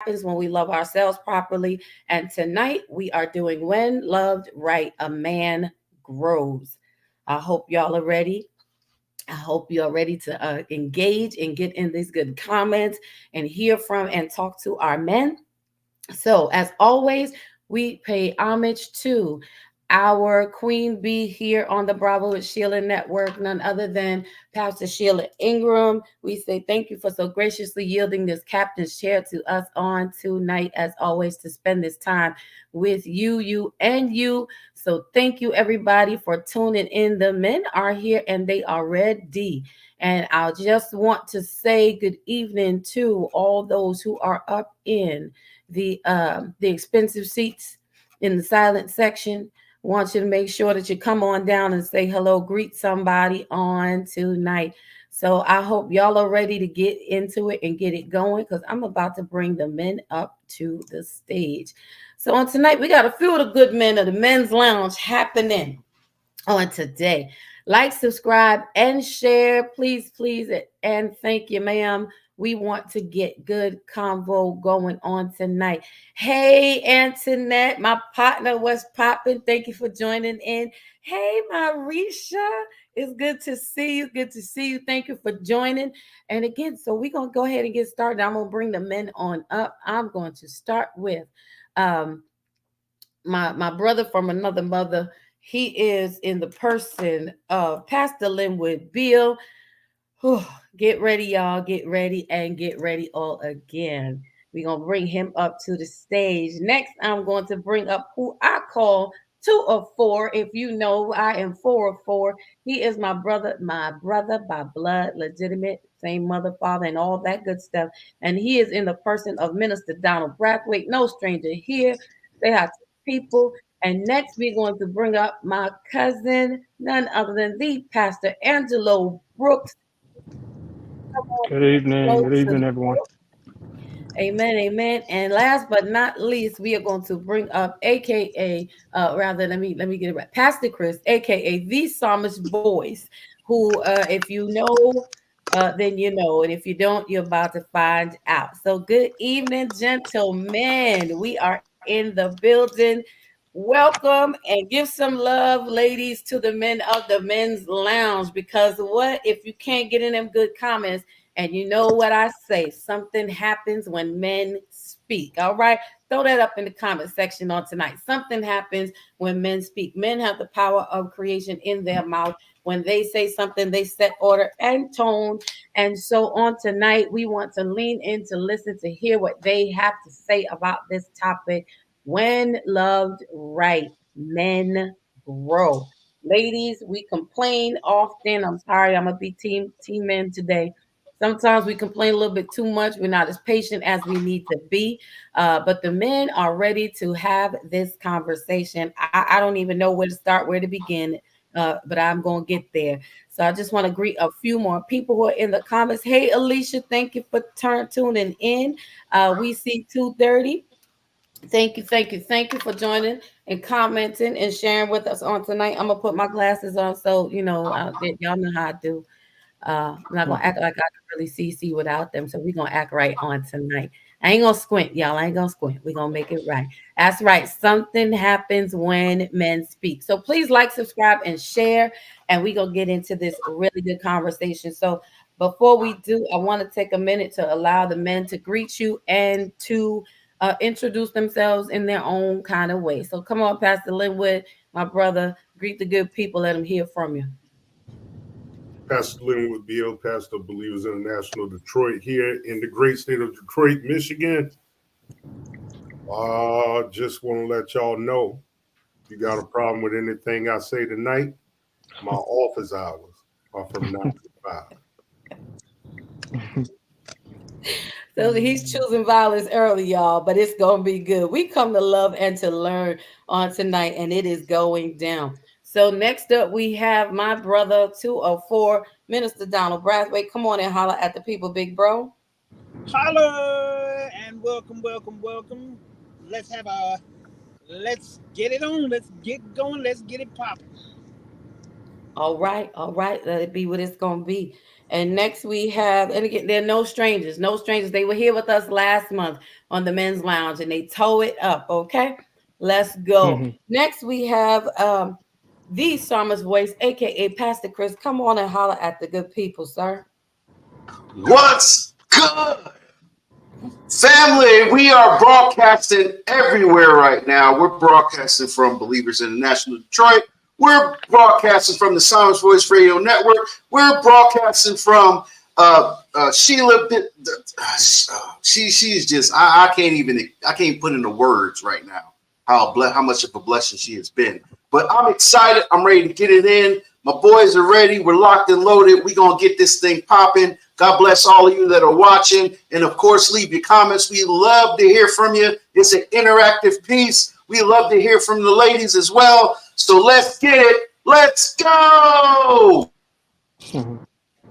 happens when we love ourselves properly. And tonight we are doing When Loved Right, a Man Grows. I hope y'all are ready. I hope you are ready to engage and get in these good comments and hear from and talk to our men. So, as always, we pay homage to our Queen Bee here on the Bravo with Sheila Network, none other than Pastor Sheila Ingram. We say thank you for so graciously yielding this captain's chair to us on tonight, as always, to spend this time with you. So, thank you, everybody, for tuning in. The men are here and they are ready. And I just want to say good evening to all those who are up in the expensive seats in the silent section. Want you to make sure that you come on down and say hello, greet somebody on tonight. So I hope y'all are ready to get into it and get it going because I'm about to bring the men up to the stage. So on tonight, we got a few of the good men of the men's lounge happening on today. Like, subscribe, and share, please, and thank you, ma'am. We want to get good convo going on tonight. Hey, Antoinette, my partner was popping. Thank you for joining in. Hey, Marisha, it's good to see you. Good to see you. Thank you for joining. And again, so we're gonna go ahead and get started. I'm gonna bring the men on up. I'm going to start with um my brother from another mother. He is in the person of Pastor Linwood Beal. Whew, get ready, y'all. Get ready and get ready all again. We're going to bring him up to the stage. Next, I'm going to bring up who I call 2 of 4. If you know, I am 4 of 4. He is my brother by blood, legitimate, same mother, father, and all that good stuff. And he is in the person of Minister Donald Brathwaite, no stranger here. They have people. And next, we're going to bring up my cousin, none other than the Pastor Angelo Brooks. Good evening, everyone. Amen, amen. And last but not least, we are going to bring up, aka, rather let me get it right, Pastor Chris, aka the Psalmist Voice, who, if you know, then you know, and if you don't, you're about to find out. So, good evening, gentlemen. We are in the building. Welcome and give some love, ladies, to the men of the men's lounge. Because what if you can't get in them good comments? And you know what I say? Something happens when men speak. All right. Throw that up in the comment section on tonight. Something happens when men speak. Men have the power of creation in their mouth. When they say something, they set order and tone. And so on tonight, we want to lean in to listen to hear what they have to say about this topic. When loved right, men grow. Ladies, we complain often. I'm sorry, I'm gonna be team men today. Sometimes we complain a little bit too much. We're not as patient as we need to be. But the men are ready to have this conversation. I don't even know where to start, where to begin, but I'm going to get there. So I just want to greet a few more people who are in the comments. Hey, Alicia, thank you for tuning in. We see 2:30. Thank you for joining and commenting and sharing with us on tonight. I'm gonna put my glasses on so y'all know how I do. I'm not gonna act like I can really see without them. So we're gonna act right on tonight. I ain't gonna squint, y'all. I ain't gonna squint. We're gonna make it right. That's right. Something happens when men speak. So please like, subscribe, and share. And we're gonna get into this really good conversation. So before we do, I want to take a minute to allow the men to greet you and to introduce themselves in their own kind of way. So come on, Pastor Linwood, my brother, greet the good people. Let them hear from you. Pastor Linwood Beal, Pastor of Believers International Detroit, here in the great state of Detroit, Michigan. Just want to let y'all know, if you got a problem with anything I say tonight, my office hours are from 9 to 5. So he's choosing violence early, y'all, but it's gonna be good. We come to love and to learn on tonight, and it is going down. So next up, we have my brother 2 of 4, Minister Donald Brathwaite. Come on and holler at the people, big bro. Hello and welcome. Let's have a let's get it on. Let's get going. Let's get it popping. All right, let it be what it's gonna be. And next we have, and again, they're no strangers, no strangers. They were here with us last month on the men's lounge and they tow it up. Okay, let's go. Next we have the Psalmist Voice, aka Pastor Chris. Come on and holler at the good people, sir. What's good? Family, we are broadcasting everywhere right now. We're broadcasting from Believers International Detroit. We're broadcasting from the Psalmist Voice Radio Network. We're broadcasting from Sheila. She's just I can't put into words right now how much of a blessing she has been. But I'm excited. I'm ready to get it in. My boys are ready. We're locked and loaded. We're going to get this thing popping. God bless all of you that are watching. And, of course, leave your comments. We love to hear from you. It's an interactive piece. We love to hear from the ladies as well. So let's get it. Let's go.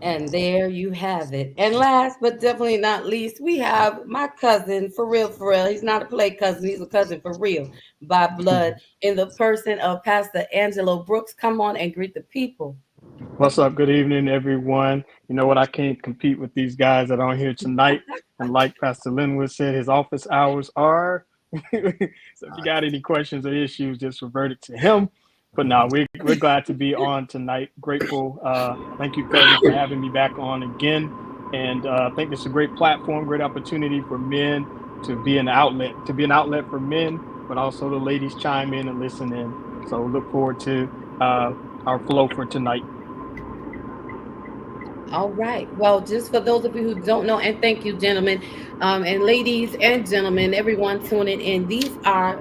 And there you have it. And last but definitely not least, we have my cousin, for real, for real. He's not a play cousin. He's a cousin for real, by blood, in the person of Pastor Angelo Brooks. Come on and greet the people. What's up? Good evening, everyone. You know what? I can't compete with these guys that are on here tonight. And like Pastor Linwood said, his office hours are. So if you got any questions or issues, just revert it to him. But no, we're glad to be on tonight. Grateful. Thank you, cousin, for having me back on again. And I think it's a great platform, great opportunity for men to be an outlet for men, but also the ladies chime in and listen in. So look forward to our flow for tonight. All right. Well, just for those of you who don't know, and thank you, gentlemen, and ladies and gentlemen, everyone tuning in. These are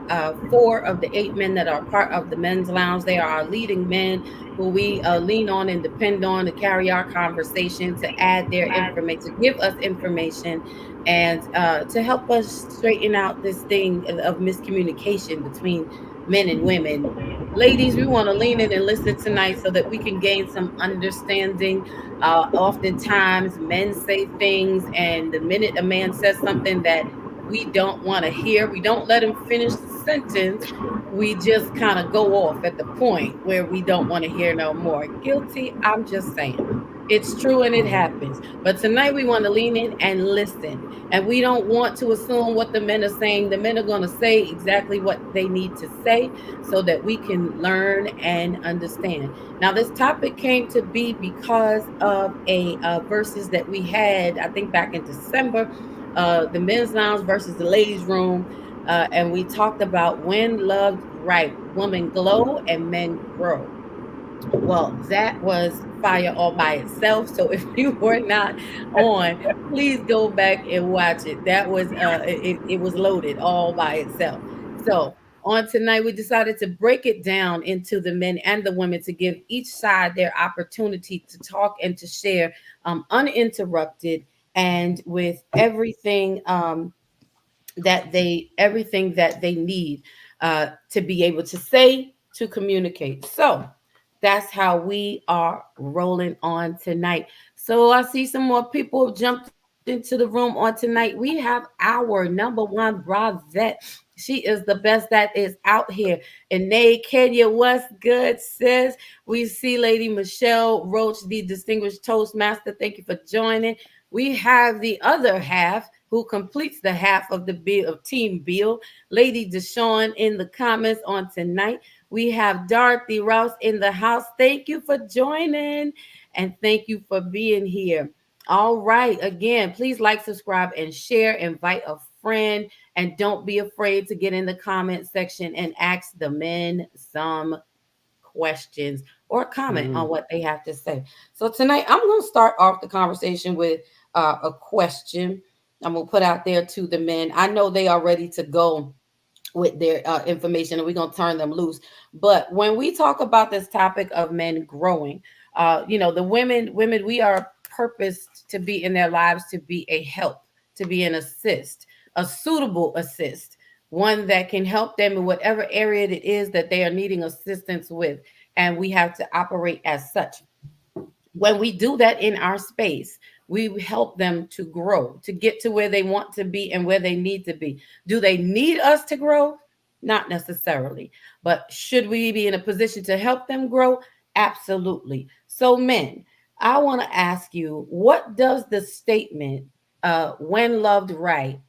4 of the 8 men that are part of the men's lounge. They are our leading men who we lean on and depend on to carry our conversation, to add their information, to give us information, and to help us straighten out this thing of miscommunication between men and women. Ladies, we want to lean in and listen tonight so that we can gain some understanding. Oftentimes men say things, and the minute a man says something that we don't want to hear, we don't let him finish the sentence. We just kind of go off at the point where we don't want to hear no more. Guilty, I'm just saying. It's true and it happens. But tonight we want to lean in and listen. And we don't want to assume what the men are saying. The men are going to say exactly what they need to say so that we can learn and understand. Now, this topic came to be because of a verses that we had, I think back in December, the men's lounge versus the ladies' room. And we talked about when loved right, women glow and men grow. Well, that was fire all by itself. So if you were not on, please go back and watch it. That was it was loaded all by itself. So on tonight, we decided to break it down into the men and the women to give each side their opportunity to talk and to share uninterrupted and with everything that they need to be able to say, to communicate. So that's how we are rolling on tonight. So I see some more people have jumped into the room on tonight. We have our number one Bravette. She is the best that is out here. And Nay Kenya, what's good, sis? We see Lady Michelle Roach, the distinguished Toastmaster. Thank you for joining. We have the other half who completes the half of the bill of Team Bill, Lady Deshawn in the comments on tonight. We have Dorothy Rouse in the house. Thank you for joining and thank you for being here. All right. Again, please like, subscribe, and share. Invite a friend. And don't be afraid to get in the comment section and ask the men some questions or comment on what they have to say. So tonight, I'm going to start off the conversation with a question I'm going to put out there to the men. I know they are ready to go with their information, and we're going to turn them loose. But when we talk about this topic of men growing, the women, we are purposed to be in their lives to be a help, to be an assist, a suitable assist, one that can help them in whatever area it is that they are needing assistance with. And we have to operate as such. When we do that in our space, we help them to grow, to get to where they want to be and where they need to be. Do they need us to grow? Not necessarily. But should we be in a position to help them grow? Absolutely. So men, I want to ask you, what does the statement, when loved right,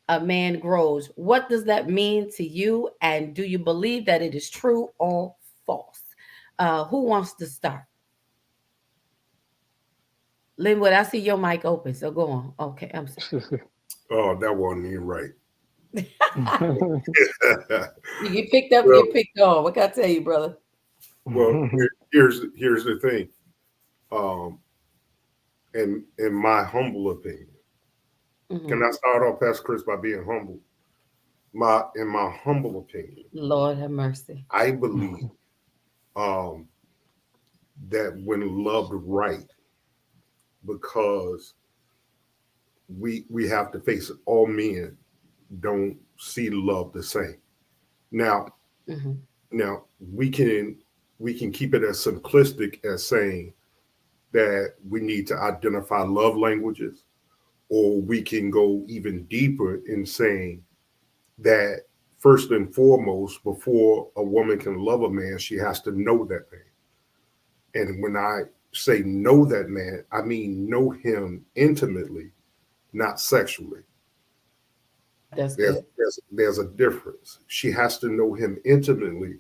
a man grows, what does that mean to you? And do you believe that it is true or false? Who wants to start? Linwood, I see your mic open, so go on. Okay, I'm sorry. Oh, that wasn't even right. You get picked up, Well, get picked on. What can I tell you, brother? well, here's the thing. In my humble opinion, can I start off, Pastor Chris, by being humble? In my humble opinion, Lord have mercy. I believe that when loved right, because we have to face it, all men don't see love the same. Now, now we can keep it as simplistic as saying that we need to identify love languages, or we can go even deeper in saying that first and foremost, before a woman can love a man, she has to know that man. And when I say know that man, I mean know him intimately, not sexually. That's good. There's a difference. She has to know him intimately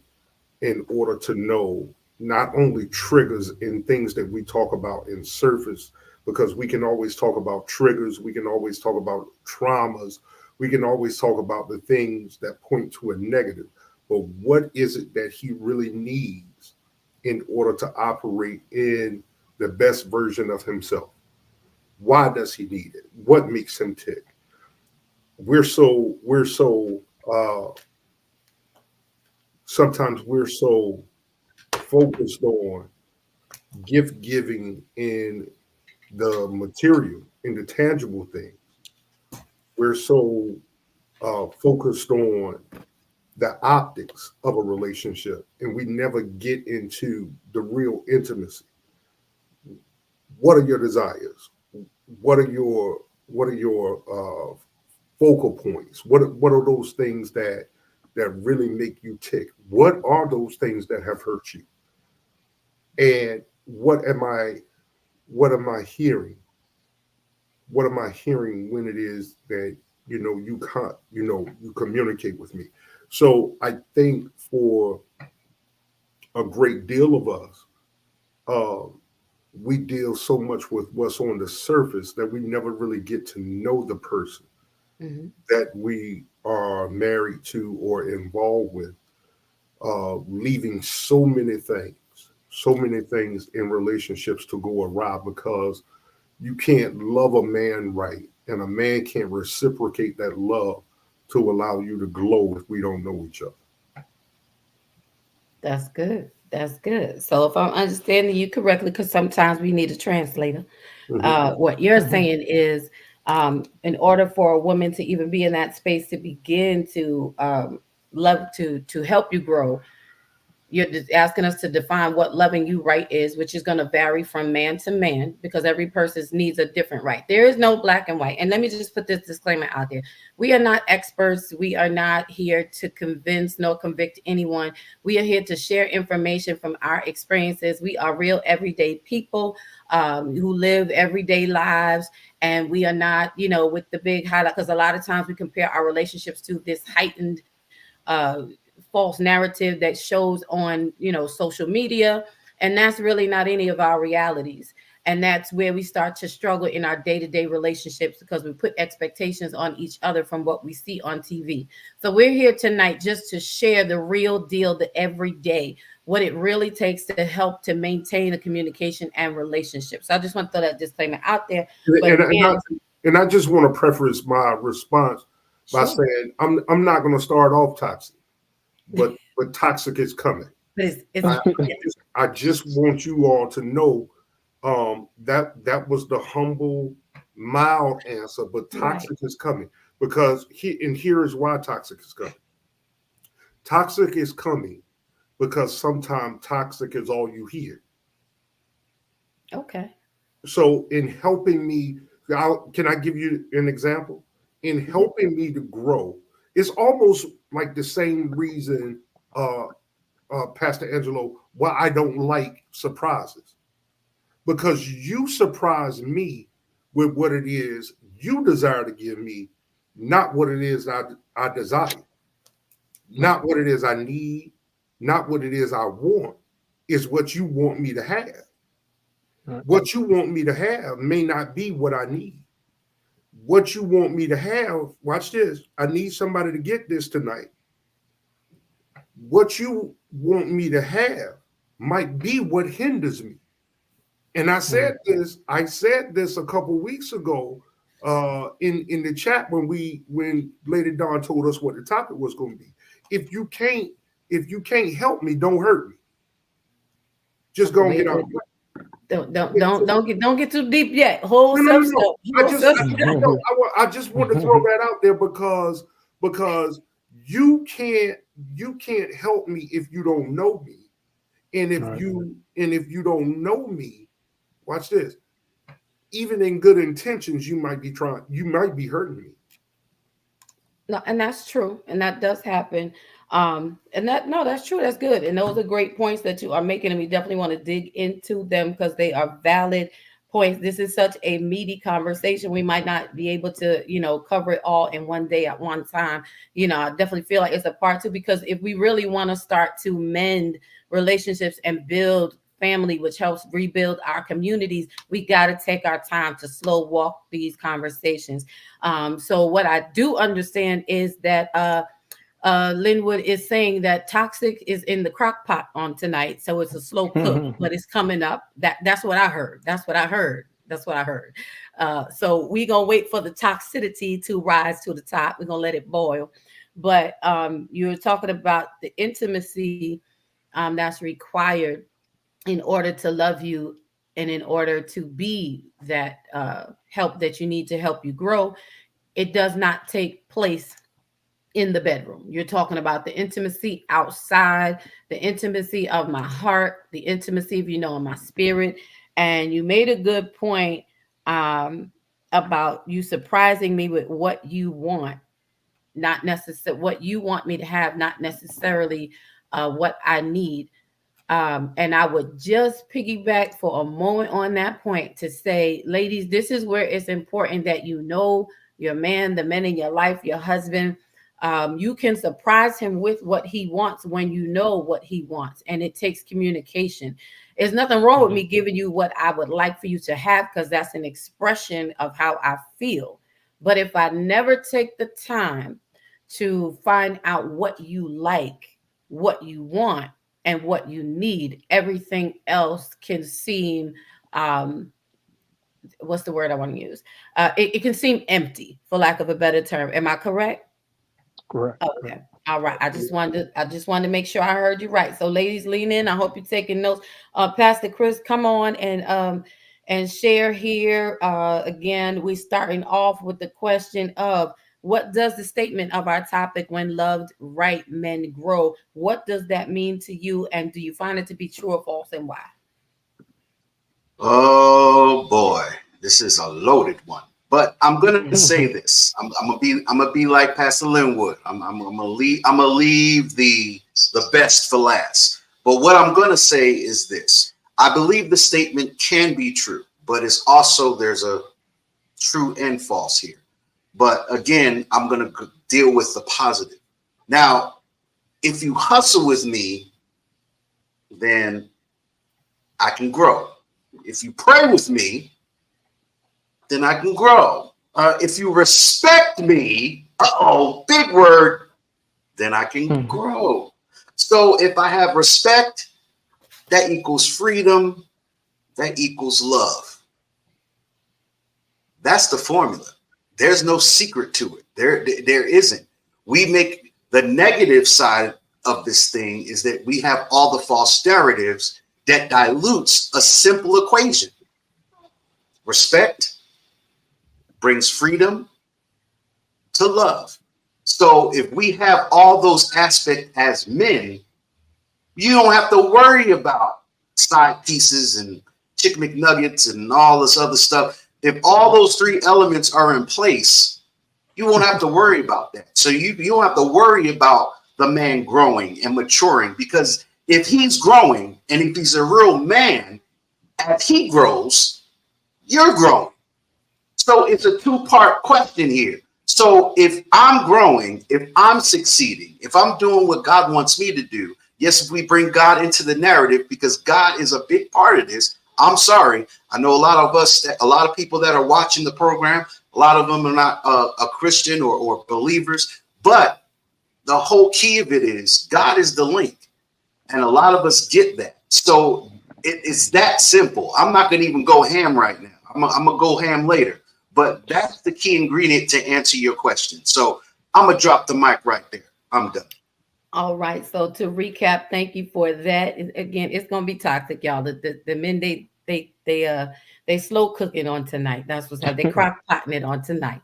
in order to know not only triggers and things that we talk about in surface, because we can always talk about triggers, we can always talk about traumas, we can always talk about the things that point to a negative. But what is it that he really needs in order to operate in the best version of himself? Why does he need it? What makes him tick? Sometimes we're so focused on gift giving in the material, in the tangible things. We're so focused on the optics of a relationship, and we never get into the real intimacy. What are your desires? What are your focal points? What are those things that really make you tick? What are those things that have hurt you? And what am I hearing? What am I hearing when it is that you communicate with me? So I think for a great deal of us, we deal so much with what's on the surface that we never really get to know the person that we are married to or involved with, leaving so many things in relationships to go awry because you can't love a man right, and a man can't reciprocate that love to allow you to glow if we don't know each other. That's good. That's good. So if I'm understanding you correctly, because sometimes we need a translator, what you're saying is, in order for a woman to even be in that space to begin to love, to help you grow, you're just asking us to define what loving you right is, which is going to vary from man to man because every person's needs are different, right? There is no black and white. And let me just put this disclaimer out there. We are not experts. We are not here to convince nor convict anyone. We are here to share information from our experiences. We are real everyday people who live everyday lives. And we are not, with the big highlight, because a lot of times we compare our relationships to this heightened false narrative that shows on social media, and that's really not any of our realities. And that's where we start to struggle in our day-to-day relationships because we put expectations on each other from what we see on TV. So we're here tonight just to share the real deal, the everyday, what it really takes to help to maintain a communication and relationship. So I just want to throw that disclaimer out there. And I just want to preface my response by saying I'm not going to start off toxic. But toxic is coming. I just want you all to know that was the humble, mild answer. But toxic is coming because here is why toxic is coming. Toxic is coming because sometimes toxic is all you hear. Okay. So in helping me, can I give you an example? In helping me to grow, it's almost like the same reason, Pastor Angelo, why I don't like surprises. because you surprise me with what it is you desire to give me, not what it is I desire, not what it is I need, not what it is I want, is what you want me to have. Right. What you want me to have may not be what I need. What you want me to have, watch this. I need somebody to get this tonight. What you want me to have might be what hinders me. And I said this a couple weeks ago in the chat when Lady Dawn told us what the topic was going to be. If you can't help me, don't hurt me. Just go and get out. Don't get too deep yet. Hold No. I just want to throw that out there because you can't help me if you don't know me, and if you don't know me, watch this. Even in good intentions, you might be hurting me. No, and that's true, and that does happen. That's true. That's good, and those are great points that you are making, and we definitely want to dig into them because they are valid points. This is such a meaty conversation. We might not be able to, cover it all in one day at one time. I definitely feel like it's a part two, because if we really want to start to mend relationships and build family, which helps rebuild our communities, we got to take our time to slow walk these conversations. So what I do understand is that Linwood is saying that toxic is in the crock pot on tonight, so it's a slow cook, but it's coming up. That's what I heard. So we gonna wait for the toxicity to rise to the top. We're gonna let it boil. But you're talking about the intimacy that's required in order to love you and in order to be that help that you need to help you grow. It does not take place in the bedroom. You're talking about the intimacy outside, the intimacy of my heart, the intimacy of, my spirit. And you made a good point about you surprising me with what you want, not necessarily what you want me to have, not necessarily what I need. And I would just piggyback for a moment on that point to say, ladies, this is where it's important that your man, the men in your life, your husband, you can surprise him with what he wants when you know what he wants. And it takes communication. There's nothing wrong with me giving you what I would like for you to have, because that's an expression of how I feel. But if I never take the time to find out what you like, what you want, and what you need, everything else can seem, what's the word I want to use? It can seem empty, for lack of a better term. Am I correct? Correct. Okay. All right. I just wanted to make sure I heard you right. So ladies, lean in. I hope you're taking notes. Pastor Chris, come on and share here. Again, we're starting off with the question of, what does the statement of our topic, when loved right, men grow? What does that mean to you? And do you find it to be true or false, and why? Oh boy, this is a loaded one. But I'm gonna say this. I'm gonna be like Pastor Linwood. I'm gonna leave the best for last. But what I'm gonna say is this: I believe the statement can be true, but it's also, there's a true and false here. But again, I'm going to deal with the positive. Now, if you hustle with me, then I can grow. If you pray with me, then I can grow. If you respect me, big word, then I can grow. So if I have respect, that equals freedom, that equals love. That's the formula. There's no secret to it. There isn't. We make the negative side of this thing is that we have all the false narratives that dilutes a simple equation. Respect brings freedom to love. So if we have all those aspects as men, you don't have to worry about side pieces and chicken McNuggets and all this other stuff. If all those three elements are in place, you won't have to worry about that. So you don't have to worry about the man growing and maturing, because if he's growing and if he's a real man, as he grows, you're growing. So it's a two-part question here. So if I'm growing, if I'm succeeding, if I'm doing what God wants me to do, yes, if we bring God into the narrative, because God is a big part of this. I'm sorry. I know a lot of us, a lot of people that are watching the program, a lot of them are not a Christian or believers, but the whole key of it is God is the link. And a lot of us get that. So it's that simple. I'm not going to even go ham right now. I'm going to go ham later. But that's the key ingredient to answer your question. So I'm going to drop the mic right there. I'm done. All right. So to recap, thank you for that. Again, it's going to be toxic, y'all. The men, they slow cooking on tonight. That's what's happening. They crock potting it on tonight.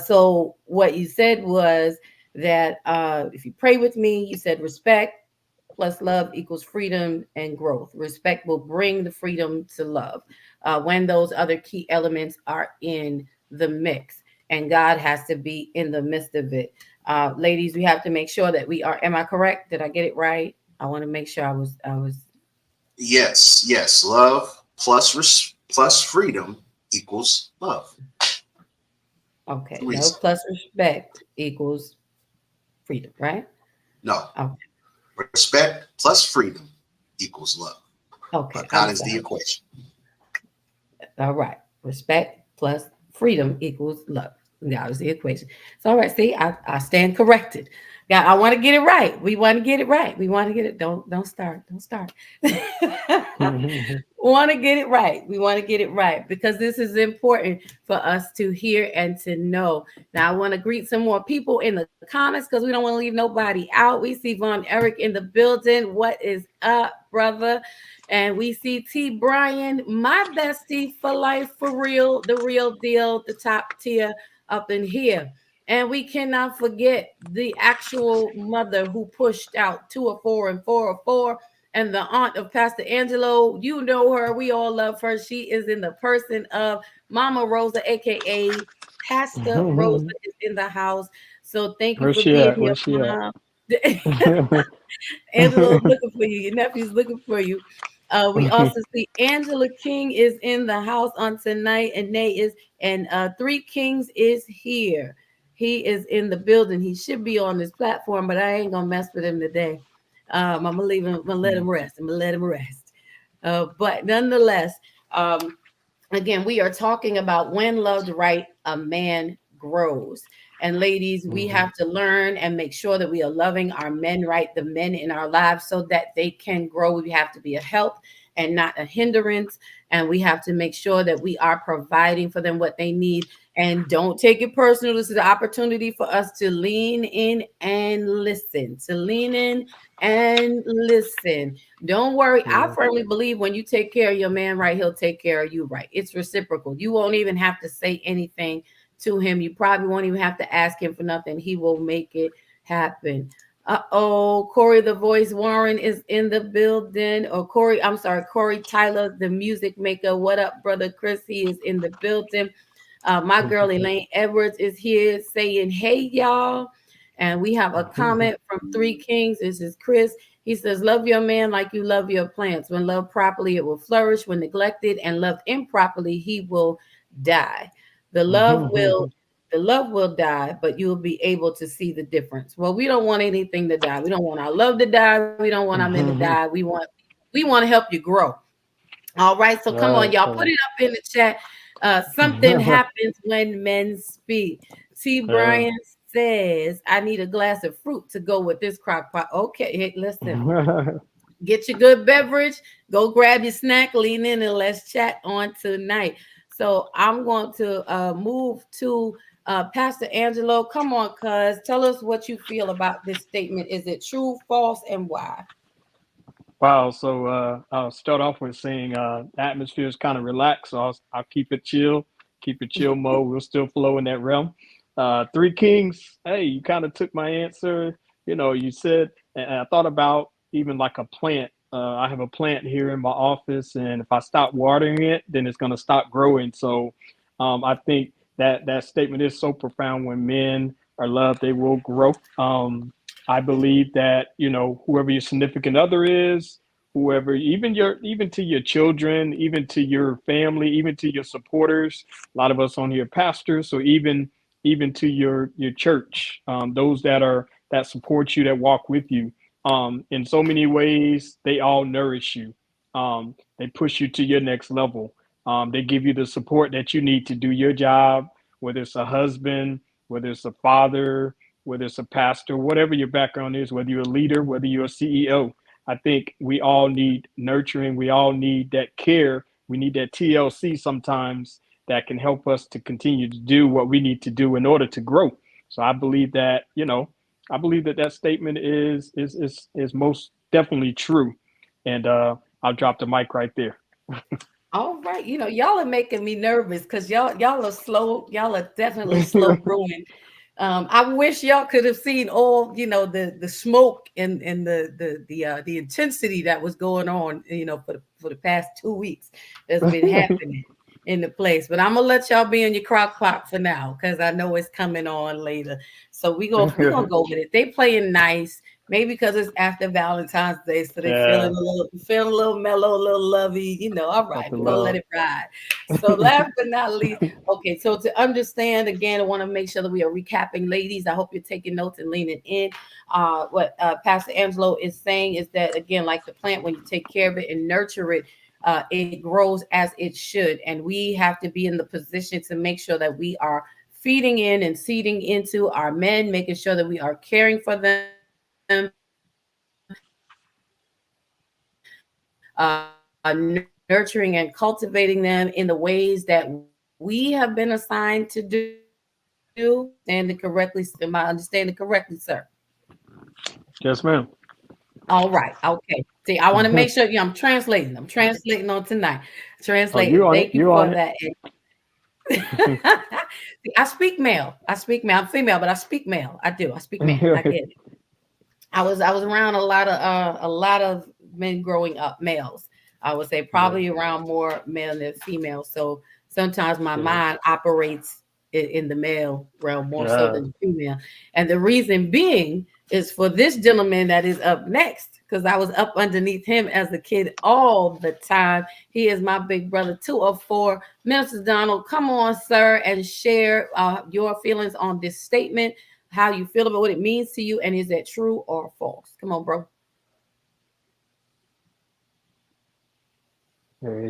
So what you said was that if you pray with me, you said respect plus love equals freedom and growth. Respect will bring the freedom to love when those other key elements are in the mix, and God has to be in the midst of it. Ladies, we have to make sure that we are. Am I correct? Did I get it right? I want to make sure I was. Yes. Love plus freedom equals love. Okay. Love plus respect equals freedom, right? No. Okay. Respect plus freedom equals love. Okay. That is the equation. All right. Respect plus freedom equals love. That was the equation. So, all right. See, I stand corrected. Yeah, I want to get it right. We want to get it right. We want to get it. Don't start. Don't start. Want to get it right. We want to get it right because this is important for us to hear and to know. Now, I want to greet some more people in the comments because we don't want to leave nobody out. We see Von Eric in the building. What is up, brother? And we see T. Brian, my bestie for life, for real, the real deal, the top tier up in here. And we cannot forget the actual mother who pushed out 204 and 404. And the aunt of Pastor Angelo, you know her. We all love her. She is in the person of Mama Rosa, aka Pastor Rosa, is in the house. So thank you for being here, Mom. Angelo's looking for you. Your nephew's looking for you. We also see Angela King is in the house on tonight, and Nate is, and Three Kings is here. He is in the building. He should be on this platform, but I ain't gonna mess with him today. I'm gonna leave him. I'm gonna let him rest. But nonetheless, again, we are talking about when loved right, a man grows. And ladies, we have to learn and make sure that we are loving our men right, the men in our lives, so that they can grow. We have to be a help and not a hindrance. And we have to make sure that we are providing for them what they need. And don't take it personal. This is an opportunity for us to lean in and listen, Don't worry. I firmly believe when you take care of your man right, he'll take care of you right. It's reciprocal. You won't even have to say anything to him. You probably won't even have to ask him for nothing. He will make it happen. Corey the Voice Warren is in the building. Or Corey Tyler, the music maker. What up, brother Chris? He is in the building. My girl Elaine Edwards is here saying, hey, y'all. And we have a comment from Three Kings. This is Chris. He says, love your man like you love your plants. When loved properly, it will flourish. When neglected and loved improperly, he will die. The love will die, but you'll be able to see the difference. Well, we don't want anything to die. We don't want our love to die. We don't want our men to die. We want to help you grow. All right. So come on, y'all. Put it up in the chat. Something happens when men speak. T. Brian says, I need a glass of fruit to go with this crock pot. Okay, hey, listen. Get your good beverage. Go grab your snack. Lean in and let's chat on tonight. So I'm going to move to Pastor Angelo. Come on, cuz. Tell us what you feel about this statement. Is it true, false, and why? Wow. So I'll start off with saying the atmosphere is kind of relaxed. So I'll keep it chill mode. We'll still flow in that realm. Three Kings. Hey, you kind of took my answer. You know, you said, and I thought about even like a plant. I have a plant here in my office, and if I stop watering it, then it's going to stop growing. So I think that statement is so profound. When men are loved, they will grow. I believe that, you know, whoever your significant other is, whoever, even to your children, even to your family, even to your supporters. A lot of us on here pastors, so even to your church, those that support you, that walk with you. In so many ways, they all nourish you. They push you to your next level. They give you the support that you need to do your job, whether it's a husband, whether it's a father, whether it's a pastor, whatever your background is, whether you're a leader, whether you're a CEO. I think we all need nurturing. We all need that care. We need that TLC sometimes that can help us to continue to do what we need to do in order to grow. So I believe that, I believe that that statement is most definitely true. And I'll drop the mic right there. All right, y'all are making me nervous because y'all are slow. Y'all are definitely slow growing. I wish y'all could have seen all the smoke and the intensity that was going on for the past 2 weeks that's been happening in the place. But I'm gonna let y'all be in your crock pot for now because I know it's coming on later. So we gonna go with it. They playing nice. Maybe because it's after Valentine's Day, so they're feeling a little mellow, a little lovey. All right, we're gonna let it ride. So last but not least, okay. So to understand again, I want to make sure that we are recapping, ladies. I hope you're taking notes and leaning in. What Pastor Angelo is saying is that again, like the plant, when you take care of it and nurture it, it grows as it should, and we have to be in the position to make sure that we are feeding in and seeding into our men, making sure that we are caring for them. Nurturing and cultivating them in the ways that we have been assigned to do. Am I understanding correctly, sir? Yes, ma'am. All right. Okay. See, I want to make sure I'm translating. I'm translating on tonight. Translating. Thank you for that. I speak male. I'm female, but I speak male. I do. I speak male. I get it. I was around a lot of men growing up, males. I would say probably around more male than female. So sometimes my mind operates in the male realm more so than the female. And the reason being is for this gentleman that is up next, because I was up underneath him as a kid all the time. He is my big brother, 204. Minister Donald, come on, sir, and share your feelings on this statement. How you feel about what it means to you, and is that true or false? Come on, bro.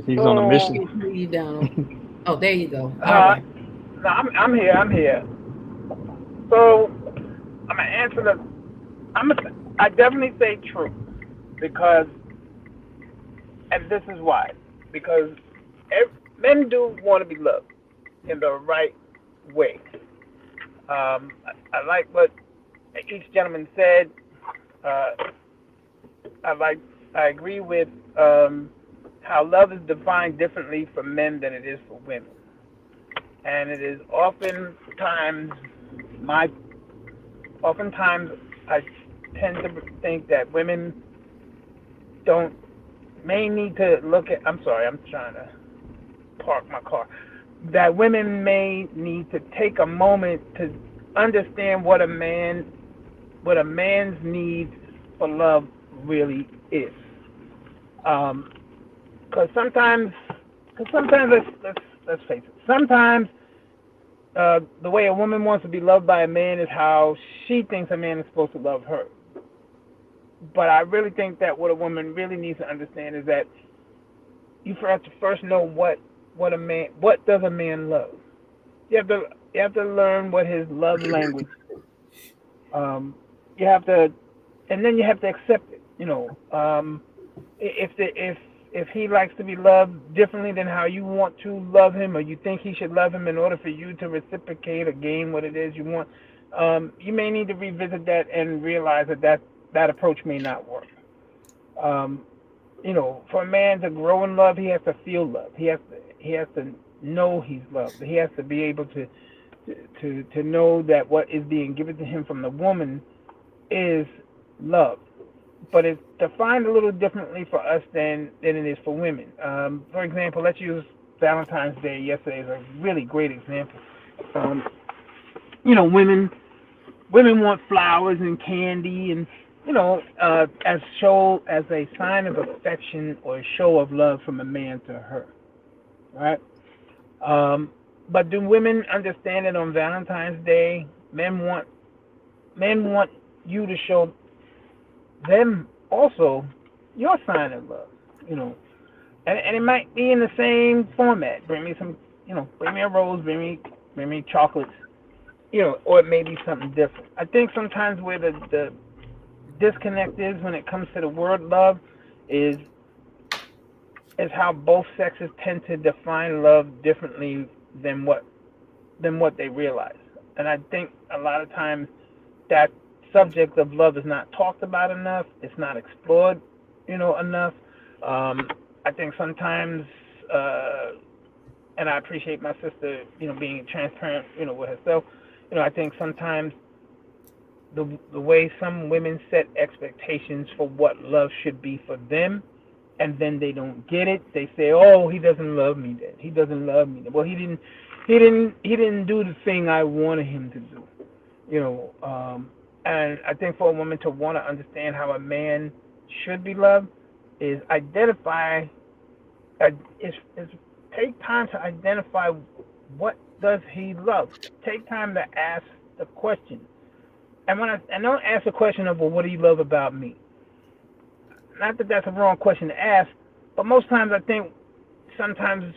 He's on a mission. You down? Oh, there you go. All right. No, I'm here. So I'm gonna answer I definitely say true because, and this is why, because men do want to be loved in the right way. I like what each gentleman said. I agree with how love is defined differently for men than it is for women, and it is oftentimes I tend to think that women may need to look at. I'm sorry, I'm trying to park my car. That women may need to take a moment to understand what a man's need for love really is. Because sometimes let's face it. Sometimes the way a woman wants to be loved by a man is how she thinks a man is supposed to love her. But I really think that what a woman really needs to understand is that you have to first know what does a man love. You have to learn what his love language is. You have to, and then you have to accept it. If he likes to be loved differently than how you want to love him, or you think he should love him in order for you to reciprocate or gain what it is you want, you may need to revisit that and realize that approach may not work. For a man to grow in love, he has to feel love. He has to know he's loved. He has to be able to know that what is being given to him from the woman is love. But it's defined a little differently for us than it is for women. For example, let's use Valentine's Day yesterday as a really great example. Women want flowers and candy and as a sign of affection or a show of love from a man to her, right? But do women understand that on Valentine's Day, men want you to show them also your sign of love, you know, and it might be in the same format. Bring me some, bring me a rose, bring me chocolates, or it may be something different. I think sometimes where the disconnect is when it comes to the word love is how both sexes tend to define love differently than what they realize. And I think a lot of times that subject of love is not talked about enough. It's not explored, enough. I think sometimes, and I appreciate my sister, being transparent, with herself. I think sometimes the way some women set expectations for what love should be for them, and then they don't get it. They say, "Oh, he doesn't love me. Then he doesn't love me. Well, he didn't do the thing I wanted him to do." And I think for a woman to want to understand how a man should be loved is take time to identify what does he love. Take time to ask the question. And don't ask the question of, well, what do you love about me? Not that that's a wrong question to ask, but most times I think sometimes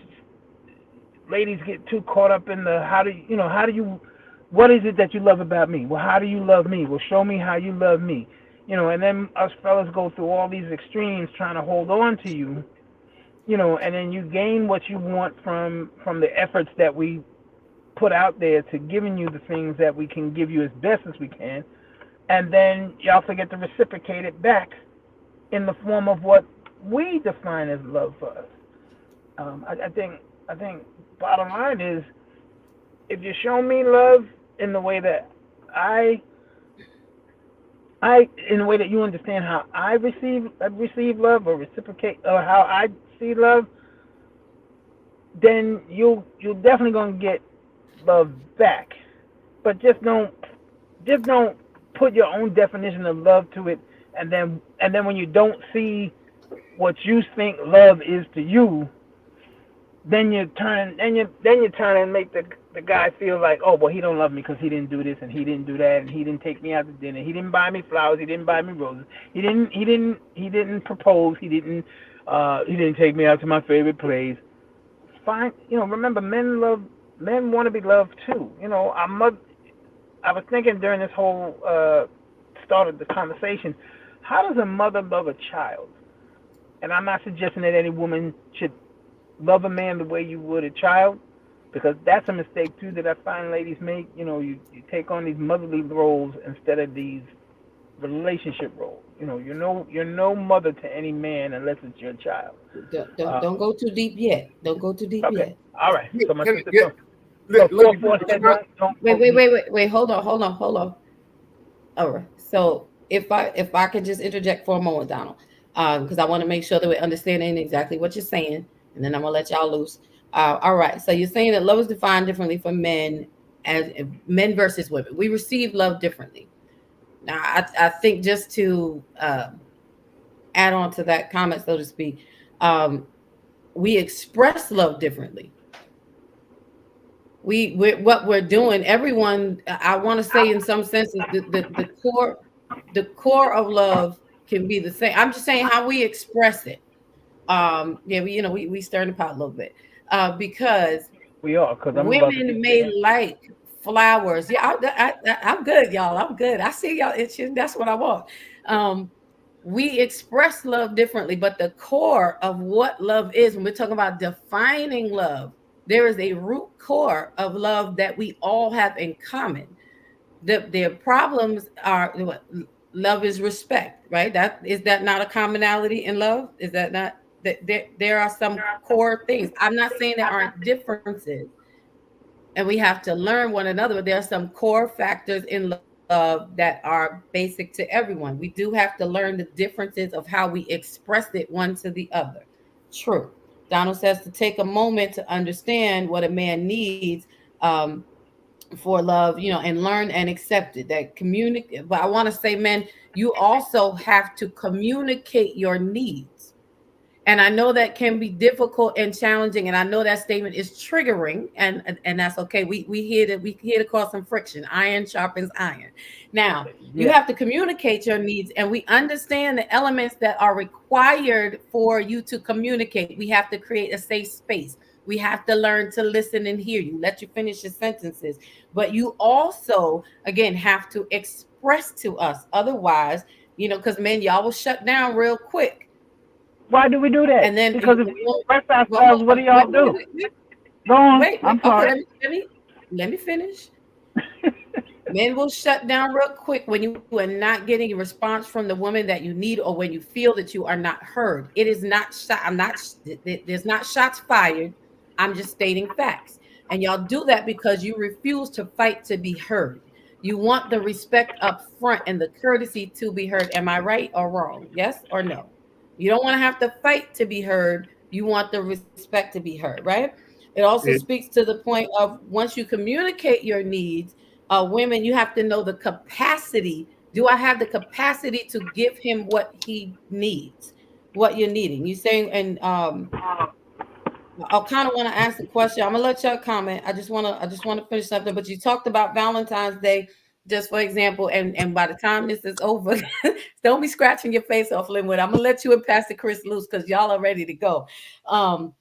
ladies get too caught up in the what is it that you love about me? Well, how do you love me? Well, show me how you love me. And then us fellas go through all these extremes trying to hold on to you, and then you gain what you want from the efforts that we put out there to giving you the things that we can give you as best as we can, and then y'all forget to reciprocate it back in the form of what we define as love for us. I think bottom line is, if you show me love in the way that in the way that you understand how I receive love or reciprocate, or how I see love, then you're definitely gonna get love back. But just don't put your own definition of love to it, and then when you don't see what you think love is to you, then you turn and make the guy feel like, oh, well, he don't love me because he didn't do this and he didn't do that and he didn't take me out to dinner, he didn't buy me flowers, he didn't buy me roses, he didn't propose, he didn't take me out to my favorite place. Fine, remember, men want to be loved too. I was thinking during this whole start of the conversation, how does a mother love a child? And I'm not suggesting that any woman should love a man the way you would a child, because that's a mistake too that I find ladies make. You take on these motherly roles instead of these relationship roles. You're no mother to any man unless it's your child. Don't go too deep yet. Don't go too deep yet. All right. So my sister, wait. Hold on. All right. So if I could just interject for a moment, Donald, because I want to make sure that we're understanding exactly what you're saying, and then I'm gonna let y'all loose. All right. So you're saying that love is defined differently for men, as men versus women. We receive love differently. Now, I think just to add on to that comment, so to speak, we express love differently. What we're doing, everyone, I want to say in some senses, the core of love can be the same. I'm just saying how we express it. We stir the pot a little bit because we are, because women may like flowers. Yeah, I'm good, y'all. I'm good. I see y'all itching. That's what I want. We express love differently, but the core of what love is, when we're talking about defining love, there is a root core of love that we all have in common. Their problems are love is respect, right? Is that not a commonality in love? Is that not that there are some core things? I'm not saying there aren't differences, and we have to learn one another, but there are some core factors in love that are basic to everyone. We do have to learn the differences of how we express it one to the other. True. Donald says to take a moment to understand what a man needs for love, and learn and accept it. That communicate. But I want to say, men, you also have to communicate your needs. And I know that can be difficult and challenging, and I know that statement is triggering, and that's okay. We here to cause some friction. Iron sharpens iron. Now, you Yeah. have to communicate your needs, and we understand the elements that are required for you to communicate. We have to create a safe space. We have to learn to listen and hear you, let you finish your sentences. But you also, again, have to express to us. Otherwise, because men, y'all will shut down real quick. Why do we do that? And then Because if we express well, ourselves, what do y'all do? wait, Go on. wait, I'm okay, sorry. let me finish. Men will shut down real quick when you are not getting a response from the woman that you need, or when you feel that you are not heard. It is not shot. There's not shots fired. I'm just stating facts. And y'all do that because you refuse to fight to be heard. You want the respect up front and the courtesy to be heard. Am I right or wrong? Yes or no? You don't want to have to fight to be heard. You want the respect to be heard, right? It also It, speaks to the point of, once you communicate your needs, women, you have to know the capacity. Do I have the capacity to give him what he needs, what you're needing? You saying, and I kind of want to ask the question. I'm gonna let y'all comment. I just want to finish something. But you talked about Valentine's Day, just for example, and by the time this is over, don't be scratching your face off, Linwood. I'm gonna let you and Pastor Chris loose because y'all are ready to go. Um,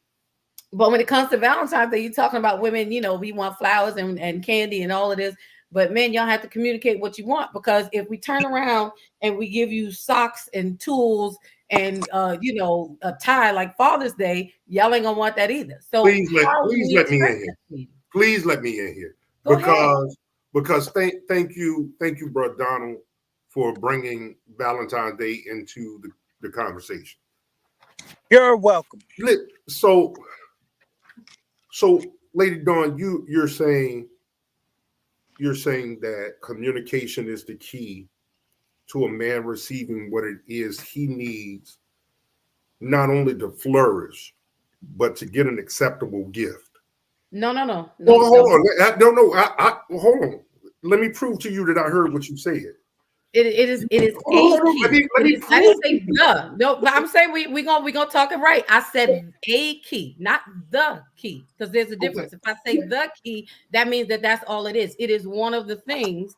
but when it comes to Valentine's Day, you're talking about women, we want flowers and candy and all of this. But men, y'all have to communicate what you want, because if we turn around and we give you socks and tools and a tie like Father's Day, y'all ain't gonna want that either. So how do please we let me express in here. that? Please let me in here Go ahead. because thank you, Brother Donald, for bringing Valentine's Day into the conversation. You're welcome. So Lady Dawn, you're saying that communication is the key to a man receiving what it is he needs, not only to flourish, but to get an acceptable gift. No. Well, hold on. Hold on. Let me prove to you that I heard what you said. It is Hold a on. key. Let me I prove didn't to say you. the. No, but I'm saying we gonna talk it right. I said a key, not the key, because there's a Okay. difference. If I say the key, that means that that's all it is. It is one of the things,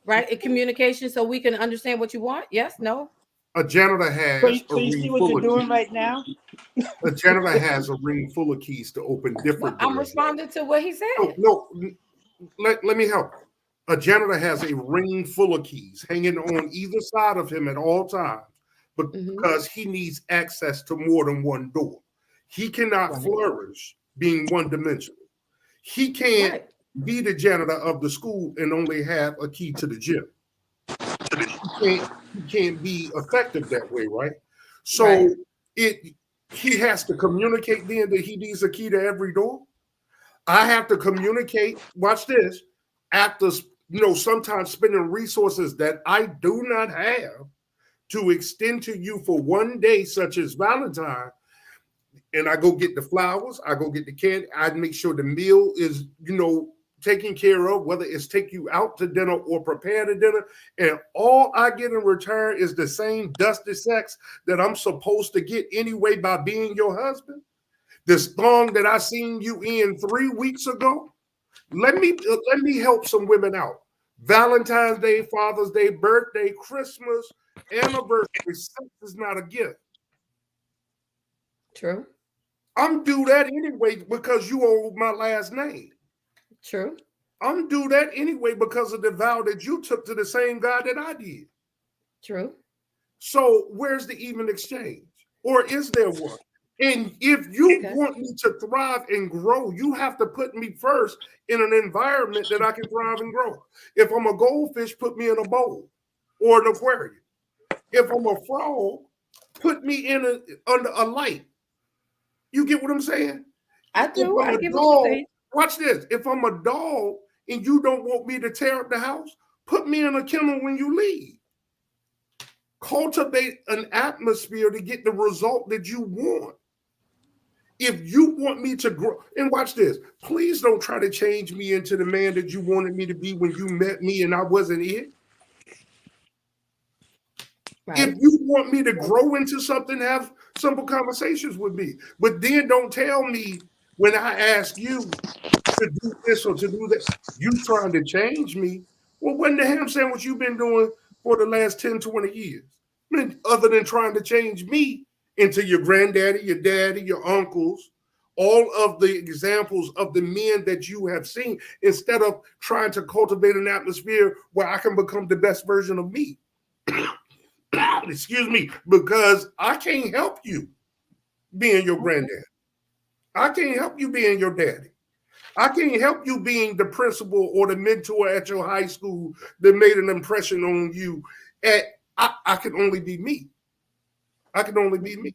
right? In communication, so we can understand what you want. Yes, no. A janitor So has a you see ring what full you're of doing keys. right now? A janitor has a ring full of keys to open Well, different I'm doors. responding to what he No, said. no. Let me help. A janitor has a ring full of keys hanging on either side of him at all times, but Hmm. because he needs access to more than one door. He cannot Right. flourish being one dimensional. He can't Right. be the janitor of the school and only have a key to the gym. He can't be effective that way, right? Right. So he has to communicate then that he needs a key to every door. I have to communicate, watch this, after sometimes spending resources that I do not have to extend to you for one day, such as Valentine. And I go get the flowers, I go get the candy, I make sure the meal is, taken care of, whether it's take you out to dinner or prepare the dinner. And all I get in return is the same dusty sex that I'm supposed to get anyway by being your husband. This thong that I seen you in 3 weeks ago. Let me help some women out. Valentine's Day, Father's Day, birthday, Christmas, anniversary. Sex is not a gift. True. I'm do that anyway because you owe my last name. True. I'm do that anyway because of the vow that you took to the same God that I did. True. So where's the even exchange? Or is there one? And if you Okay. want me to thrive and grow, you have to put me first in an environment that I can thrive and grow. If I'm a goldfish, put me in a bowl or an aquarium. If I'm a frog, put me under a light. You get what I'm saying? I If do. I'm I a get what you're dog, saying. watch this. If I'm a dog and you don't want me to tear up the house, put me in a kennel when you leave. Cultivate an atmosphere to get the result that you want. If you want me to grow, and watch this, please don't try to change me into the man that you wanted me to be when you met me and I wasn't it. Right. If you want me to grow into something, have simple conversations with me. But then don't tell me when I ask you to do this or to do that, you trying to change me. Well, what in the ham sandwich you been doing for the last 10, 20 years? I mean, other than trying to change me into your granddaddy, your daddy, your uncles, all of the examples of the men that you have seen, instead of trying to cultivate an atmosphere where I can become the best version of me. Excuse me, because I can't help you being your granddad. I can't help you being your daddy. I can't help you being the principal or the mentor at your high school that made an impression on you. I can only be me. I can only be me.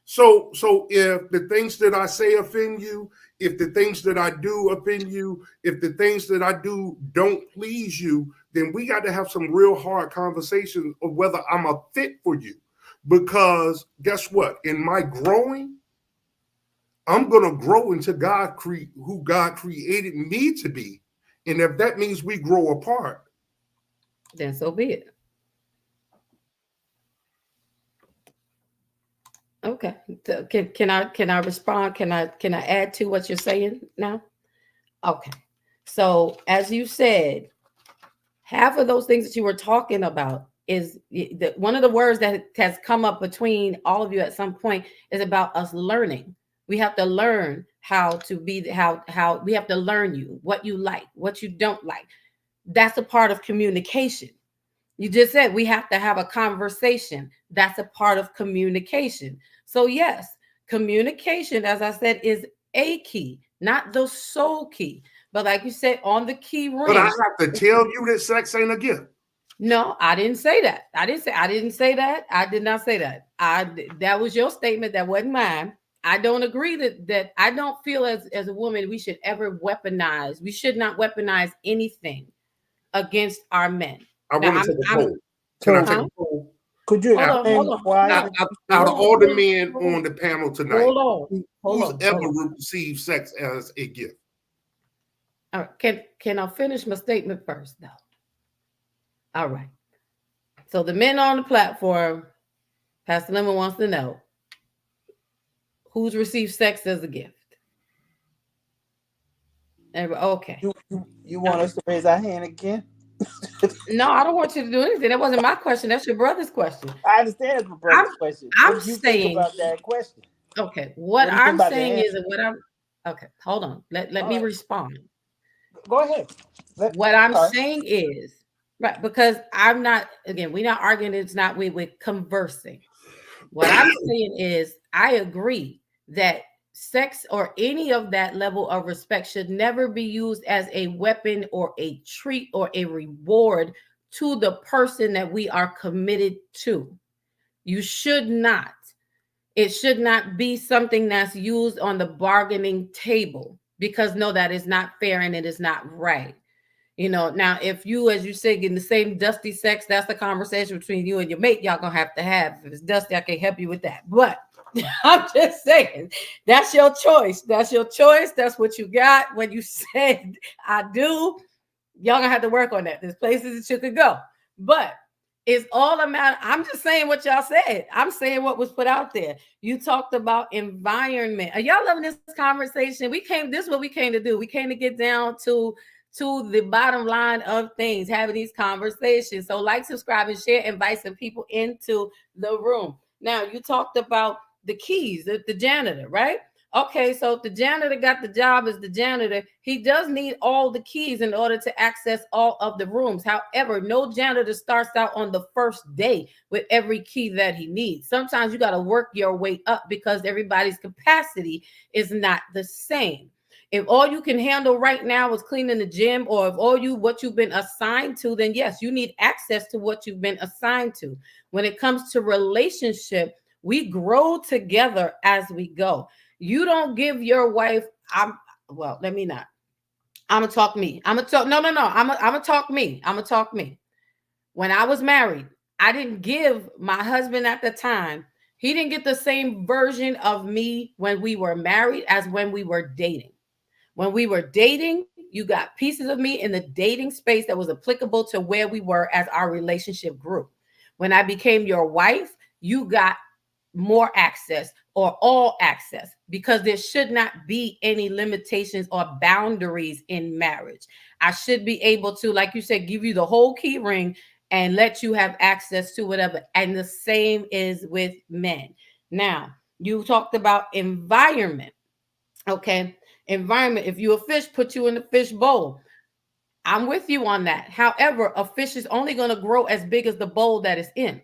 So if the things that I say offend you, if the things that I do offend you, if the things that I do don't please you, then we got to have some real hard conversations of whether I'm a fit for you. Because guess what? In my growing, I'm going to grow into who God created me to be. And if that means we grow apart, then so be it. Okay. So can I respond? Can I add to what you're saying now? Okay. So as you said, half of those things that you were talking about is one of the words that has come up between all of you at some point is about us learning. We have to learn how to be how we have to learn you, what you like, what you don't like. That's a part of communication. You just said we have to have a conversation. That's a part of communication. So yes, communication, as I said, is a key, not the sole key. But like you said, on the key ring. But I have to tell you that sex ain't a gift. No, I didn't say that. I didn't say that. I did not say that. That was your statement. That wasn't mine. I don't agree that I don't feel as a woman we should ever weaponize. We should not weaponize anything against our men. I want to take a poll. Can I take a poll? Could you hold on. why? Out of all the men on the panel tonight, hold on. ever received sex as a gift? All right. Can I finish my statement first, though? All right. So the men on the platform, Pastor Lemon wants to know who's received sex as a gift. Okay. You want us to raise our hand again? No, I don't want you to do anything. That wasn't my question. That's your brother's question. I understand it's my brother's question. I'm what do you saying think about that question. Okay. What do you think I'm about the saying is answer? what I'm okay. Hold on. Let me respond. Go ahead. What I'm saying is right because I'm not again. We're not arguing. It's not we're conversing. What I'm saying is I agree that sex or any of that level of respect should never be used as a weapon or a treat or a reward to the person that we are committed to. You should not. It should not be something that's used on the bargaining table because no, that is not fair and it is not right. You know, now if you, as you say, getting the same dusty sex, that's the conversation between you and your mate. Y'all gonna have to have. If it's dusty, I can't help you with that. But I'm just saying, that's your choice. That's your choice. That's what you got when you said I do. Y'all gonna have to work on that. There's places that you could go, but it's all a matter. I'm just saying what y'all said. I'm saying what was put out there. You talked about environment. Are y'all loving this conversation? This is what we came to do. We came to get down to the bottom line of things, having these conversations. So like, subscribe, and share, invite some people into the room. Now, you talked about the keys, the janitor, right? Okay, so if the janitor got the job as the janitor, he does need all the keys in order to access all of the rooms. However, no janitor starts out on the first day with every key that he needs. Sometimes you got to work your way up because everybody's capacity is not the same. If all you can handle right now is cleaning the gym, or if what you've been assigned to, then yes, you need access to what you've been assigned to. When it comes to relationship, we grow together as we go. You don't give your wife, let me not. I'm gonna talk me. I'm gonna talk me. When I was married, I didn't give my husband at the time He didn't get the same version of me when we were married as when we were dating. When we were dating, you got pieces of me in the dating space that was applicable to where we were as our relationship grew. When I became your wife, you got more access or all access, because there should not be any limitations or boundaries in marriage. I should be able to, like you said, give you the whole key ring and let you have access to whatever. And the same is with men. Now, you talked about environment. Okay. Environment. If you're a fish, put you in the fish bowl. I'm with you on that. However, a fish is only going to grow as big as the bowl that it's in.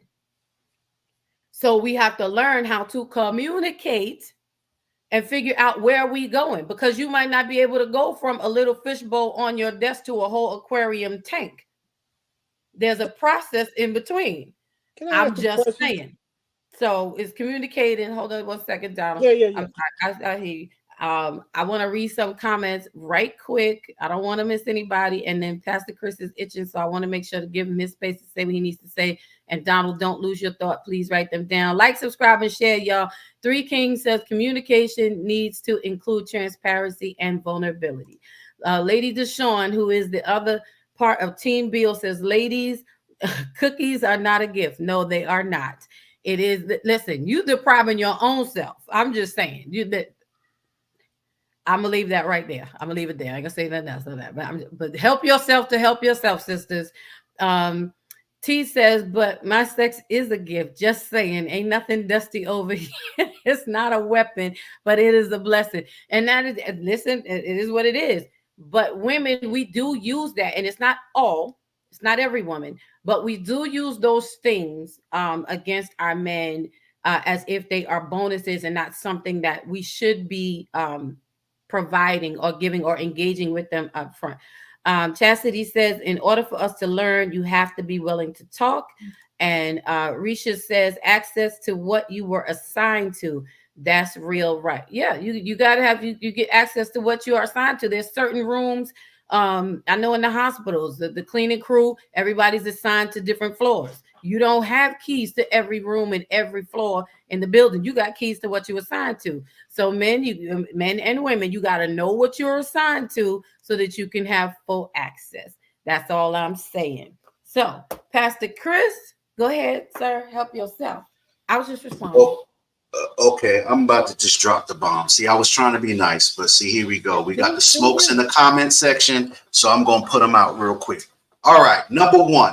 So we have to learn how to communicate and figure out where we going, because you might not be able to go from a little fish bowl on your desk to a whole aquarium tank. There's a process in between. I'm just saying. So it's communicating. Hold on 1 second, Donald. Yeah. I hear you. I want to read some comments right quick. I don't want to miss anybody. And then Pastor Chris is itching, so I want to make sure to give him his space to say what he needs to say. And Donald, don't lose your thought. Please write them down. Like, subscribe, and share, y'all. Three Kings says communication needs to include transparency and vulnerability. Lady Deshawn, who is the other part of Team Bill, says, ladies, cookies are not a gift. No, they are not. It is. Listen, you depriving your own self. I'm just saying. I'm gonna leave that right there. I'm gonna leave it there. I ain't gonna say nothing else on that. But help yourself to help yourself, sisters. T says, but my sex is a gift. Just saying, ain't nothing dusty over here. It's not a weapon, but it is a blessing. And that is, listen, it is what it is. But women, we do use that, and it's not all. It's not every woman, but we do use those things against our men as if they are bonuses and not something that we should be providing or giving or engaging with them up front. Chastity says, in order for us to learn, you have to be willing to talk. And Risha says, access to what you were assigned to. That's real, right? Yeah, you got to have, you get access to what you are assigned to. There's certain rooms. I know in the hospitals, the cleaning crew, everybody's assigned to different floors. You don't have keys to every room and every floor in the building. You got keys to what you assigned to. So men and women, you got to know what you're assigned to so that you can have full access. That's all I'm saying. So, Pastor Chris, go ahead, sir. Help yourself. I was just responding. Oh, okay, I'm about to just drop the bomb. See, I was trying to be nice, but see, here we go. We got the smokes in the comment section, so I'm going to put them out real quick. All right, number one.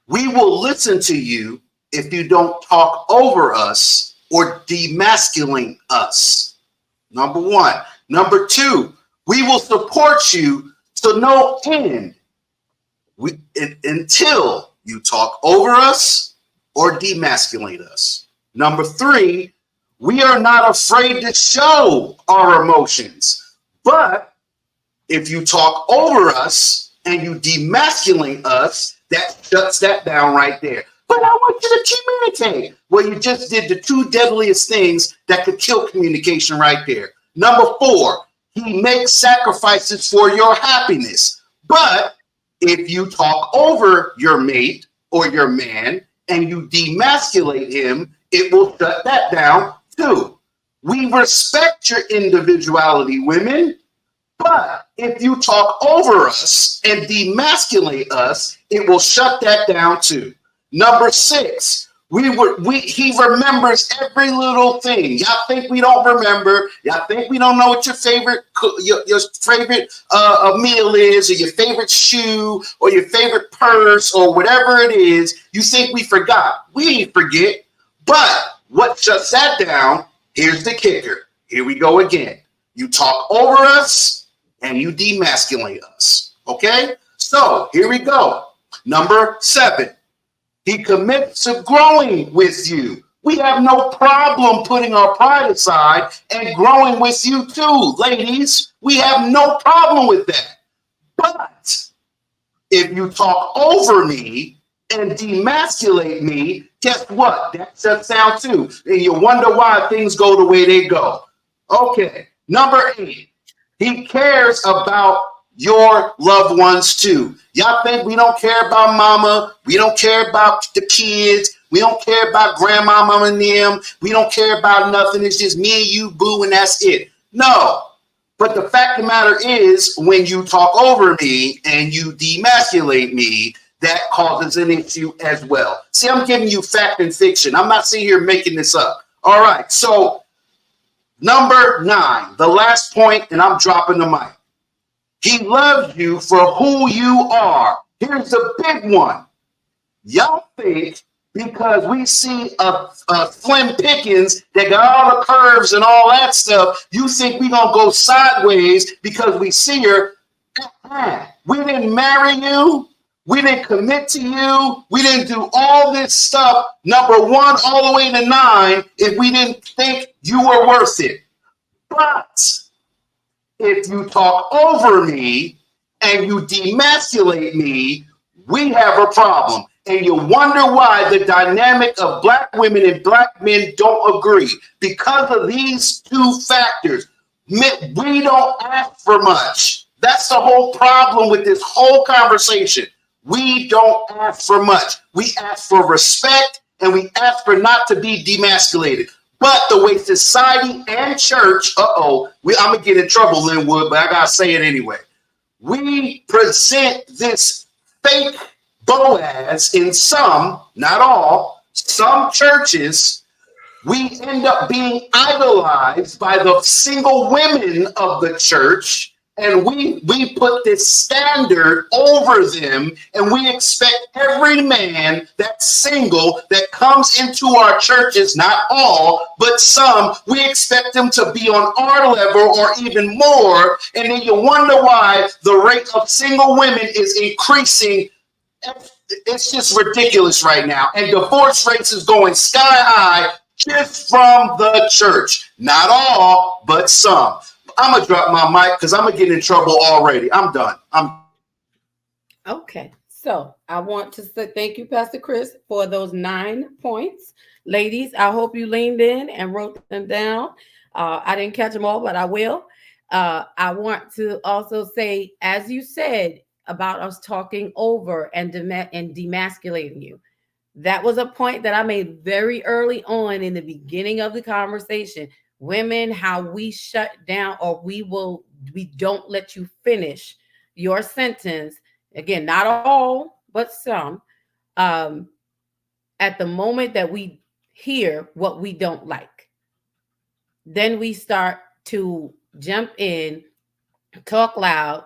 We will listen to you if you don't talk over us or demasculate us. Number one. Number two, we will support you to no end until you talk over us or demasculate us. Number three, we are not afraid to show our emotions. But if you talk over us and you demasculate us, that shuts that down right there. But I want you to communicate. Well, you just did the two deadliest things that could kill communication right there. Number four, he makes sacrifices for your happiness. But if you talk over your mate or your man and you demasculate him, it will shut that down too. We respect your individuality, women. But if you talk over us and demasculate us, it will shut that down too. Number six, he remembers every little thing. Y'all think we don't remember? Y'all think we don't know what your favorite meal is, or your favorite shoe, or your favorite purse, or whatever it is? You think we forgot? We ain't forget. But what shuts that down? Here's the kicker. Here we go again. You talk over us and you demasculate us. Okay? So here we go. Number seven, he commits to growing with you. We have no problem putting our pride aside and growing with you too, ladies. We have no problem with that. But if you talk over me and demasculate me, guess what? That shuts down too. And you wonder why things go the way they go. Okay. Number eight, he cares about your loved ones too. Y'all think we don't care about mama? We don't care about the kids? We don't care about grandma, mama, and them. We don't care about nothing. It's just me and you, boo, and that's it. No. But the fact of the matter is, when you talk over me and you demasculate me, that causes an issue as well. See, I'm giving you fact and fiction. I'm not sitting here making this up. All right. So, number 9, the last point, and I'm dropping the mic. He loves you for who you are. Here's the big one. Y'all think because we see a Slim Pickens that got all the curves and all that stuff, you think we're going to go sideways because we see her. We didn't marry you. We didn't commit to you. We didn't do all this stuff, number 1 all the way to 9, if we didn't think you were worth it. But if you talk over me and you demasculate me, we have a problem. And you wonder why the dynamic of black women and black men don't agree. Because of these 2 factors. We don't ask for much. That's the whole problem with this whole conversation. We don't ask for much. We ask for respect, and we ask for not to be demasculated. But the way society and church, I'm going to get in trouble, Linwood, but I got to say it anyway. We present this fake Boaz in some, not all, some churches. We end up being idolized by the single women of the church, and we put this standard over them, and we expect every man that's single that comes into our churches, not all, but some, we expect them to be on our level or even more, and then you wonder why the rate of single women is increasing. It's just ridiculous right now, and divorce rates is going sky high just from the church. Not all, but some. I'm going to drop my mic because I'm going to get in trouble already. I'm done. Okay. So I want to say thank you, Pastor Chris, for those 9 points. Ladies, I hope you leaned in and wrote them down. I didn't catch them all, but I will. I want to also say, as you said about us talking over and demasculating you, that was a point that I made very early on in the beginning of the conversation. Women, how we shut down, or we don't let you finish your sentence. Again, not all, but some. At the moment that we hear what we don't like, then we start to jump in, talk loud,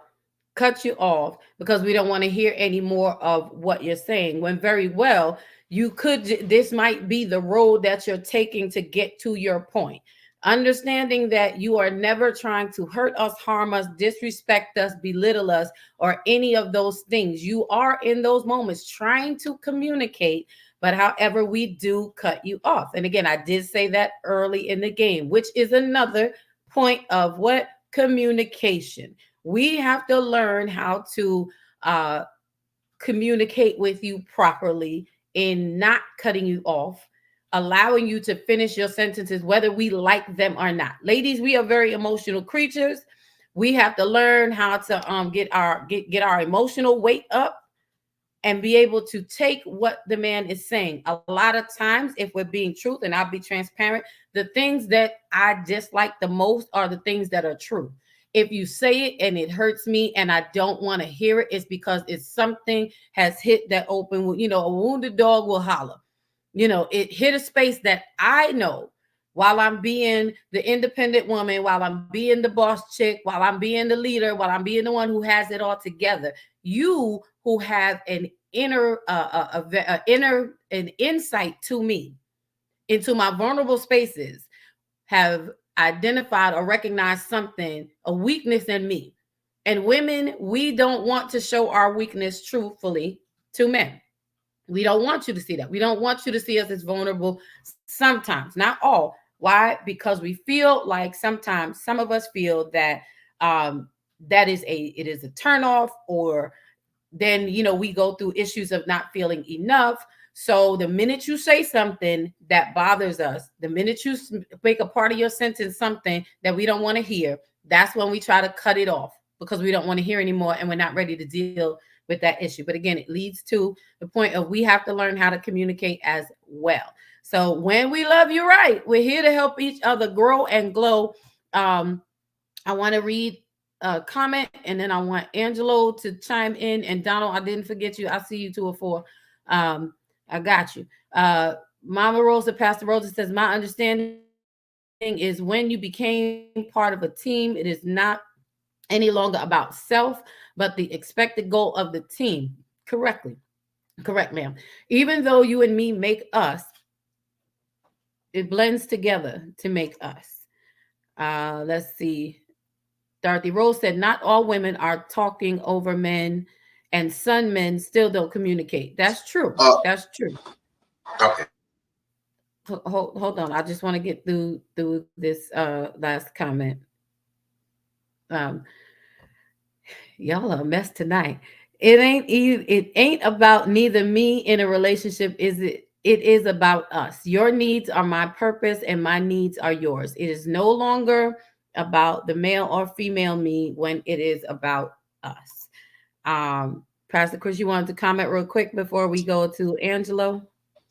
cut you off because we don't want to hear any more of what you're saying, when very well this might be the road that you're taking to get to your point. Understanding that you are never trying to hurt us, harm us, disrespect us, belittle us, or any of those things. You are in those moments trying to communicate, but however, we do cut you off. And again, I did say that early in the game, which is another point of what? Communication. We have to learn how to communicate with you properly in not cutting you off, allowing you to finish your sentences, whether we like them or not. Ladies, we are very emotional creatures. We have to learn how to get our emotional weight up and be able to take what the man is saying. A lot of times, if we're being truth, and I'll be transparent, the things that I dislike the most are the things that are true. If you say it and it hurts me and I don't want to hear it, it's because it's something has hit that open. A wounded dog will holler. It hit a space that I know, while I'm being the independent woman, while I'm being the boss chick, while I'm being the leader, while I'm being the one who has it all together. You who have an insight to me, into my vulnerable spaces, have identified or recognized something, a weakness in me. And women, we don't want to show our weakness truthfully to men. We don't want you to see that. We don't want you to see us as vulnerable sometimes, not all. Why? Because we feel like sometimes some of us feel that it is a turnoff, or then, we go through issues of not feeling enough. So the minute you say something that bothers us, the minute you make a part of your sentence something that we don't want to hear, that's when we try to cut it off because we don't want to hear anymore and we're not ready to deal with that issue. But again, it leads to the point of we have to learn how to communicate as well. So when we love you right, we're here to help each other grow and glow. I want to read a comment, and then I want Angelo to chime in. And Donald, I didn't forget you. I see you 204. I got you. Mama Rosa, Pastor Rosa says, my understanding is when you became part of a team, it is not any longer about self, but the expected goal of the team. Correct, ma'am. Even though you and me make us, it blends together to make us. Let's see. Dorothy Rose said, not all women are talking over men, and some men still don't communicate. That's true. That's true. Okay. Hold on. I just want to get through this last comment. Y'all are a mess tonight. It ain't about neither me in a relationship, is it? It is about us. Your needs are my purpose and my needs are yours. It is no longer about the male or female me when it is about us. Pastor Chris, you wanted to comment real quick before we go to Angelo?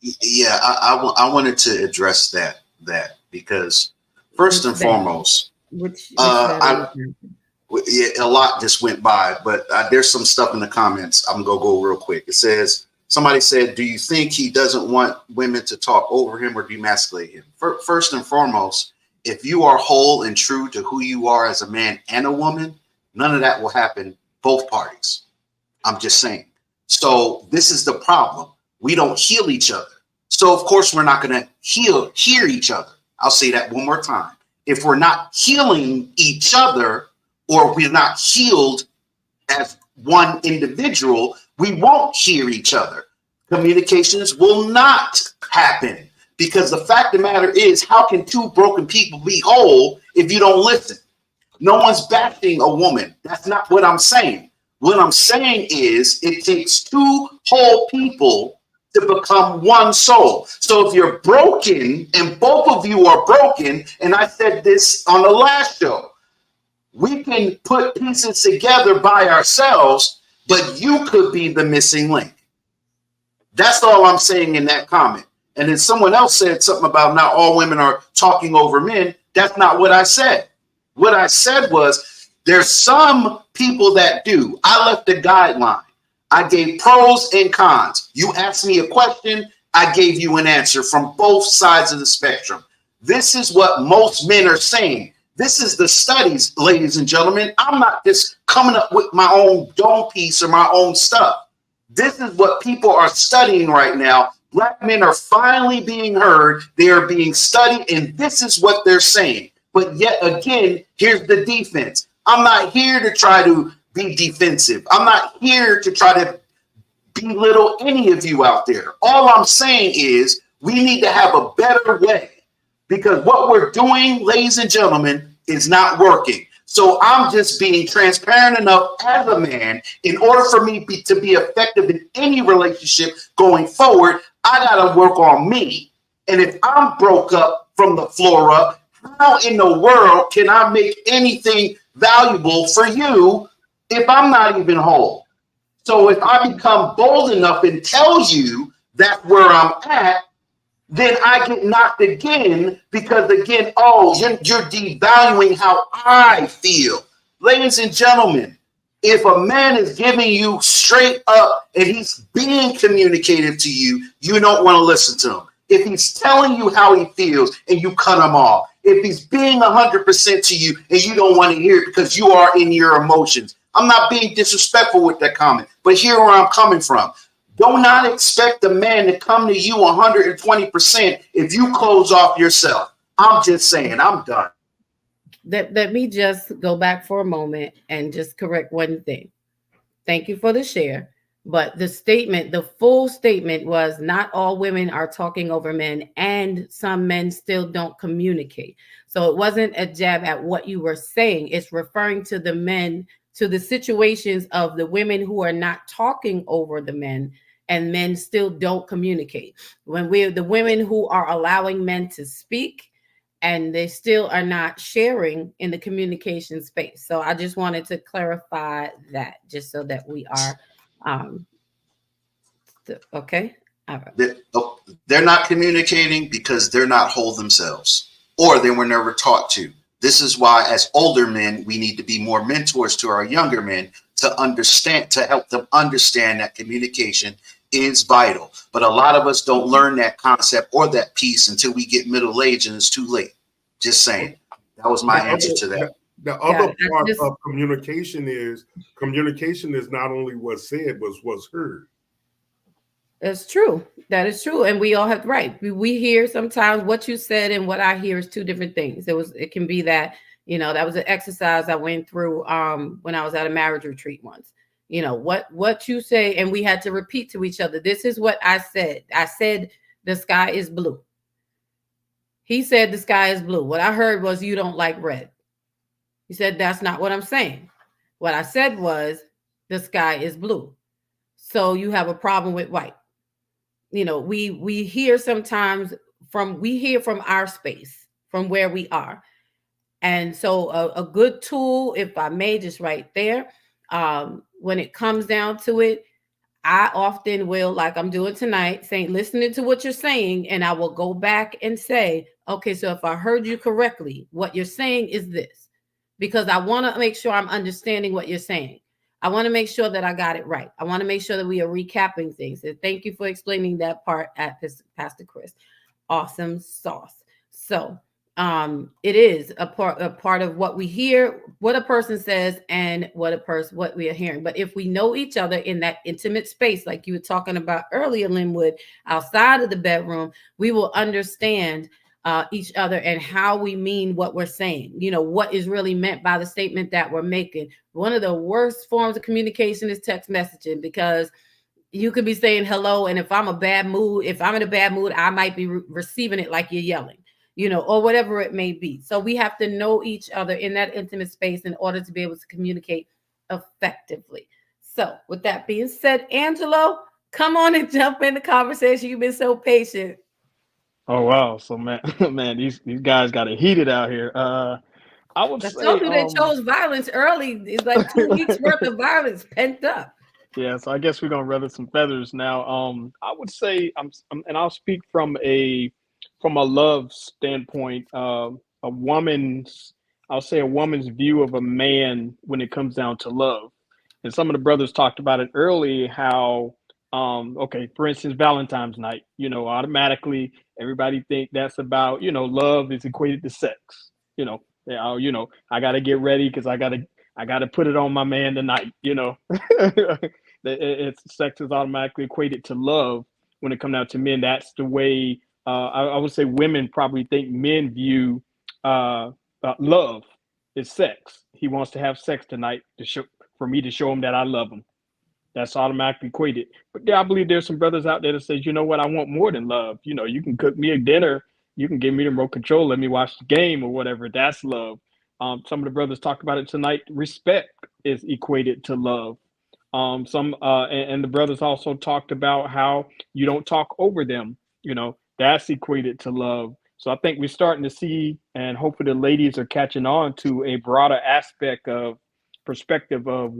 Yeah, I wanted to address that because first and foremost, a lot just went by, but there's some stuff in the comments. I'm gonna go real quick. It says, somebody said, do you think he doesn't want women to talk over him or demasculate him? First and foremost, if you are whole and true to who you are as a man and a woman, none of that will happen both parties. I'm just saying. So this is the problem. We don't heal each other. So of course we're not going to hear each other. I'll say that one more time. If we're not healing each other, or we're not healed as one individual, we won't hear each other. Communications will not happen, because the fact of the matter is, how can two broken people be whole if you don't listen? No one's bashing a woman. That's not what I'm saying. What I'm saying is it takes two whole people to become one soul. So if you're broken and both of you are broken, and I said this on the last show, we can put pieces together by ourselves, but you could be the missing link. That's all I'm saying in that comment. And then someone else said something about not all women are talking over men. That's not what I said. What I said was there's some people that do. I left a guideline. I gave pros and cons. You asked me a question, I gave you an answer from both sides of the spectrum. This is what most men are saying. This is the studies, ladies and gentlemen. I'm not just coming up with my own dome piece or my own stuff. This is what people are studying right now. Black men are finally being heard. They are being studied, and this is what they're saying. But yet again, here's the defense. I'm not here to try to be defensive. I'm not here to try to belittle any of you out there. All I'm saying is we need to have a better way, because what we're doing, ladies and gentlemen, is not working. So I'm just being transparent enough as a man. In order for me to be effective in any relationship going forward, I got to work on me. And if I'm broke up from the floor up, how in the world can I make anything valuable for you if I'm not even whole? So if I become bold enough and tell you that's where I'm at, then I get knocked again, because again, oh, you're devaluing how I feel. Ladies and gentlemen, if a man is giving you straight up and he's being communicative to you, you don't want to listen to him. If he's telling you how he feels and you cut him off, if he's being 100% to you and you don't want to hear it because you are in your emotions. I'm not being disrespectful with that comment, but here where I'm coming from. Do not expect a man to come to you 120% if you close off yourself. I'm just saying, I'm done. Let me just go back for a moment and just correct one thing. Thank you for the share. But the statement, the full statement was not all women are talking over men, and some men still don't communicate. So it wasn't a jab at what you were saying. It's referring to the men, to the situations of the women who are not talking over the men, and men still don't communicate. When we're the women who are allowing men to speak, and they still are not sharing in the communication space. So I just wanted to clarify that, just so that we are okay. All right. They're not communicating because they're not whole themselves, or they were never taught to. This is why, as older men, we need to be more mentors to our younger men to understand, to help them understand that communication is vital. But a lot of us don't learn that concept or that piece until we get middle age and it's too late. Just saying. That was my answer to that. The other part of communication is not only what's said, but what's heard. That's true. That is true. And we all have, right. We hear sometimes what you said and what I hear is two different things. It can be that, that was an exercise I went through when I was at a marriage retreat once. What you say, and we had to repeat to each other. This is what I said. I said, the sky is blue. He said, the sky is blue. What I heard was, you don't like red. He said, that's not what I'm saying. What I said was, the sky is blue. So you have a problem with white. We hear sometimes we hear from our space, from where we are. And so a good tool, if I may, just right there, when it comes down to it, I often will, like I'm doing tonight, listening to what you're saying, and I will go back and say, okay, so if I heard you correctly, what you're saying is this, because I want to make sure I'm understanding what you're saying. I want to make sure that I got it right. I want to make sure that we are recapping things. And thank you for explaining that part at Pastor Chris. Awesome sauce. So it is a part of what we hear, what a person says, and what we are hearing. But if we know each other in that intimate space, like you were talking about earlier, Linwood, outside of the bedroom, we will understand each other and how we mean what we're saying, what is really meant by the statement that we're making. One of the worst forms of communication is text messaging, because you could be saying hello, and if I'm in a bad mood, I might be receiving it like you're yelling, or whatever it may be. So we have to know each other in that intimate space in order to be able to communicate effectively. So with that being said, Angelo, come on and jump in the conversation. You've been so patient. Oh wow! So man, these guys got it heated out here. I would say told you they chose violence early. It's like 2 weeks worth of violence pent up. Yeah, so I guess we're gonna ruffle some feathers now. I would say and I'll speak from a love standpoint. I'll say a woman's view of a man when it comes down to love. And some of the brothers talked about it early, how for instance, Valentine's night, automatically everybody think that's about, love is equated to sex. I got to get ready because I got to put it on my man tonight. Sex is automatically equated to love when it comes down to men. That's the way I would say women probably think men view love is sex. He wants to have sex tonight for me to show him that I love him. That's automatically equated. But I believe there's some brothers out there that say, you know what, I want more than love. You can cook me a dinner, you can give me the remote control, let me watch the game or whatever. That's love. Some of the brothers talked about it tonight. Respect is equated to love. And the brothers also talked about how you don't talk over them. That's equated to love. So I think we're starting to see, and hopefully the ladies are catching on to a broader aspect of perspective of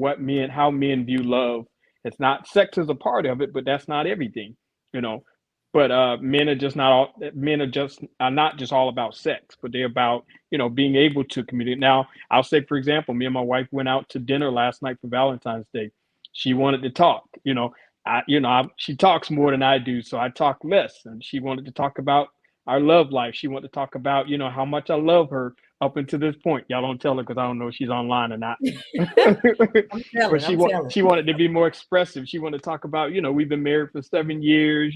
how men view love. It's not, sex is a part of it, but that's not everything, But men are not just all about sex, but they're about, being able to communicate. Now, I'll say, for example, me and my wife went out to dinner last night for Valentine's Day. She wanted to talk, she talks more than I do, so I talk less. And she wanted to talk about our love life. She wanted to talk about, how much I love her up until this point. Y'all don't tell her because I don't know if she's online or not. But she wanted to be more expressive. She wanted to talk about, we've been married for 7 years,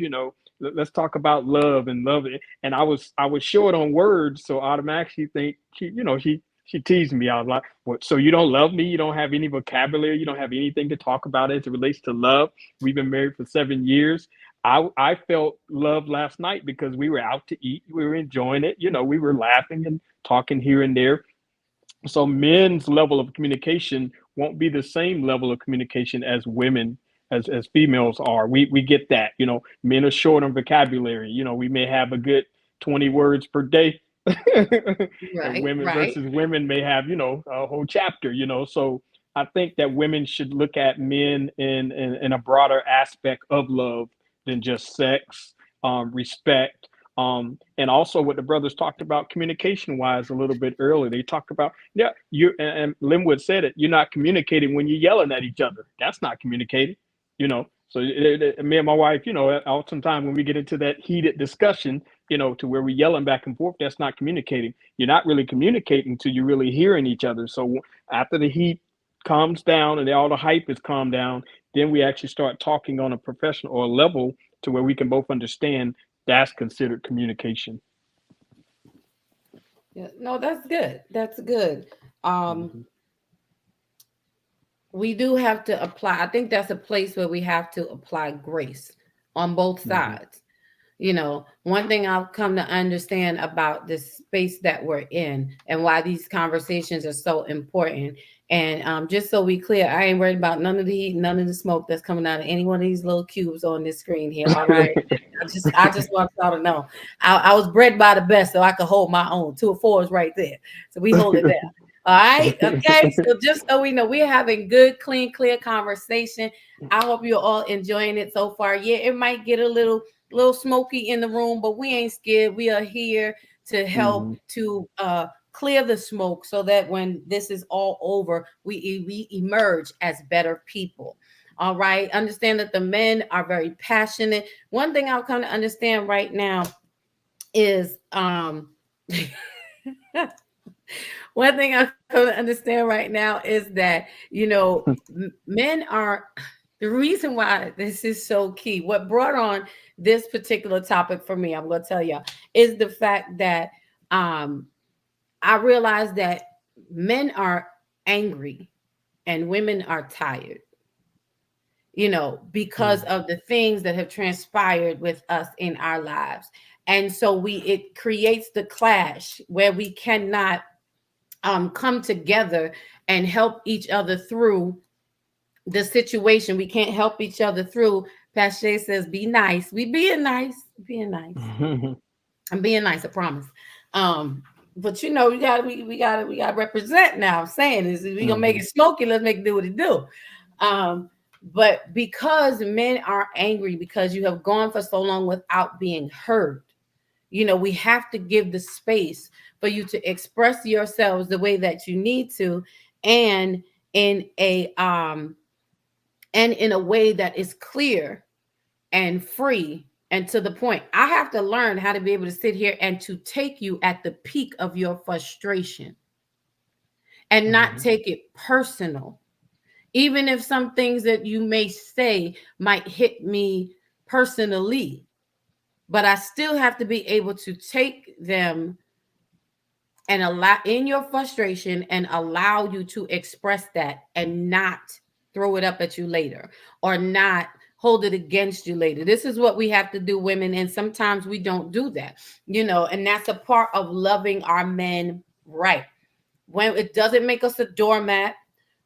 let's talk about love and love it. And I was short on words, so automatically think she teased me. I was like, what, so you don't love me? You don't have any vocabulary? You don't have anything to talk about as it relates to love? We've been married for 7 years. I felt love last night because we were out to eat. We were enjoying it. We were laughing and talking here and there. So men's level of communication won't be the same level of communication as women, as females are. We get that, men are short on vocabulary. We may have a good 20 words per day. Right, versus women may have, a whole chapter, So I think that women should look at men in a broader aspect of love than just sex. respect. And also what the brothers talked about communication wise a little bit earlier. They talked about, yeah, and Linwood said it, you're not communicating when you're yelling at each other. That's not communicating, you know. So me and my wife, you know, oftentimes when we get into that heated discussion, you know, to where we're yelling back and forth, that's not communicating. You're not really communicating until you're really hearing each other. So after the heat calms down and all the hype is calmed down, then we actually start talking on a professional or a level to where we can both understand. That's considered communication. Yeah, no, that's good. That's good. We do have to apply. I think that's a place where we have to apply grace on both sides. You know, one thing I've come to understand about this space that we're in and why these conversations are so important. And just so we clear, I ain't worried about none of the heat, none of the smoke that's coming out of any one of these little cubes on this screen here. All right. I just want y'all to know I was bred by the best, so I could hold my own. 2 or 4 is right there. So we hold it there. All right. Okay. So just so we know, we're having good, clean, clear conversation. I hope you're all enjoying it so far. Yeah, it might get a little smoky in the room, but we ain't scared. We are here to help to clear the smoke so that when this is all over, we emerge as better people. All right. Understand that the men are very passionate. One thing I'll come to understand right now is one thing I come to understand right now is that, you know, men are the reason why this is so key. What brought on this particular topic for me, I'm going to tell you, is the fact that I realized that men are angry and women are tired, you know, because of the things that have transpired with us in our lives. And so it creates the clash where we cannot come together and help each other through the situation. We can't help each other through. Pastor says, be nice. We being nice. I'm being nice, I promise. But you know, we gotta represent now. I'm saying is we gonna make it smoky, let's make it do what it do. But because men are angry because you have gone for so long without being heard, you know, we have to give the space for you to express yourselves the way that you need to, and in a way that is clear and free and to the point. I have to learn how to be able to sit here and to take you at the peak of your frustration and not take it personal. Even if some things that you may say might hit me personally, but I still have to be able to take them and allow in your frustration and allow you to express that and not throw it up at you later or not hold it against you later. This is what we have to do, women. And sometimes we don't do that, you know, and that's a part of loving our men right. When it doesn't make us a doormat,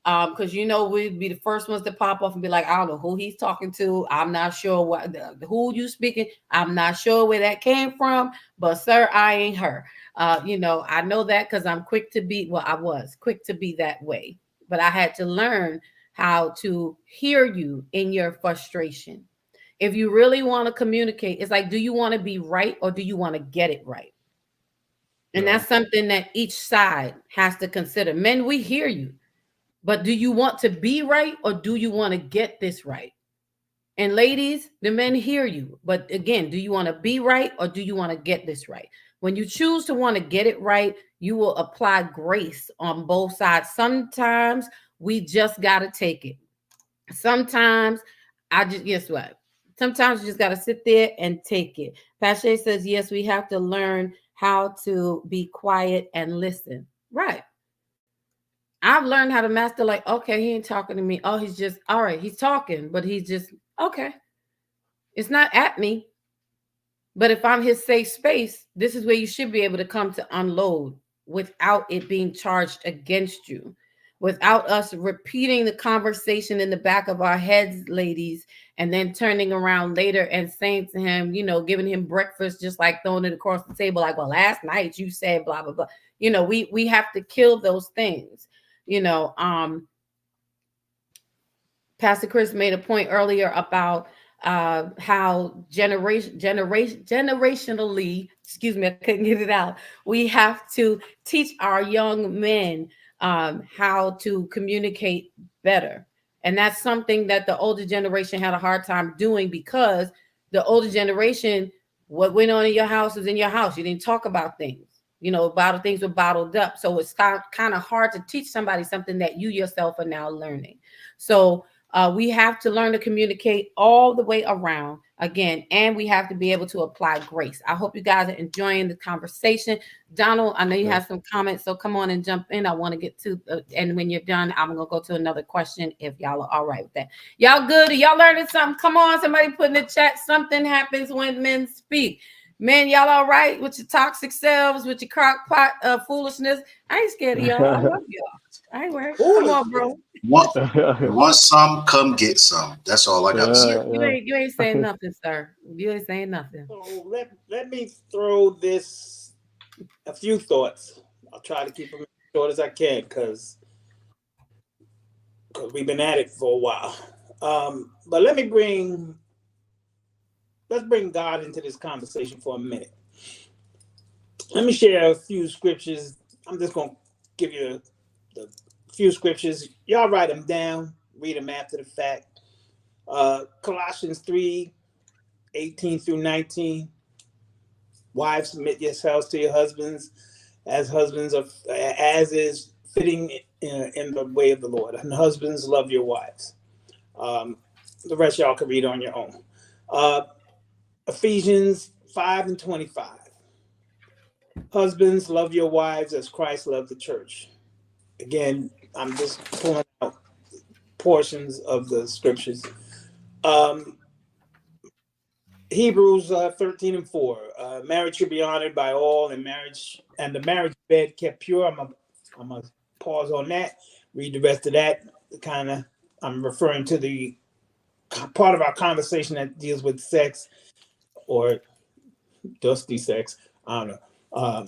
because you know we'd be the first ones to pop off and be like, I don't know who he's talking to. I'm not sure what who you speaking. I'm not sure where that came from, but sir, I ain't her. You know, I know that because I'm quick to be. Well, I was quick to be that way, but I had to learn how to hear you in your frustration. If you really want to communicate, it's like, do you want to be right or do you want to get it right? And that's something that each side has to consider. Men, we hear you. But do you want to be right or do you want to get this right? And ladies, the men hear you. But again, do you want to be right or do you want to get this right? When you choose to want to get it right, you will apply grace on both sides. Sometimes we just got to take it. Sometimes guess what? Sometimes you just got to sit there and take it. Pastor says, yes, we have to learn how to be quiet and listen. Right. I've learned how to master, like, okay, he ain't talking to me. Oh, he's just, all right, he's talking, but he's just, okay. It's not at me. But if I'm his safe space, this is where you should be able to come to unload without it being charged against you, without us repeating the conversation in the back of our heads, ladies, and then turning around later and saying to him, you know, giving him breakfast, just like throwing it across the table, like, well, last night you said blah, blah, blah. You know, we have to kill those things. You know, Pastor Chris made a point earlier about how generationally, excuse me, I couldn't get it out. We have to teach our young men how to communicate better. And that's something that the older generation had a hard time doing, because the older generation, what went on in your house was in your house. You didn't talk about things. Bottled things were bottled up. So it's kind of hard to teach somebody something that you yourself are now learning. So we have to learn to communicate all the way around again, and we have to be able to apply grace. I hope you guys are enjoying the conversation. Donald, I know you have some comments, so come on and jump in. I want to get to, and when you're done, I'm going to go to another question if y'all are all right with that. Y'all good? Are y'all learning something? Come on, somebody put in the chat. Something happens when men speak. Men, y'all all right with your toxic selves, with your crock pot foolishness? I ain't scared of y'all. I love y'all. I ain't worried. Come on, bro. Want some? Come get some. That's all I got to say. You ain't saying nothing, sir. You ain't saying nothing. So let me throw this a few thoughts. I'll try to keep them as short as I can because we've been at it for a while. But let's bring God into this conversation for a minute. Let me share a few scriptures. I'm just going to give you the few scriptures. Y'all write them down, read them after the fact. Colossians 3:18 through 19. Wives, submit yourselves to your husbands as husbands as is fitting in the way of the Lord. And husbands, love your wives. The rest y'all can read on your own. Ephesians 5:25. Husbands, love your wives as Christ loved the church. Again, I'm just pulling out portions of the scriptures. Hebrews 13:4. Marriage should be honored by all, and the marriage bed kept pure. I'm gonna pause on that. Read the rest of that. I'm referring to the part of our conversation that deals with sex or dusty sex. I don't know. I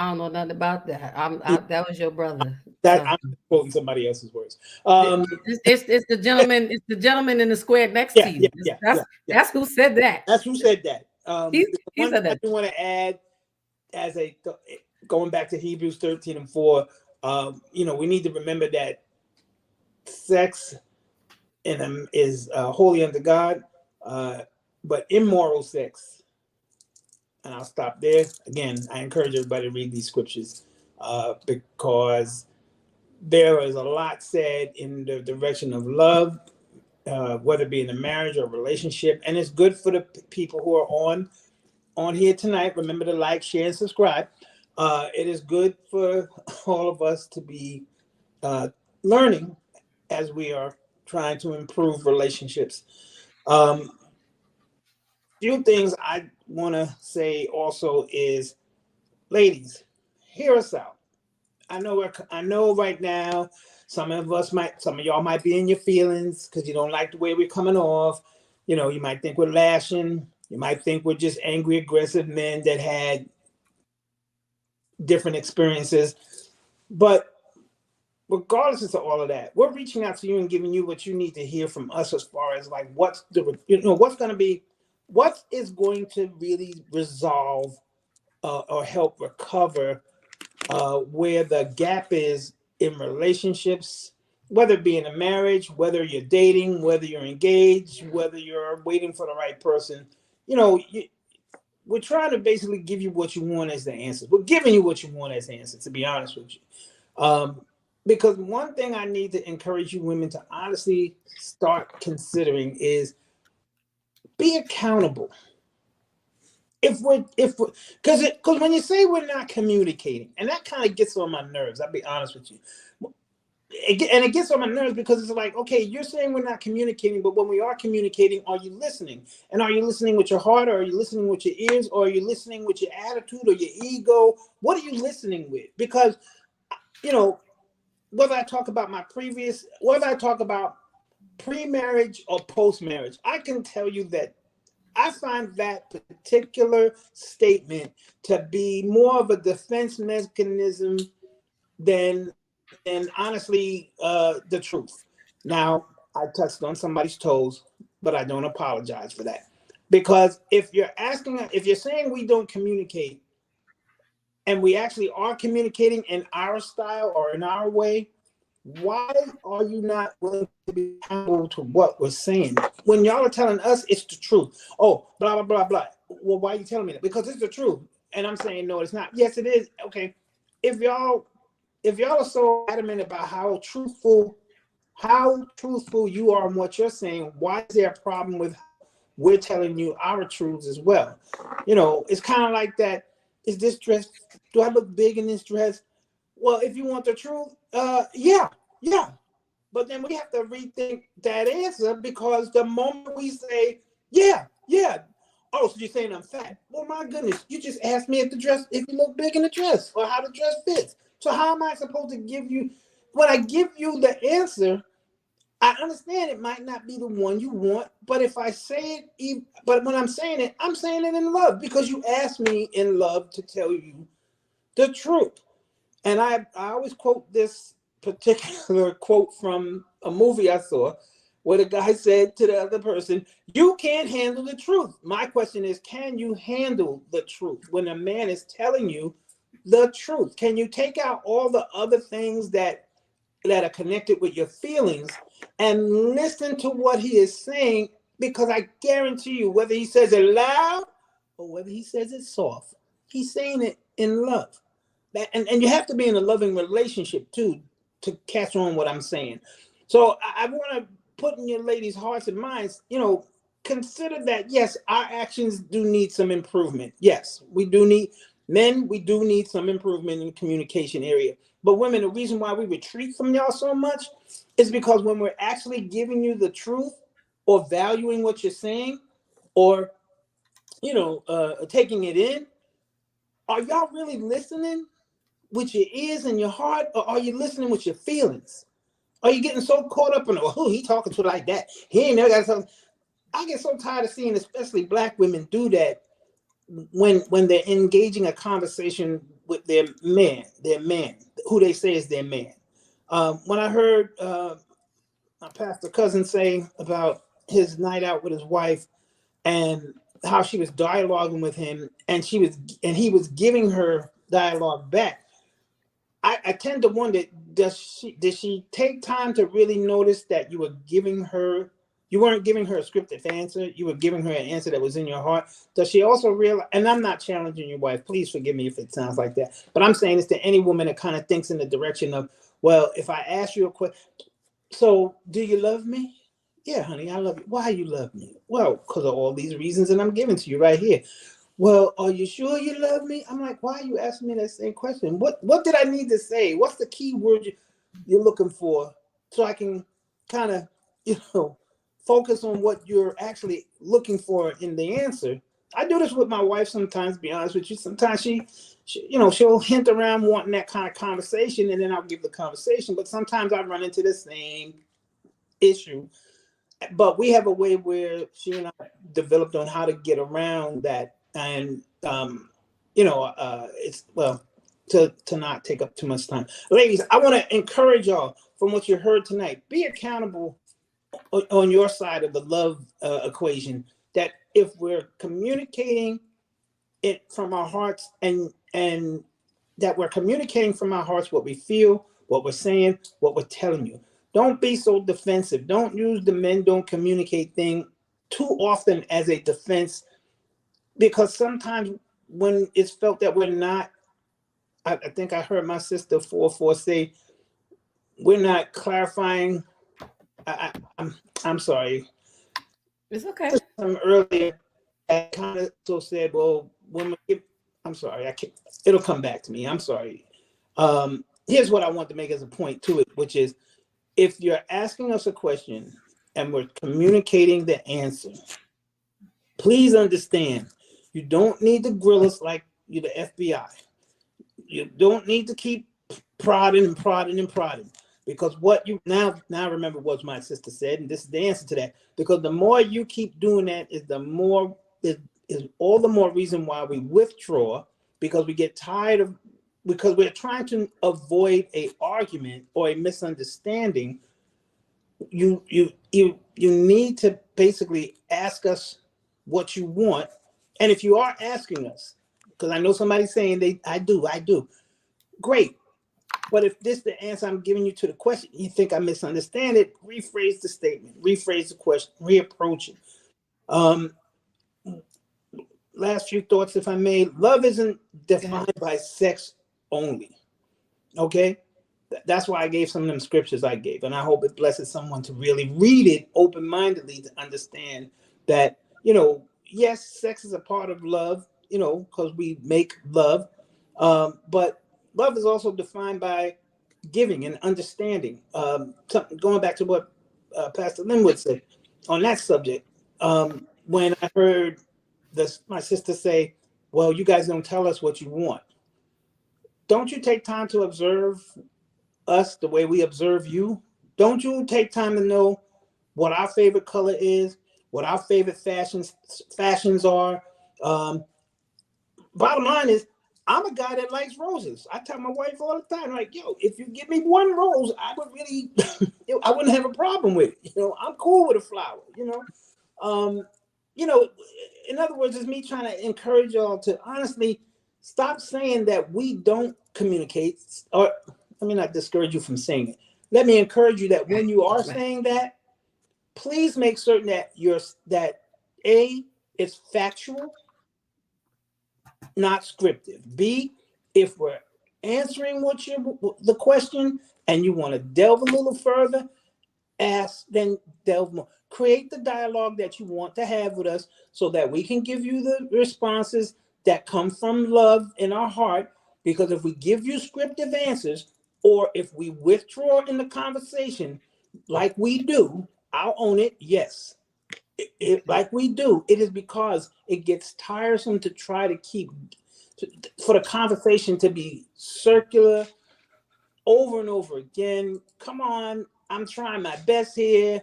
don't know nothing about that. That was your brother. I'm quoting somebody else's words. It's the gentleman. It's the gentleman in the square next to you. That's who said that. That's who said that. He one said thing that. I want to add, going back to Hebrews 13:4. We need to remember that sex is holy unto God, but immoral sex. And I'll stop there. Again, I encourage everybody to read these scriptures because there is a lot said in the direction of love, whether it be in a marriage or relationship. And it's good for the people who are on here tonight. Remember to like, share, and subscribe. It is good for all of us to be learning as we are trying to improve relationships. Few things I want to say also is, ladies, hear us out. I know right now some of y'all might be in your feelings because you don't like the way we're coming off. You might think we're lashing. You might think we're just angry, aggressive men that had different experiences. But regardless of all of that, we're reaching out to you and giving you what you need to hear from us as far as like what is going to really resolve or help recover where the gap is in relationships, whether it be in a marriage, whether you're dating, whether you're engaged, whether you're waiting for the right person. We're trying to basically give you what you want as the answer. We're giving you what you want as the answer, to be honest with you. Because one thing I need to encourage you women to honestly start considering is be accountable. Because when you say we're not communicating, and that kind of gets on my nerves, I'll be honest with you. It gets on my nerves because it's like, okay, you're saying we're not communicating, but when we are communicating, are you listening? And are you listening with your heart, or are you listening with your ears, or are you listening with your attitude or your ego? What are you listening with? Because, whether I talk about pre-marriage or post-marriage, I can tell you that I find that particular statement to be more of a defense mechanism than honestly the truth. Now, I touched on somebody's toes, but I don't apologize for that. Because if you're saying we don't communicate, and we actually are communicating in our style or in our way, why are you not willing to be accountable to what we're saying? When y'all are telling us it's the truth. Oh, blah, blah, blah, blah. Well, why are you telling me that? Because it's the truth. And I'm saying, no, it's not. Yes, it is. Okay. If y'all are so adamant about how truthful you are in what you're saying, why is there a problem with we're telling you our truths as well? You know, it's kind of like that. Is this dress, do I look big in this dress? Well, if you want the truth, yeah. But then we have to rethink that answer, because the moment we say, yeah, oh, so you're saying I'm fat? Well, my goodness, you just asked me if you look big in the dress or how the dress fits. So how am I supposed to give you, when I give you the answer, I understand it might not be the one you want, but if I say it, but when I'm saying it in love, because you asked me in love to tell you the truth. And I always quote this particular quote from a movie I saw, where the guy said to the other person, you can't handle the truth. My question is, can you handle the truth when a man is telling you the truth? Can you take out all the other things that are connected with your feelings and listen to what he is saying? Because I guarantee you, whether he says it loud or whether he says it soft, he's saying it in love. And you have to be in a loving relationship too to catch on what I'm saying. So I want to put in your ladies' hearts and minds, you know, consider that, yes, our actions do need some improvement. Yes, we do need some improvement in the communication area. But women, the reason why we retreat from y'all so much is because when we're actually giving you the truth or valuing what you're saying, or, you know, taking it in, are y'all really listening with your ears and your heart, or are you listening with your feelings? Are you getting so caught up in, oh, he talking to like that? He ain't never got something. I get so tired of seeing, especially Black women, do that when they're engaging a conversation with their man, who they say is their man. When I heard my pastor cousin say about his night out with his wife and how she was dialoguing with him, and he was giving her dialogue back, I tend to wonder, did she take time to really notice that you weren't giving her a scripted answer, you were giving her an answer that was in your heart? Does she also realize, and I'm not challenging your wife, please forgive me if it sounds like that, but I'm saying this to any woman that kind of thinks in the direction of, well, if I ask you a question, so do you love me? Yeah, honey, I love you. Why you love me? Well, because of all these reasons that I'm giving to you right here. Well, are you sure you love me? I'm like, why are you asking me that same question? What did I need to say? What's the key word you're looking for, so I can kind of, you know, focus on what you're actually looking for in the answer? I do this with my wife sometimes, to be honest with you. Sometimes she you know, she'll hint around wanting that kind of conversation, and then I'll give the conversation. But sometimes I run into the same issue. But we have a way where she and I developed on how to get around that. And, you know, it's, well, to not take up too much time. Ladies, I want to encourage y'all from what you heard tonight. Be accountable on your side of the love equation, that if we're communicating it from our hearts, and that we're communicating from our hearts what we feel, what we're saying, what we're telling you. Don't be so defensive. Don't use the men don't communicate thing too often as a defense, because sometimes when it's felt that we're not, I think I heard my sister 4-4 say, we're not clarifying. I'm sorry. It's okay. Earlier, I kind of so said, well, women, I'm sorry, I can't, it'll come back to me. I'm sorry. Here's what I want to make as a point to it, which is, if you're asking us a question and we're communicating the answer, please understand, you don't need to grill us like you're the FBI. You don't need to keep prodding, because what you now remember what my sister said, and this is the answer to that. Because the more you keep doing that, is all the more reason why we withdraw, because we get tired of, because we're trying to avoid a argument or a misunderstanding you need to basically ask us what you want. And if you are asking us, because I know somebody's saying I do, great. But if this the answer I'm giving you to the question, you think I misunderstand it, rephrase the statement, rephrase the question, reapproach it. Last few thoughts, if I may. Love isn't defined by sex only. Okay? That's why I gave some of them scriptures I gave. And I hope it blesses someone to really read it open-mindedly to understand that, yes, sex is a part of love, because we make love. But love is also defined by giving and understanding. Going back to what Pastor Linwood said on that subject, when I heard my sister say, well, you guys don't tell us what you want. Don't you take time to observe us the way we observe you? Don't you take time to know what our favorite color is, what our favorite fashions are? Bottom line is, I'm a guy that likes roses. I tell my wife all the time, like, yo, if you give me one rose, I would really, I wouldn't have a problem with it. I'm cool with a flower, in other words, it's me trying to encourage y'all to honestly stop saying that we don't communicate, or let me not discourage you from saying it. Let me encourage you that when you are saying that, please make certain that it's factual, not scripted. B, if we're answering the question and you want to delve a little further, ask, then delve more. Create the dialogue that you want to have with us so that we can give you the responses that come from love in our heart. Because if we give you scriptive answers, or if we withdraw in the conversation like we do, I'll own it, yes. Like we do, it is because it gets tiresome to try to for the conversation to be circular over and over again. Come on, I'm trying my best here.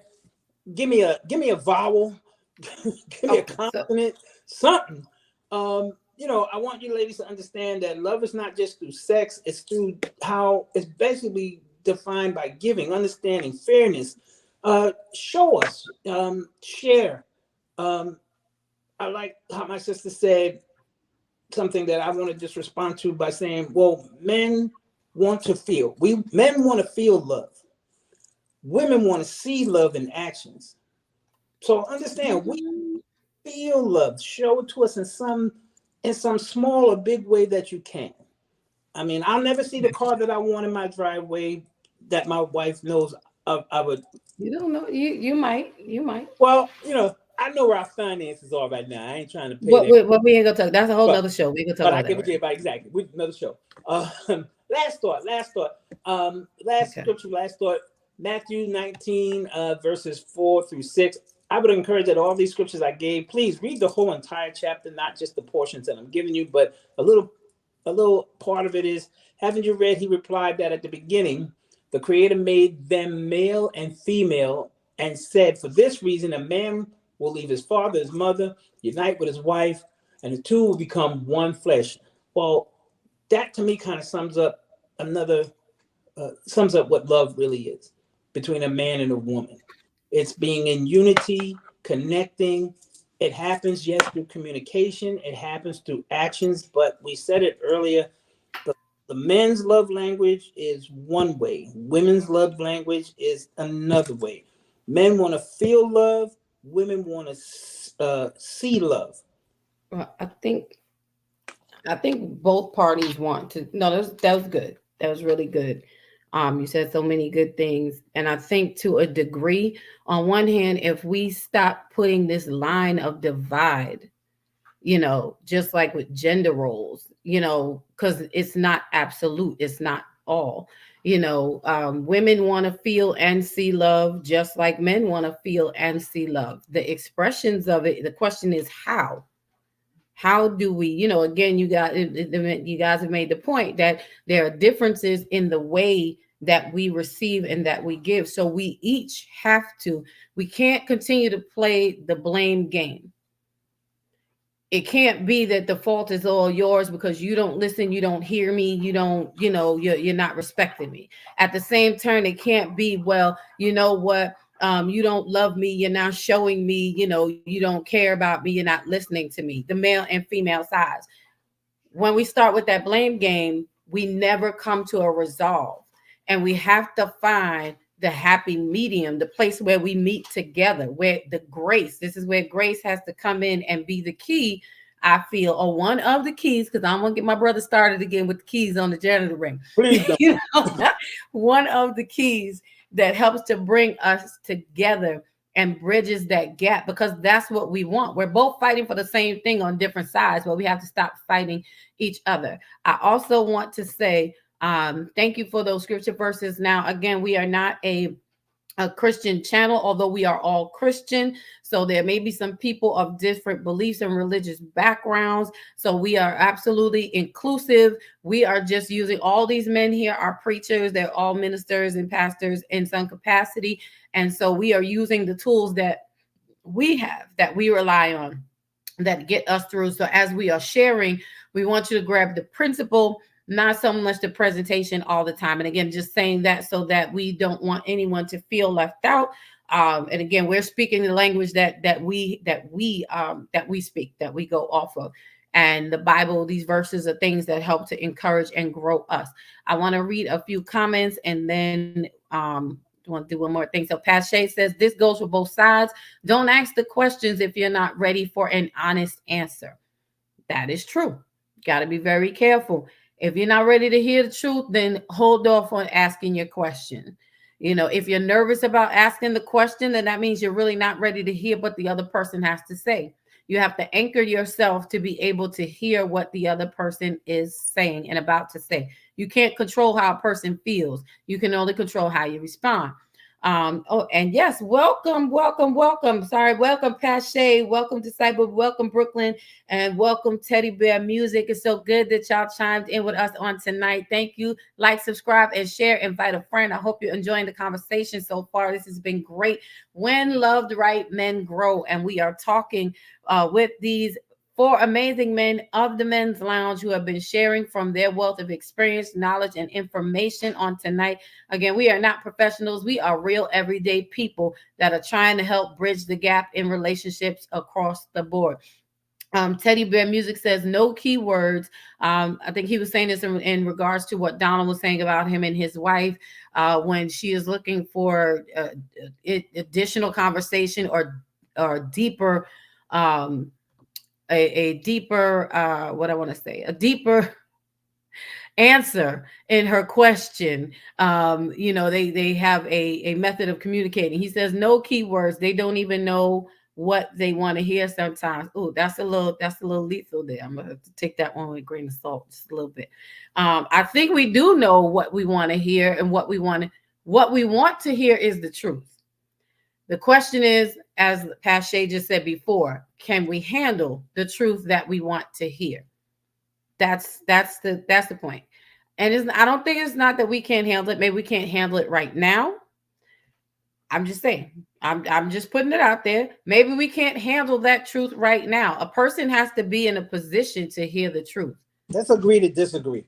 Give me a vowel, give me a consonant, something. I want you ladies to understand that love is not just through sex, it's through how it's basically defined by giving, understanding, fairness. Show us, share. I like how my sister said something that I want to just respond to by saying, well, men want to feel love. Women want to see love in actions. So understand, we feel love. Show it to us in some small or big way that you can. I mean, I'll never see the car that I want in my driveway that my wife knows I would. You don't know. You might. Well, I know where our finances are right now. I ain't trying to pay that. But we ain't gonna talk. That's a whole other show. We can talk about that. But I give it to you about exactly. With another show. Last thought. Last thought. Matthew 19, verses 4-6. I would encourage that all these scriptures I gave, please read the whole entire chapter, not just the portions that I'm giving you, but a little part of it is, haven't you read? He replied that at the beginning, the Creator made them male and female and said, for this reason, a man will leave his father, his mother, unite with his wife, and the two will become one flesh. Well, that to me kind of sums up what love really is between a man and a woman. It's being in unity, connecting. It happens, yes, through communication. It happens through actions. But we said it earlier, the men's love language is one way. Women's love language is another way. Men want to feel love. Women want to see love. Well, I think both parties want to. No, that was good. That was really good. You said so many good things. And I think to a degree, on one hand, if we stop putting this line of divide, just like with gender roles, because it's not absolute, it's not all, women want to feel and see love just like men want to feel and see love. The expressions of it, the question is how do we, again, you guys have made the point that there are differences in the way that we receive and that we give. So we each we can't continue to play the blame game. It can't be that the fault is all yours because you don't listen, you don't hear me, you don't, you're not respecting me. At the same turn, it can't be, well, you know what? you don't love me, you're not showing me, you don't care about me, you're not listening to me, the male and female sides. When we start with that blame game, we never come to a resolve. And we have to find the happy medium, the place where we meet together, where the grace, this is where grace has to come in and be the key, I feel, or one of the keys, because I'm going to get my brother started again with the keys on the janitor ring. Please don't. One of the keys that helps to bring us together and bridges that gap, because that's what we want. We're both fighting for the same thing on different sides, but we have to stop fighting each other. I also want to say, thank you for those scripture verses. Now, again, we are not a Christian channel, although we are all Christian. So there may be some people of different beliefs and religious backgrounds. So we are absolutely inclusive. We are just using, all these men here are preachers. They're all ministers and pastors in some capacity. And so we are using the tools that we have, that we rely on, that get us through. So as we are sharing, we want you to grab the principle, not so much the presentation all the time. And again, just saying that so that we don't want anyone to feel left out. And again, we're speaking the language that we speak, that we go off of. And the Bible, these verses are things that help to encourage and grow us. I want to read a few comments, and then want to do one more thing. So Pat Shay says, this goes for both sides. Don't ask the questions if you're not ready for an honest answer. That is true. Got to be very careful. If you're not ready to hear the truth, then hold off on asking your question. If you're nervous about asking the question, then that means you're really not ready to hear what the other person has to say. You have to anchor yourself to be able to hear what the other person is saying and about to say. You can't control how a person feels. You can only control how you respond. And yes, welcome. Sorry, welcome, Pache. Welcome, Disciple. Welcome, Brooklyn. And welcome, Teddy Bear Music. It's so good that y'all chimed in with us on tonight. Thank you. Like, subscribe, and share. Invite a friend. I hope you're enjoying the conversation so far. This has been great. When loved right, men grow. And we are talking with these 4 amazing men of the Men's Lounge who have been sharing from their wealth of experience, knowledge, and information on tonight. Again, we are not professionals. We are real everyday people that are trying to help bridge the gap in relationships across the board. Teddy Bear Music says no keywords. I think he was saying this in regards to what Donald was saying about him and his wife when she is looking for additional conversation or deeper a deeper answer in her question. They have a method of communicating. He says no keywords. They don't even know what they want to hear sometimes. Oh, that's a little lethal there. I'm gonna have to take that one with a grain of salt just a little bit. I think we do know what we want to hear, and what we want to hear is the truth. The question is, as Pache just said before, can we handle the truth that we want to hear? That's the point. And I don't think it's not that we can't handle it. Maybe we can't handle it right now. I'm just saying. I'm just putting it out there. Maybe we can't handle that truth right now. A person has to be in a position to hear the truth. Let's agree to disagree.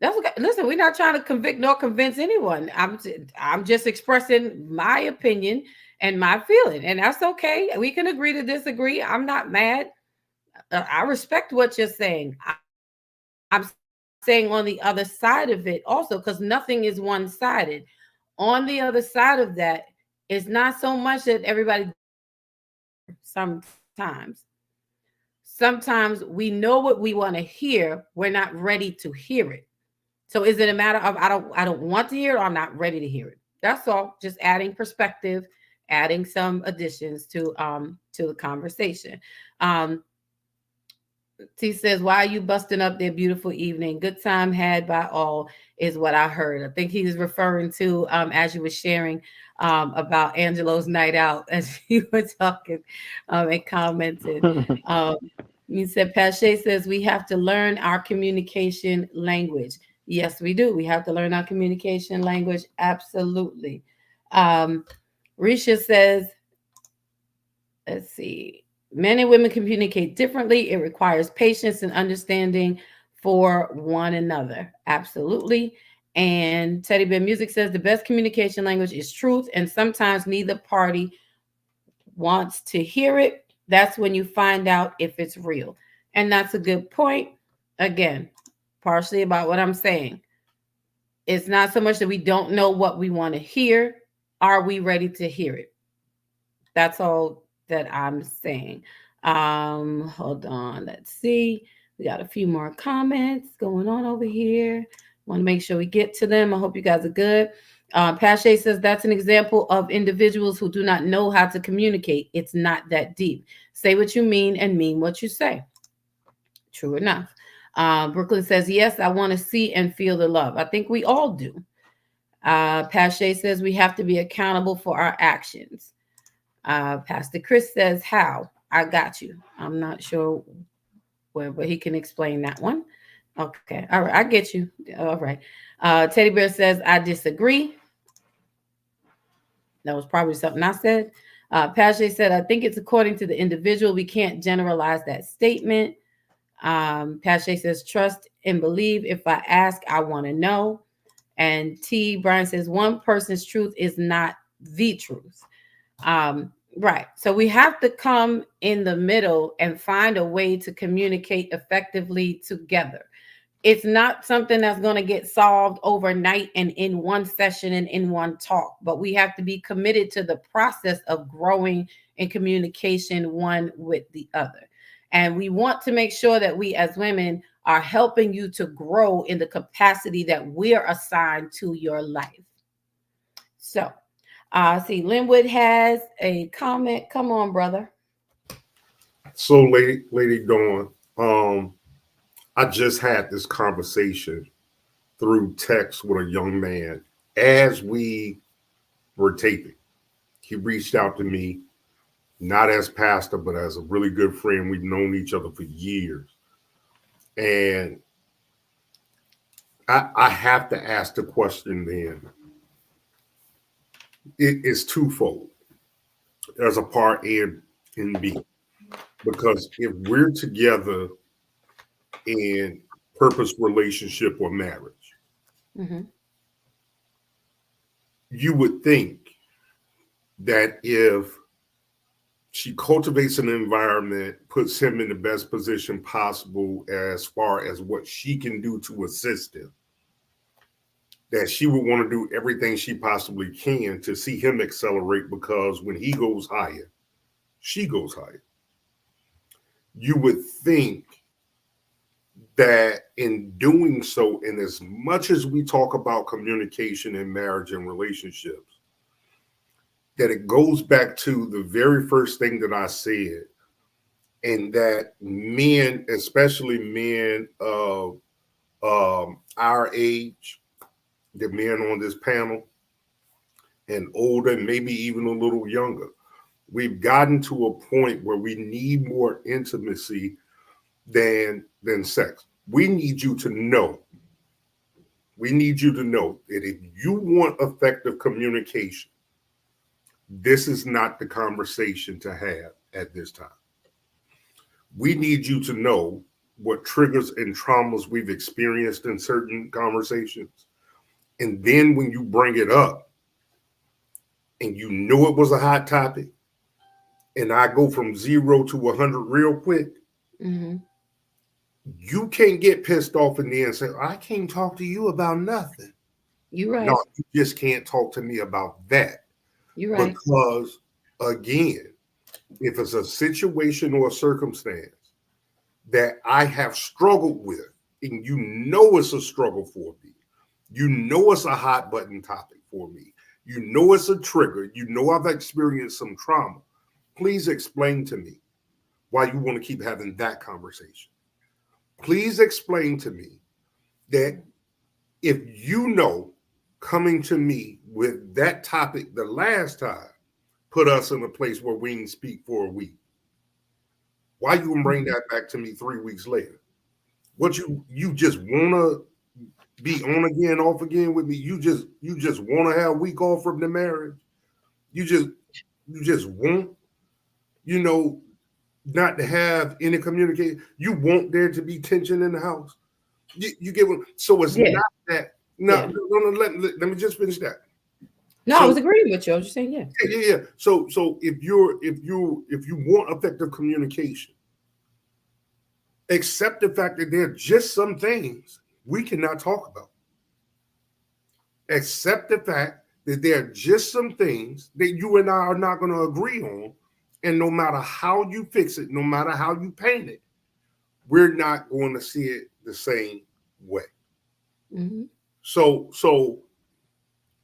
That's okay. Listen, we're not trying to convict nor convince anyone. I'm just expressing my opinion and my feeling, and that's okay. We can agree to disagree. I'm not mad. I respect what you're saying. I'm saying on the other side of it also, because nothing is one-sided. On the other side of that, it's not so much that everybody. Sometimes we know what we want to hear. We're not ready to hear it. So is it a matter of I don't want to hear it, or I'm not ready to hear it? That's all. Just adding perspective, adding some additions to the conversation. T says, why are you busting up their beautiful evening? Good time had by all is what I heard. I think he was referring to as you were sharing about Angelo's night out as you were talking and commented. You said, Pache says we have to learn our communication language. Yes, we do. We have to learn our communication language. Absolutely. Risha says, let's see. Men and women communicate differently. It requires patience and understanding for one another. Absolutely. And Teddy Bear Music says the best communication language is truth, and sometimes neither party wants to hear it. That's when you find out if it's real. And that's a good point. Again, partially about what I'm saying. It's not so much that we don't know what we want to hear. Are we ready to hear it? That's all that I'm saying. Hold on. Let's see. We got a few more comments going on over here. Want to make sure we get to them. I hope you guys are good. Pache says that's an example of individuals who do not know how to communicate. It's not that deep. Say what you mean and mean what you say. True enough. Brooklyn says, yes, I want to see and feel the love. I think we all do. Pache says we have to be accountable for our actions. Pastor Chris says, how? I got you. I'm not sure where, but he can explain that one. Okay. All right. I get you. All right. Teddy Bear says, I disagree. That was probably something I said. Pache said, I think it's according to the individual. We can't generalize that statement. Pache says, trust and believe. If I ask, I want to know. And T. Brian says, one person's truth is not the truth. Right. So we have to come in the middle and find a way to communicate effectively together. It's not something that's going to get solved overnight and in one session and in one talk, but we have to be committed to the process of growing in communication one with the other. And we want to make sure that we as women are helping you to grow in the capacity that we're assigned to your life. So, see, Linwood has a comment. Come on, brother. So, Lady Dawn, I just had this conversation through text with a young man as we were taping. He reached out to me, not as pastor, but as a really good friend. We've known each other for years. And I have to ask the question then. It is twofold. There's a part A and B. Because if we're together in purpose, relationship, or marriage, you would think that if she cultivates an environment, puts him in the best position possible as far as what she can do to assist him, that she would want to do everything she possibly can to see him accelerate, because when he goes higher, she goes higher. You would think that in doing so, and as much as we talk about communication in marriage and relationships, that it goes back to the very first thing that I said, and that men, especially men of our age, the men on this panel, and older, maybe even a little younger, we've gotten to a point where we need more intimacy than sex. We need you to know. We need you to know that if you want effective communication, this is not the conversation to have at this time. We need you to know what triggers and traumas we've experienced in certain conversations. And then when you bring it up and you know it was a hot topic, and I go from 0 to 100 real quick, you can't get pissed off in the end and say, I can't talk to you about nothing. You're right. No, you just can't talk to me about that. You're right. Because, again, if it's a situation or a circumstance that I have struggled with, and you know it's a struggle for me, you know it's a hot button topic for me, you know it's a trigger, you know I've experienced some trauma, please explain to me why you want to keep having that conversation. Please explain to me that if you know coming to me with that topic the last time put us in a place where we didn't speak for a week, why you gonna bring that back to me 3 weeks later? What you just wanna be on again, off again with me? You just wanna have a week off from the marriage? You just want, not to have any communication. You want there to be tension in the house. You get what? So it's not that No, Yeah. let me just finish that. No, I was agreeing with you. I was just saying, yeah. Yeah. So if you want effective communication, accept the fact that there are just some things we cannot talk about. Accept the fact that there are just some things that you and I are not going to agree on. And no matter how you fix it, no matter how you paint it, we're not going to see it the same way. Mm-hmm. So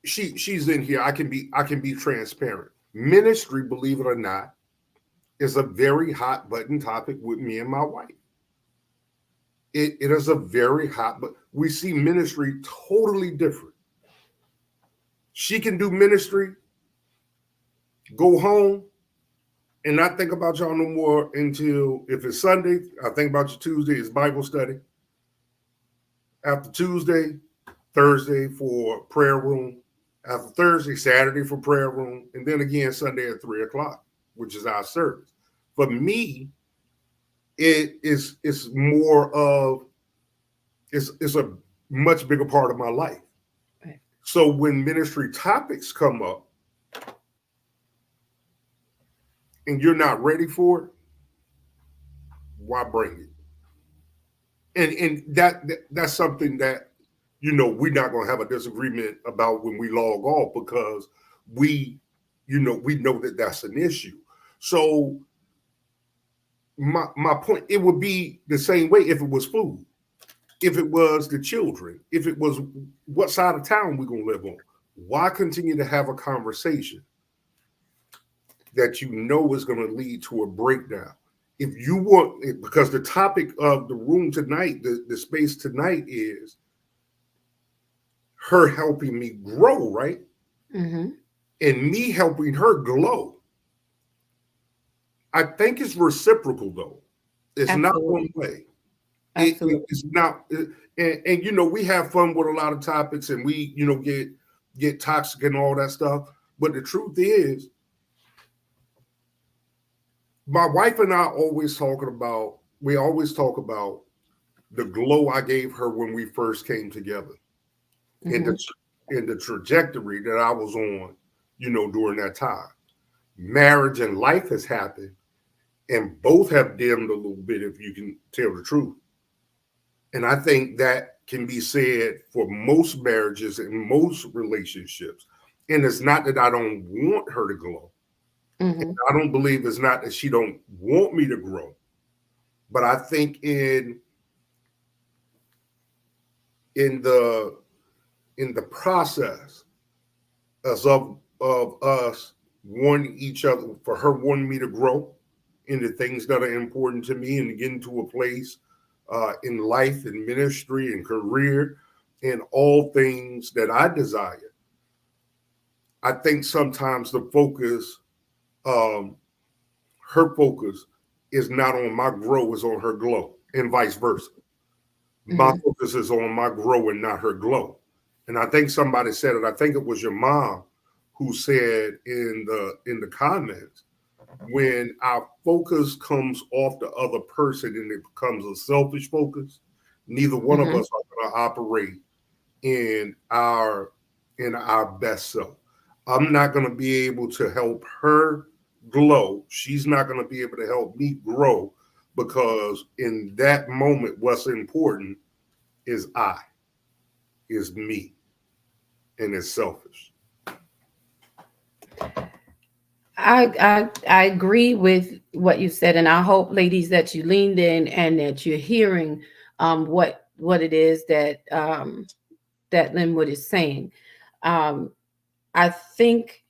she's in here. I can be transparent. Ministry, believe it or not, is a very hot button topic with me and my wife. It is a very hot, but we see ministry totally different. She can do ministry, go home, and not think about y'all no more until, if it's Sunday, I think about you Tuesday, it's Bible study. After Tuesday, Thursday for prayer room. After Thursday, Saturday for prayer room. And then again, Sunday at 3:00, which is our service. For me, it's more of, it's a much bigger part of my life. Right. So when ministry topics come up and you're not ready for it, why bring it? And that's something that, we're not going to have a disagreement about when we log off, because we know that that's an issue. So my point, it would be the same way if it was food, if it was the children, if it was what side of town we're going to live on. Why continue to have a conversation that is going to lead to a breakdown? If you want, because the topic of the room tonight, the space tonight is her helping me grow, right? Mm-hmm. And me helping her glow. I think it's reciprocal, though. It's Absolutely. not one way. It's not. And we have fun with a lot of topics, and we get toxic and all that stuff. But the truth is, my wife and I always talk about the glow I gave her when we first came together. Mm-hmm. In the trajectory that I was on, during that time. Marriage and life has happened, and both have dimmed a little bit, if you can tell the truth. And I think that can be said for most marriages and most relationships. And it's not that I don't want her to glow. Mm-hmm. I don't believe it's not that she don't want me to grow. But I think in the process of us wanting each other, for her wanting me to grow in the things that are important to me and get into a place in life and ministry and career and all things that I desire. I think sometimes the focus, her focus is not on my grow, is on her glow, and vice versa. Mm-hmm. My focus is on my grow and not her glow. And I think somebody said it. I think it was your mom who said in the comments, when our focus comes off the other person and it becomes a selfish focus, neither one Mm-hmm. of us are going to operate in our best self. I'm not going to be able to help her glow. She's not going to be able to help me grow, because in that moment, what's important is me, and it's selfish. I agree with what you said, and I hope, ladies, that you leaned in and that you're hearing what it is that that Linwood is saying. I think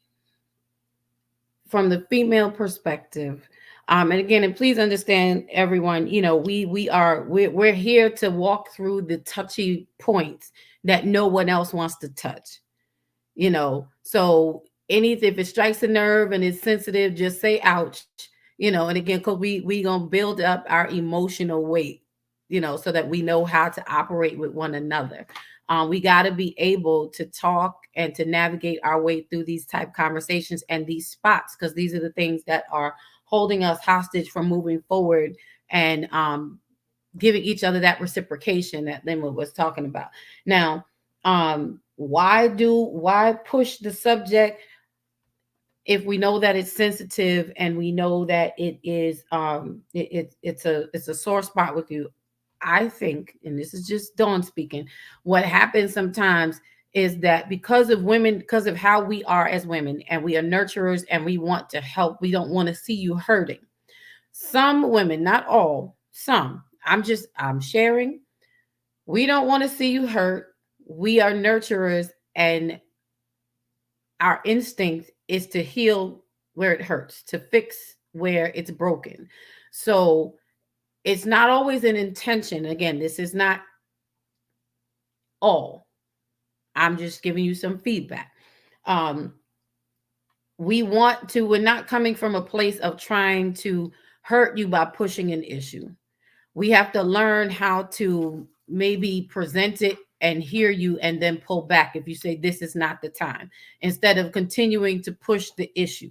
from the female perspective, and again, and please understand, everyone, we're here to walk through the touchy points that no one else wants to touch. So if it strikes a nerve and it's sensitive, just say ouch. And again, because we gonna build up our emotional weight, so that we know how to operate with one another. We got to be able to talk and to navigate our way through these type conversations and these spots, because these are the things that are holding us hostage from moving forward and giving each other that reciprocation that Linwood was talking about. Now, Why push the subject if we know that it's sensitive and we know that it is it's a sore spot with you? I think, and this is just Dawn speaking, what happens sometimes is that because of women, because of how we are as women, and we are nurturers and we want to help, we don't want to see you hurting. Some women, not all, some, I'm sharing, we don't want to see you hurt. We are nurturers, and our instinct is to heal where it hurts, to fix where it's broken. So it's not always an intention. Again, this is not all. I'm just giving you some feedback. Um, we're not coming from a place of trying to hurt you by pushing an issue. We have to learn how to maybe present it and hear you and then pull back if you say this is not the time, instead of continuing to push the issue.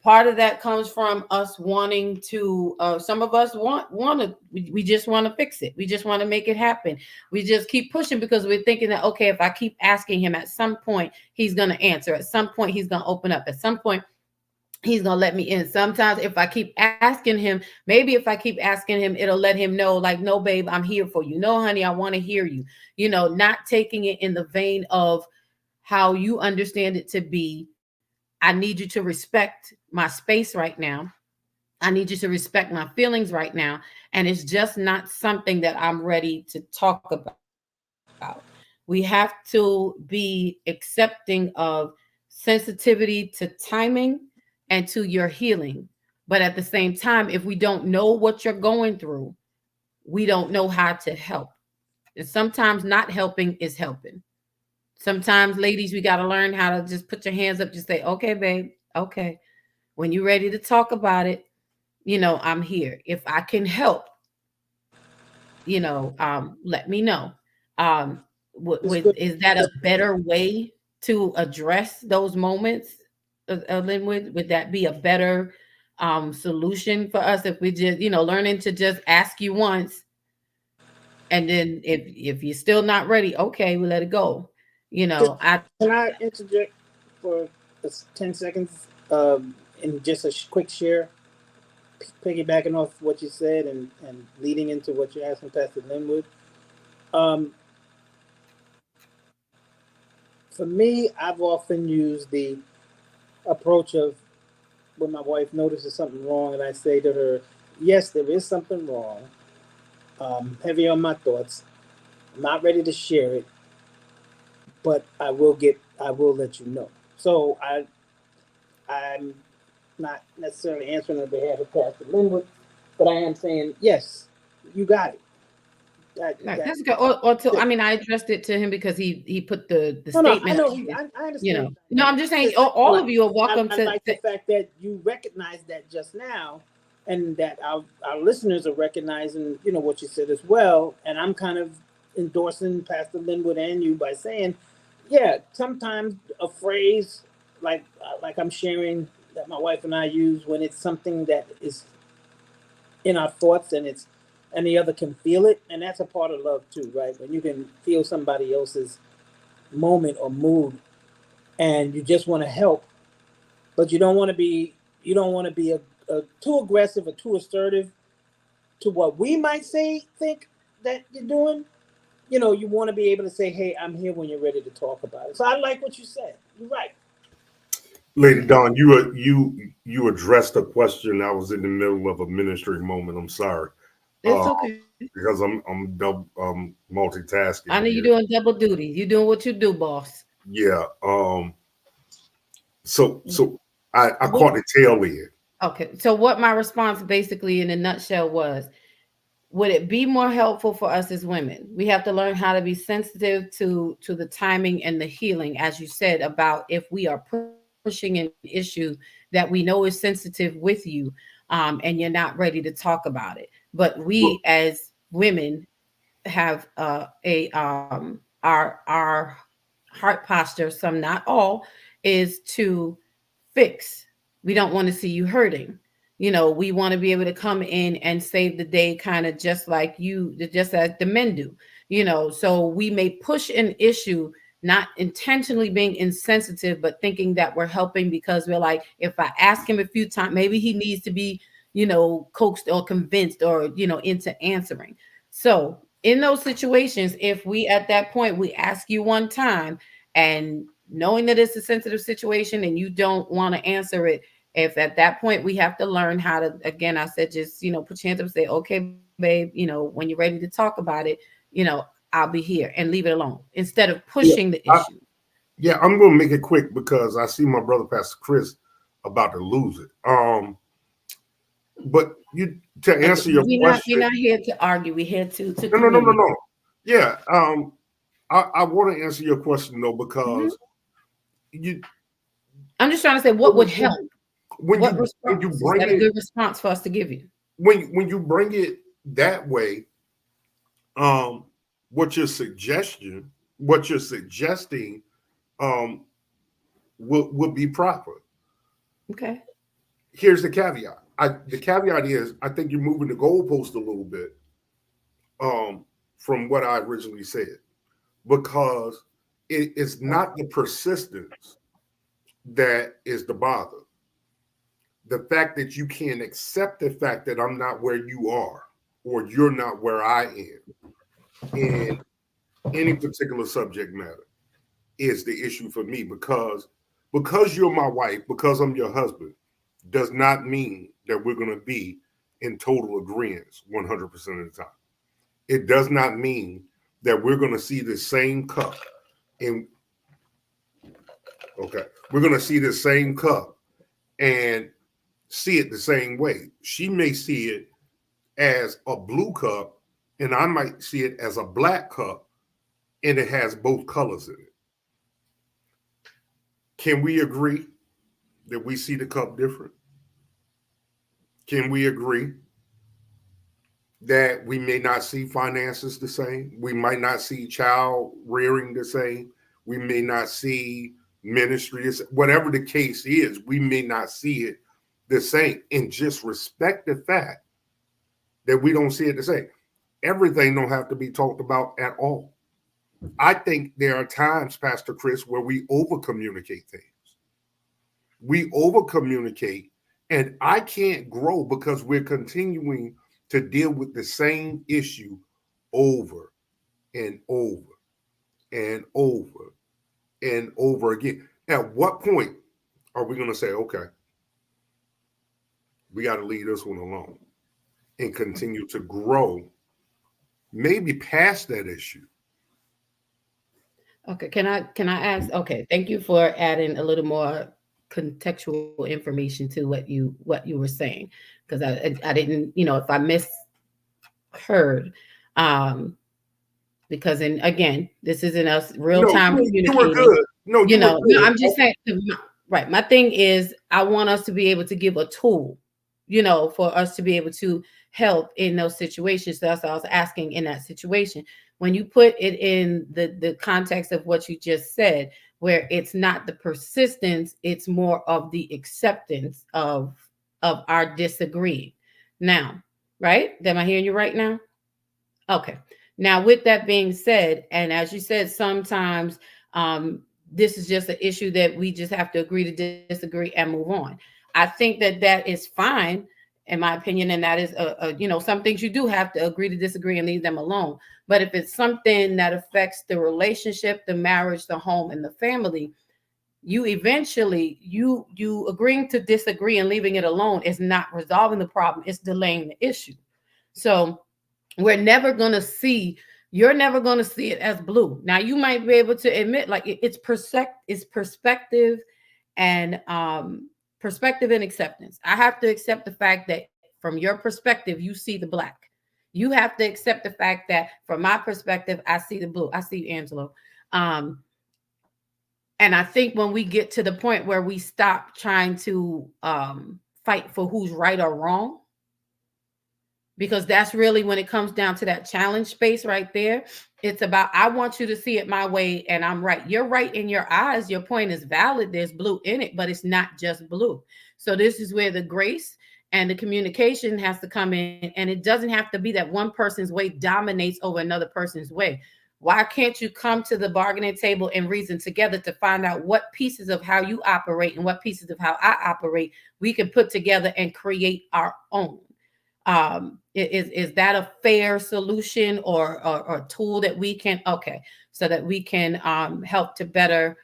Part of that comes from us wanting to some of us want to we just want to fix it. We just want to make it happen. We just keep pushing because we're thinking that, okay, if I keep asking him, at some point he's going to answer, at some point he's going to open up, at some point he's going to let me in. Sometimes if I keep asking him, maybe if I keep asking him, it'll let him know, like, no, babe, I'm here for you. No, honey, I want to hear you. Not taking it in the vein of how you understand it to be. I need you to respect my space right now. I need you to respect my feelings right now. And it's just not something that I'm ready to talk about. We have to be accepting of sensitivity to timing and to your healing. But at the same time, if we don't know what you're going through, we don't know how to help. And sometimes not helping is helping. Sometimes, ladies, we got to learn how to just put your hands up, just say, okay, babe, okay. When you're ready to talk about it, I'm here. If I can help, let me know. Is that a better way to address those moments, Linwood? Would that be a better solution for us if we just, learning to just ask you once, and then if you're still not ready, okay, we let it go. Can I interject for 10 seconds in just a quick share, piggybacking off what you said and leading into what you're asking Pastor Linwood? For me, I've often used the approach of when my wife notices something wrong, and I say to her, yes, there is something wrong. Heavy on my thoughts. I'm not ready to share it, but I will let you know. So I'm not necessarily answering on behalf of Pastor Linwood, but I am saying, yes, you got it. That's good. I addressed it to him because he put the statement. No, I understand. No, I'm just saying all of you are welcome I like the fact that you recognize that just now, and that our listeners are recognizing, what you said as well. And I'm kind of endorsing Pastor Linwood and you by saying, yeah, sometimes a phrase like I'm sharing that my wife and I use when it's something that is in our thoughts and the other can feel it, and that's a part of love too, right? When you can feel somebody else's moment or mood, and you just want to help, but you don't want to be a too aggressive or too assertive to what we might think that you're doing. You want to be able to say, hey, I'm here when you're ready to talk about it. So I like what you said. You're right. Lady Dawn, you addressed a question. I was in the middle of a ministry moment. I'm sorry. It's okay. Because I'm multitasking. I know you're doing double duty. You're doing what you do, boss. Yeah. So I caught the tail end. Okay. So what my response basically in a nutshell was, would it be more helpful for us as women? We have to learn how to be sensitive to the timing and the healing, as you said, about if we are pushing an issue that we know is sensitive with you, and you're not ready to talk about it. But we as women have our heart posture, some, not all, is to fix. We don't want to see you hurting. you know, we want to be able to come in and save the day, kind of just like just as the men do, you know. So we may push an issue, not intentionally being insensitive, but thinking that we're helping because we're like, if I ask him a few times, maybe he needs to be, you know, coaxed or convinced or, you know, into answering. So in those situations, if we at that point we ask you one time and knowing that it's a sensitive situation and you don't want to answer it, if at that point we have to learn how to, again, I said, just, you know, put your hands up and say, okay, babe, you know, when you're ready to talk about it, you know, I'll be here, and leave it alone instead of pushing the issue. Yeah, I'm going to make it quick because I see my brother, Pastor Chris, about to lose it. But you, to answer your question, we're not here to argue. We're here to no. Yeah, I want to answer your question though, because I'm just trying to say what would help. When you bring a good response for us to give you. When you bring it that way, what you're suggesting would be proper. Okay. Here's the caveat. The caveat is I think you're moving the goalpost a little bit from what I originally said, because it's not the persistence that is the bother. The fact that you can't accept the fact that I'm not where you are or you're not where I am in any particular subject matter is the issue for me, because you're my wife, because I'm your husband, does not mean that we're going to be in total agreement 100% of the time. It does not mean that we're going to see the same cup we're going to see the same cup and see it the same way. She may see it as a blue cup and I might see it as a black cup, and it has both colors in it. Can we agree that we see the cup different? Can we agree that we may not see finances the same? We might not see child rearing the same. We may not see ministry, whatever the case is, we may not see it the same, and just respect the fact that we don't see it the same. Everything don't have to be talked about at all. I think there are times, Pastor Chris, where we over communicate things. We over communicate, and I can't grow because we're continuing to deal with the same issue over and over and over and over again. At what point are we going to say, okay, we got to leave this one alone and continue to grow, maybe past that issue? Okay, can I ask? Okay, thank you for adding a little more contextual information to what you were saying, because I didn't, you know, if I misheard, because again, this isn't us real time communicating. You were good. No, I'm just saying, right. My thing is, I want us to be able to give a tool, you know, for us to be able to help in those situations. So that's what I was asking in that situation. When you put it in the context of what you just said, where it's not the persistence, it's more of the acceptance of our disagreeing. Now, right? Am I hearing you right now? Okay. Now, with that being said, and as you said, sometimes this is just an issue that we just have to agree to disagree and move on. I think that is fine, in my opinion, and that is, you know, some things you do have to agree to disagree and leave them alone. But if it's something that affects the relationship, the marriage, the home, and the family, you eventually, you agreeing to disagree and leaving it alone is not resolving the problem. It's delaying the issue. So you're never going to see it as blue. Now, you might be able to admit, like, it's perspective and perspective and acceptance. I have to accept the fact that from your perspective, you see the black. You have to accept the fact that from my perspective, I see the blue. I see Angelo. And I think when we get to the point where we stop trying to fight for who's right or wrong, because that's really when it comes down to that challenge space right there. It's about, I want you to see it my way and I'm right. You're right in your eyes. Your point is valid. There's blue in it, but it's not just blue. So this is where the grace and the communication has to come in, and it doesn't have to be that one person's way dominates over another person's way. Why can't you come to the bargaining table and reason together to find out what pieces of how you operate and what pieces of how I operate we can put together and create our own? Is that a fair solution or tool that we can, okay, so that we can help to better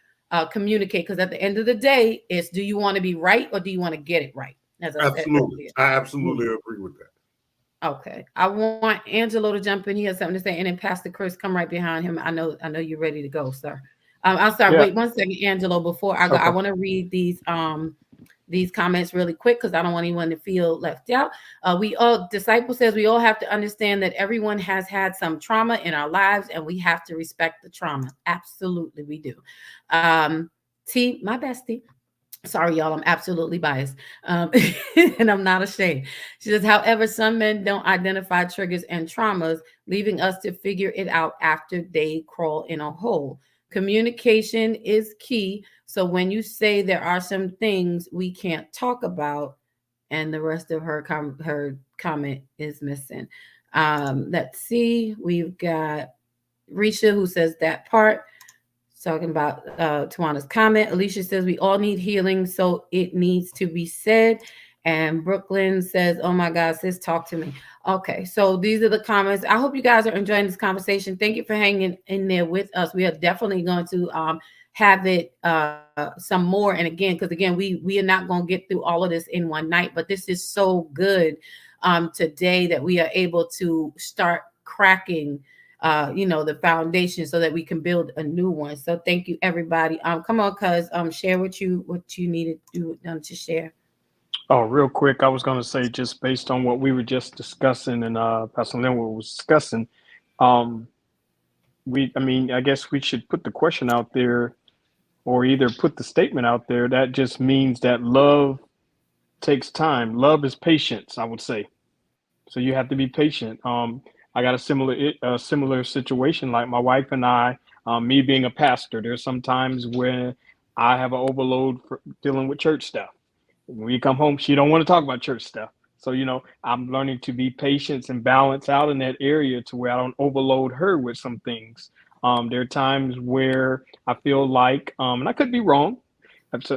communicate? Because at the end of the day, it's, do you want to be right or do you want to get it right? As I said Absolutely. earlier. I absolutely agree with that. Okay, I want Angelo to jump in. He has something to say, and then Pastor Chris, come right behind him. I know you're ready to go, sir. I'm sorry. Yeah. Wait 1 second, Angelo. Before I go, I want to read these comments really quick because I don't want anyone to feel left out. Disciple says we all have to understand that everyone has had some trauma in our lives, and we have to respect the trauma. Absolutely, we do. T, my bestie. Sorry, y'all, I'm absolutely biased. And I'm not ashamed. She says, however, some men don't identify triggers and traumas, leaving us to figure it out after they crawl in a hole. Communication is key. So when you say there are some things we can't talk about, and the rest of her comment is missing. Let's see. We've got Risha who says that part. Talking about Tawana's comment. Alicia says we all need healing, so it needs to be said. And Brooklyn says, oh my God, sis, talk to me. Okay, so these are the comments. I hope you guys are enjoying this conversation. Thank you for hanging in there with us. We are definitely going to have it some more. And again, because again, we are not going to get through all of this in one night, but this is so good today that we are able to start cracking the foundation so that we can build a new one. So thank you, everybody. Come on, cuz share what you needed to share. Oh, real quick, I was going to say, just based on what we were just discussing and Pastor Linwood was discussing, I guess we should put the question out there, or either put the statement out there. That just means that love takes time. Love is patience, I would say. So you have to be patient. I got a similar situation, like my wife and I, me being a pastor. There's some times where I have an overload for dealing with church stuff. When we come home, she don't want to talk about church stuff. So, I'm learning to be patient and balance out in that area to where I don't overload her with some things. There are times where I feel like, and I could be wrong,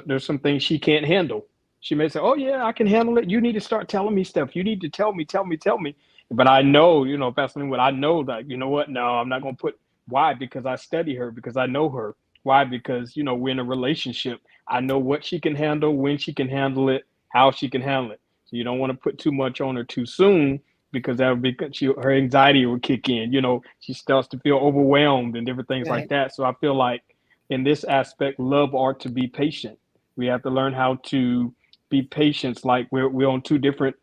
there's some things she can't handle. She may say, oh yeah, I can handle it. You need to start telling me stuff. You need to tell me. But I know, Pastor Linwood, I know that, you know what? No, I'm not going to put. Why? Because I study her, because I know her. Why? Because, we're in a relationship. I know what she can handle, when she can handle it, how she can handle it. So you don't want to put too much on her too soon, because that would be, her anxiety will kick in. She starts to feel overwhelmed and different things like that. So I feel like in this aspect, love ought to be patient. We have to learn how to be patient. Like we're on two different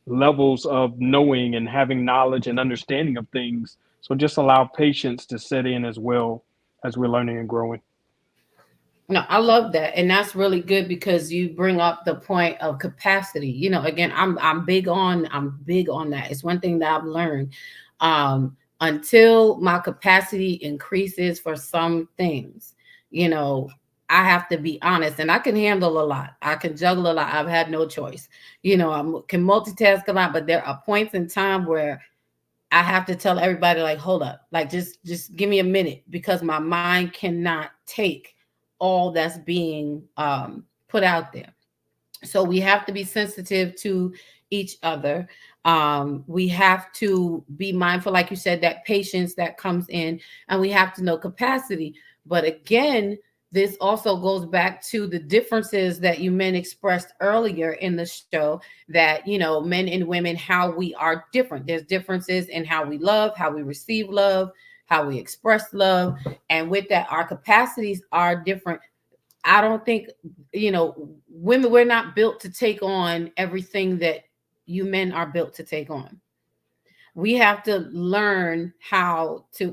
levels of knowing and having knowledge and understanding of things. So just allow patience to set in as well as we're learning and growing. No, I love that. And that's really good because you bring up the point of capacity. Again, I'm big on that. It's one thing that I've learned. Until my capacity increases for some things, I have to be honest, and I can handle a lot. I can juggle a lot. I've had no choice. I can multitask a lot, but there are points in time where I have to tell everybody, like, hold up, like just give me a minute, because my mind cannot take all that's being put out there. So we have to be sensitive to each other. We have to be mindful, like you said, that patience that comes in, and we have to know capacity. But again, this also goes back to the differences that you men expressed earlier in the show, that, men and women, how we are different. There's differences in how we love, how we receive love, how we express love. And with that, our capacities are different. I don't think, women, we're not built to take on everything that you men are built to take on. We have to learn how to,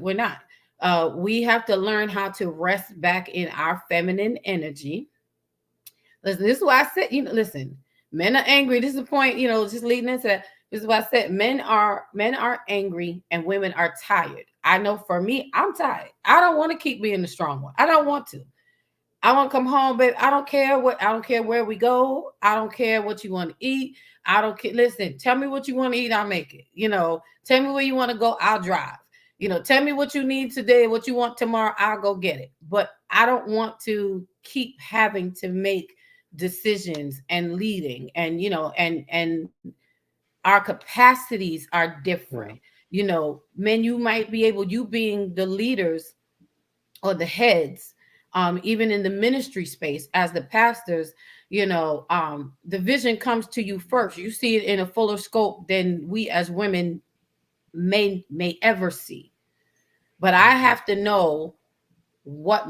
we have to learn how to rest back in our feminine energy. Listen, this is why I said, listen, men are angry. This is the point, just leading into that. This is why I said men are angry and women are tired. I know for me, I'm tired. I don't want to keep being the strong one. I don't want to. I want to come home, babe. I don't care where we go. I don't care what you want to eat. I don't care. Listen, tell me what you want to eat. I'll make it. Tell me where you want to go. I'll drive. Tell me what you need today, what you want tomorrow. I'll go get it. But I don't want to keep having to make decisions and leading, and and our capacities are different. Men, you might be able, you being the leaders or the heads, even in the ministry space as the pastors, the vision comes to you first. You see it in a fuller scope than we as women may ever see. But I have to know what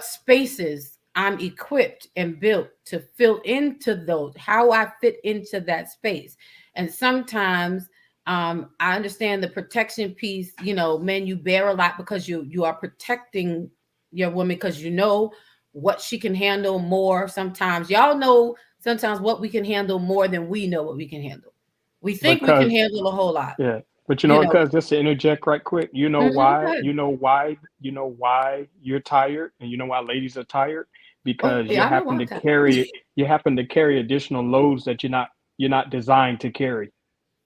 spaces I'm equipped and built to fill into those, how I fit into that space. And sometimes I understand the protection piece. Men, you bear a lot because you are protecting your woman, because what she can handle more. Sometimes y'all know sometimes what we can handle more than we know what we can handle. We think we can handle a whole lot. Yeah. But because just to interject right quick, why you're tired, and why ladies are tired, because you happen to carry additional loads that you're not designed to carry.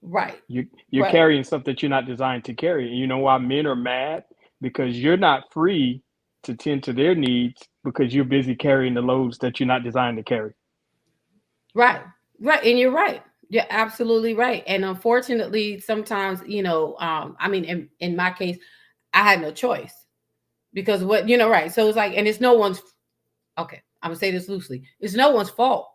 Right. You're carrying stuff that you're not designed to carry. And you know why men are mad? Because you're not free to tend to their needs because you're busy carrying the loads that you're not designed to carry. Right. And you're right. You're absolutely right. And unfortunately, sometimes, in my case, I had no choice, because right. So it's like, and it's no one's, okay, I'm gonna say this loosely. It's no one's fault.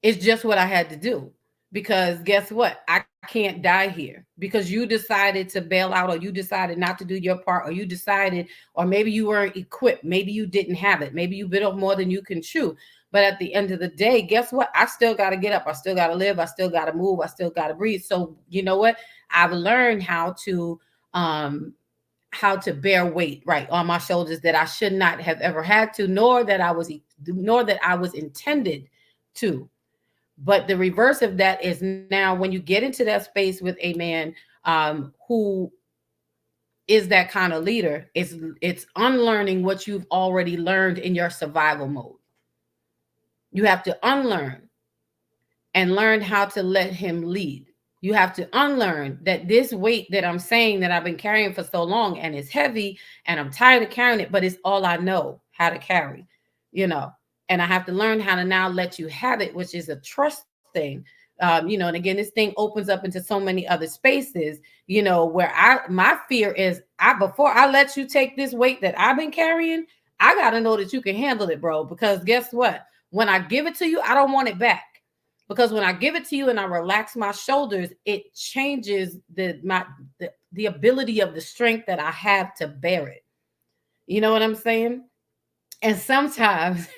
It's just what I had to do, because guess what? I can't die here because you decided to bail out, or you decided not to do your part, or you decided, or maybe you weren't equipped. Maybe you didn't have it. Maybe you bit off more than you can chew. But at the end of the day, guess what? I still got to get up. I still got to live. I still got to move. I still got to breathe. So you know what? I've learned how to bear weight right on my shoulders that I should not have ever had to, nor that I was intended to. But the reverse of that is, now when you get into that space with a man who is that kind of leader, it's unlearning what you've already learned in your survival mode. You have to unlearn and learn how to let him lead. You have to unlearn that this weight that I'm saying that I've been carrying for so long, and it's heavy and I'm tired of carrying it, but it's all I know how to carry, and I have to learn how to now let you have it, which is a trust thing. And again, this thing opens up into so many other spaces, where my fear is, before I let you take this weight that I've been carrying, I got to know that you can handle it, bro. Because guess what? When I give it to you, I don't want it back. Because when I give it to you and I relax my shoulders, it changes the ability of the strength that I have to bear it. You know what I'm saying? And sometimes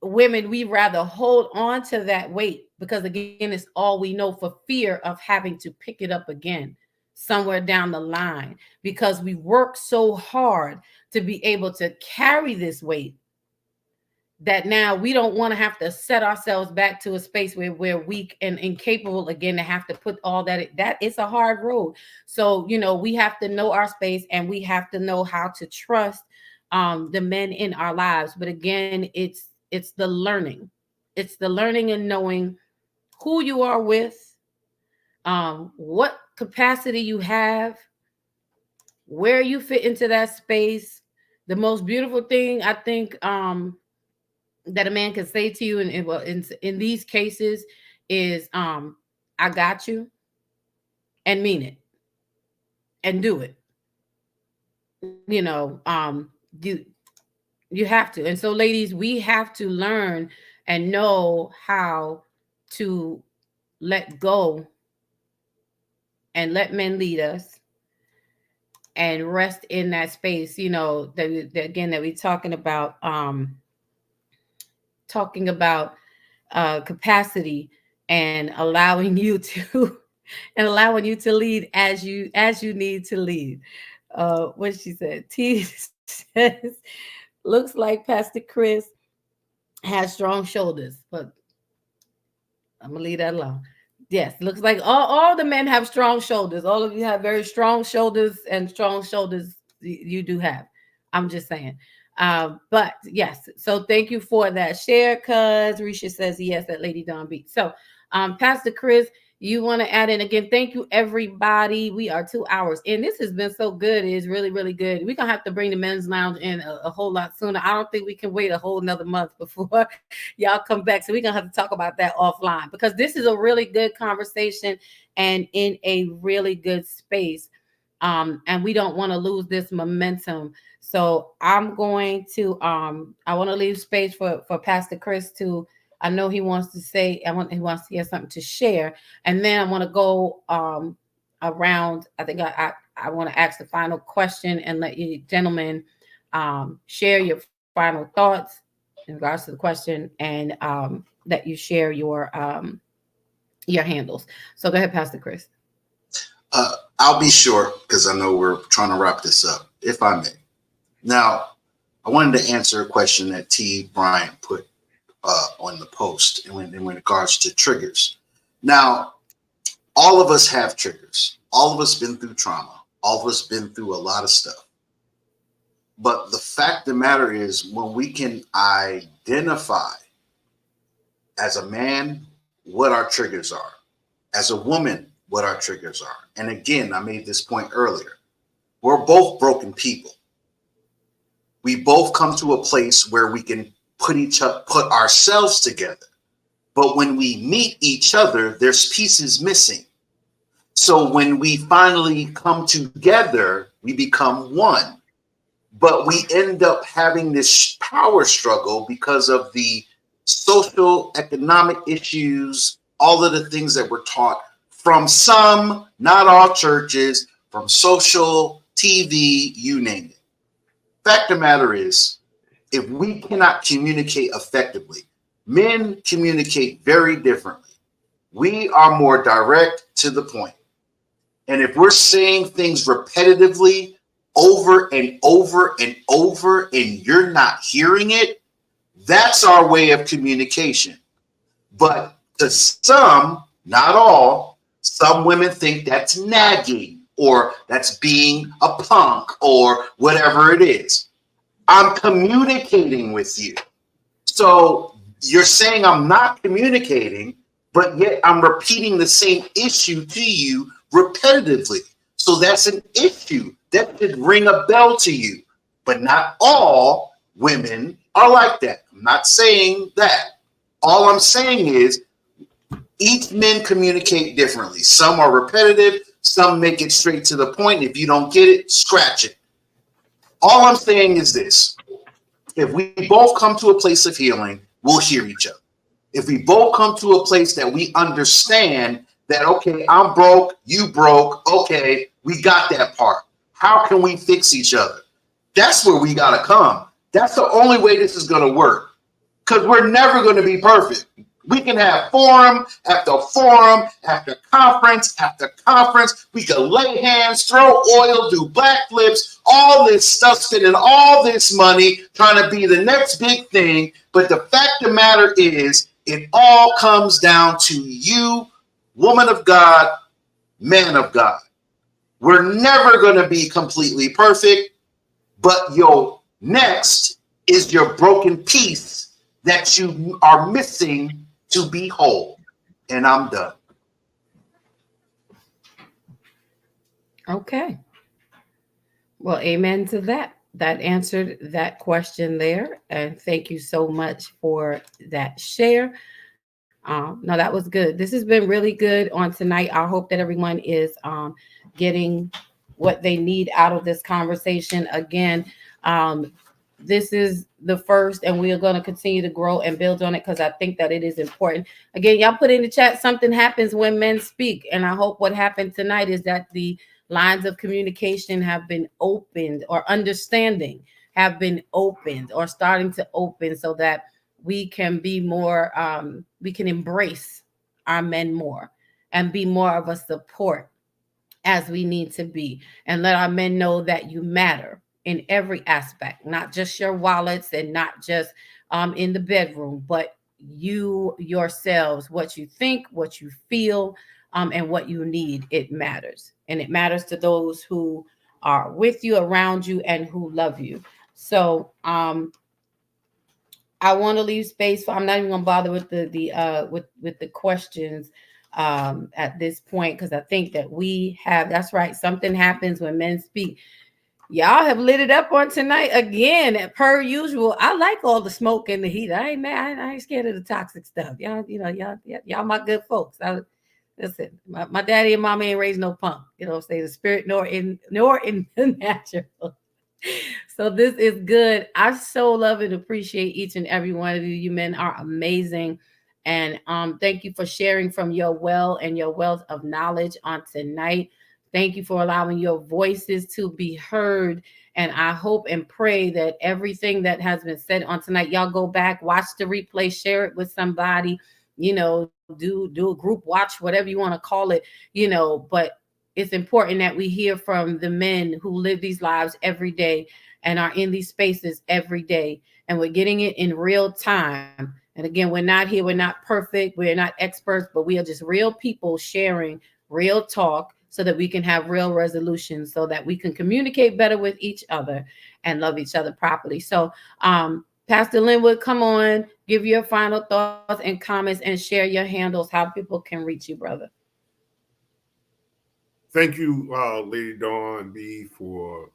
women, we rather hold on to that weight, because again, it's all we know, for fear of having to pick it up again somewhere down the line, because we work so hard to be able to carry this weight that now we don't want to have to set ourselves back to a space where we're weak and incapable again to have to put all that it's a hard road. So we have to know our space, and we have to know how to trust the men in our lives. But again, it's the learning. It's the learning and knowing who you are with, what capacity you have, where you fit into that space. The most beautiful thing I think that a man can say to you in these cases is, I got you, and mean it and do it. You have to. And so ladies, we have to learn and know how to let go and let men lead us, and rest in that space, that we're talking about capacity, and allowing you to lead as you need to lead. What she said, T says, looks like Pastor Chris has strong shoulders, but I'm gonna leave that alone. Yes, looks like all the men have strong shoulders. All of you have very strong shoulders, and strong shoulders You do have. I'm just saying. But yes, so thank you for that share, cuz Risha says yes at Lady Dawn Beat. So Pastor Chris, you want to add in again? Thank you, everybody. We are 2 hours in. This has been so good. It's really, really good. We're gonna have to bring the men's lounge in a whole lot sooner. I don't think we can wait a whole another month before y'all come back. So we're gonna have to talk about that offline, because this is a really good conversation and in a really good space. And we don't want to lose this momentum. So I'm going to I want to leave space for Pastor Chris to, I know he wants to say, he wants to have something to share. And then I want to go around. I think I want to ask the final question and let you gentlemen share your final thoughts in regards to the question, and that you share your handles. So go ahead, Pastor Chris. I'll be short because I know we're trying to wrap this up, if I may. Now, I wanted to answer a question that T. Bryant put on the post in regards to triggers. Now, all of us have triggers. All of us been through trauma. All of us been through a lot of stuff. But the fact of the matter is, when we can identify as a man what our triggers are, as a woman what our triggers are. And again, I made this point earlier. We're both broken people. We both come to a place where we can put ourselves together. But when we meet each other, there's pieces missing. So when we finally come together, we become one. But we end up having this power struggle because of the social, economic issues, all of the things that we're taught from some, not all churches, from social, TV, you name it. Fact of the matter is, if we cannot communicate effectively, men communicate very differently. We are more direct to the point. And if we're saying things repetitively over and over and over, and you're not hearing it, that's our way of communication. But to some, not all, some women think that's nagging, or that's being a punk, or whatever it is. I'm communicating with you. So you're saying I'm not communicating, but yet I'm repeating the same issue to you repetitively. So that's an issue. That should ring a bell to you. But not all women are like that. I'm not saying that. All I'm saying is each men communicate differently. Some are repetitive. Some make it straight to the point. If you don't get it, scratch it. All I'm saying is this. If we both come to a place of healing, we'll hear each other. If we both come to a place that we understand that, okay, I'm broke, you broke, okay, we got that part. How can we fix each other? That's where we got to come. That's the only way this is going to work, because we're never going to be perfect. We can have forum after forum, after conference after conference. We can lay hands, throw oil, do backflips, all this stuff, spending all this money, trying to be the next big thing. But the fact of the matter is, it all comes down to you, woman of God, man of God. We're never going to be completely perfect, but your next is your broken piece that you are missing to be whole. And I'm done. Okay. Well, amen to that. That answered that question there. And thank you so much for that share. No, that was good. This has been really good on tonight. I hope that everyone is getting what they need out of this conversation. Again, this is the first, and we are going to continue to grow and build on it, because I think that it is important. Again, y'all put in the chat, something happens when men speak. And I hope what happened tonight is that the lines of communication have been opened, or understanding have been opened, or starting to open, so that we can be more, we can embrace our men more and be more of a support as we need to be, and let our men know that you matter in every aspect, not just your wallets and not just in the bedroom, but you yourselves, what you think, what you feel, and what you need. It matters. And it matters to those who are with you, around you, and who love you. So I want to leave space for. I'm not even gonna bother with with the questions at this point, because I think that we have. That's right. Something happens when men speak. Y'all have lit it up on tonight again, per usual. I like all the smoke and the heat. I ain't mad. I ain't scared of the toxic stuff. Y'all, y'all my good folks. Listen, my daddy and mama ain't raised no punk. Say the spirit nor in the natural. So this is good. I so love and appreciate each and every one of you. You men are amazing. And thank you for sharing from your well and your wealth of knowledge on tonight. Thank you for allowing your voices to be heard. And I hope and pray that everything that has been said on tonight, y'all go back, watch the replay, share it with somebody, do a group watch, whatever you want to call it, but it's important that we hear from the men who live these lives every day and are in these spaces every day. And we're getting it in real time. And again, we're not here. We're not perfect. We're not experts, but we are just real people sharing real talk so that we can have real resolutions, so that we can communicate better with each other and love each other properly. So, Pastor Linwood, come on, give your final thoughts and comments and share your handles, how people can reach you, brother. Thank you, Lady Dawn B, for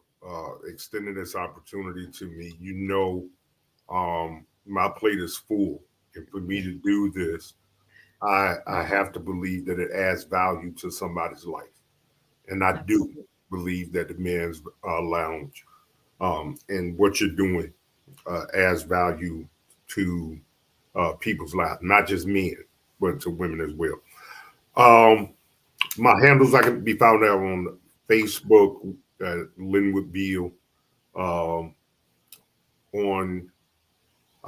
extending this opportunity to me. My plate is full. And for me to do this, I have to believe that it adds value to somebody's life. And I do believe that the men's lounge and what you're doing adds value to people's lives, not just men, but to women as well. My handles, I can be found out on Facebook at Linwood Beal, on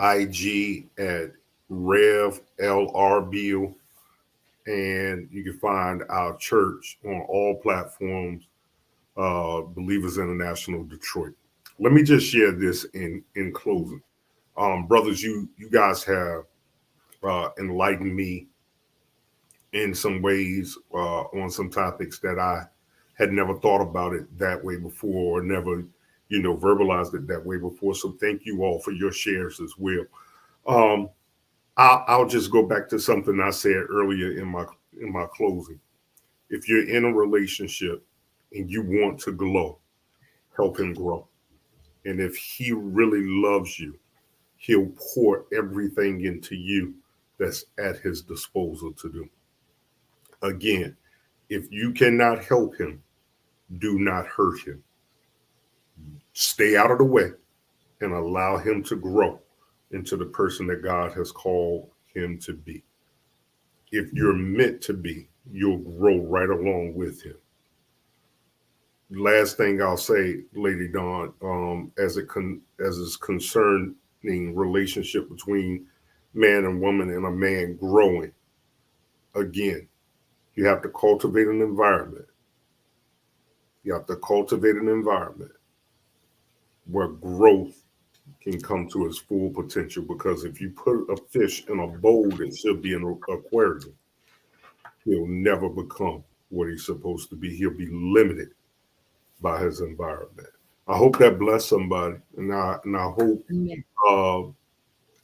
IG at Rev LR Beal, and you can find our church on all platforms, Believers International Detroit. Let me just share this in closing. Brothers, you guys have enlightened me in some ways on some topics that I had never thought about it that way before, or never, verbalized it that way before. So thank you all for your shares as well. I'll just go back to something I said earlier in my closing. If you're in a relationship and you want to glow, help him grow. And if he really loves you, he'll pour everything into you that's at his disposal to do. Again, if you cannot help him, do not hurt him. Stay out of the way and allow him to grow into the person that God has called him to be. If you're meant to be, you'll grow right along with him. Last thing I'll say, Lady Dawn, as is concerning relationship between man and woman and a man growing, again, you have to cultivate an environment. You have to cultivate an environment where growth can come to its full potential, because if you put a fish in a bowl that should be in an aquarium, he'll never become what he's supposed to be. He'll be limited by his environment. I hope that blessed somebody, and I hope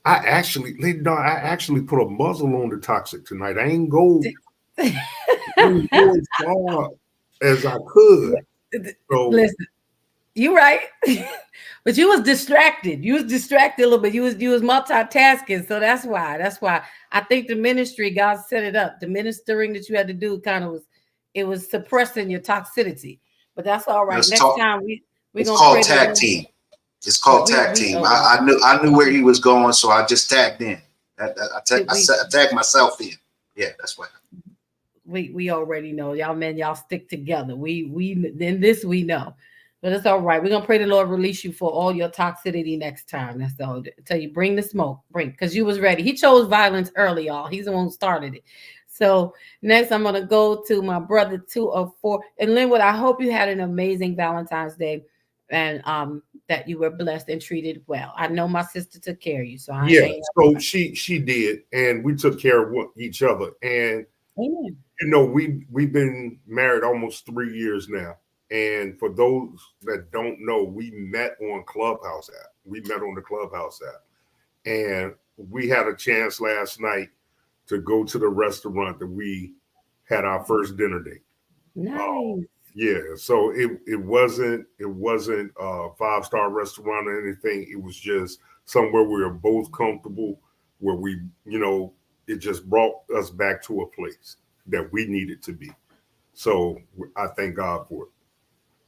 I actually put a muzzle on the toxic tonight. I ain't go as far as I could. So, listen, you right. But you was distracted. You was distracted a little bit. You was multitasking. So that's why I think the ministry, God set it up. The ministering that you had to do was suppressing your toxicity. But that's all right. Next time we're gonna call tag team. It's called tag team. I knew where he was going, so I just tagged in. I tagged myself in. Yeah, that's what. We already know, y'all men, y'all stick together. We know. But it's all right. We're gonna pray the Lord release you for all your toxicity next time. That's all. I tell you, bring the smoke, because you was ready. He chose violence early, y'all. He's the one who started it. So next, I'm gonna go to my brother 204. And Linwood, I hope you had an amazing Valentine's Day, and that you were blessed and treated well. I know my sister took care of you, so so she did, and we took care of each other. And we've been married almost 3 years now. And for those that don't know, we met on Clubhouse app. We met on the Clubhouse app. And we had a chance last night to go to the restaurant that we had our first dinner date. Nice. Yeah, so it wasn't a 5-star restaurant or anything. It was just somewhere we were both comfortable, where we, it just brought us back to a place that we needed to be. So I thank God for it.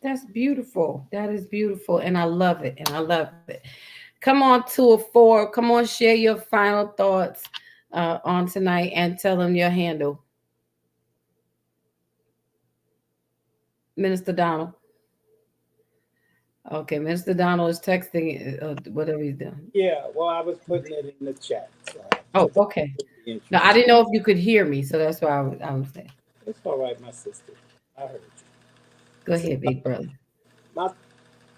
That's beautiful. That is beautiful. And I love it. And I love it. Come on, 204. Come on, share your final thoughts on tonight and tell them your handle. Minister Donald. Okay, Minister Donald is texting whatever he's doing. Yeah, well, I was putting it in the chat. So okay. No, I didn't know if you could hear me, so that's why I was saying. It's all right, my sister. I heard you. Go ahead, big brother. My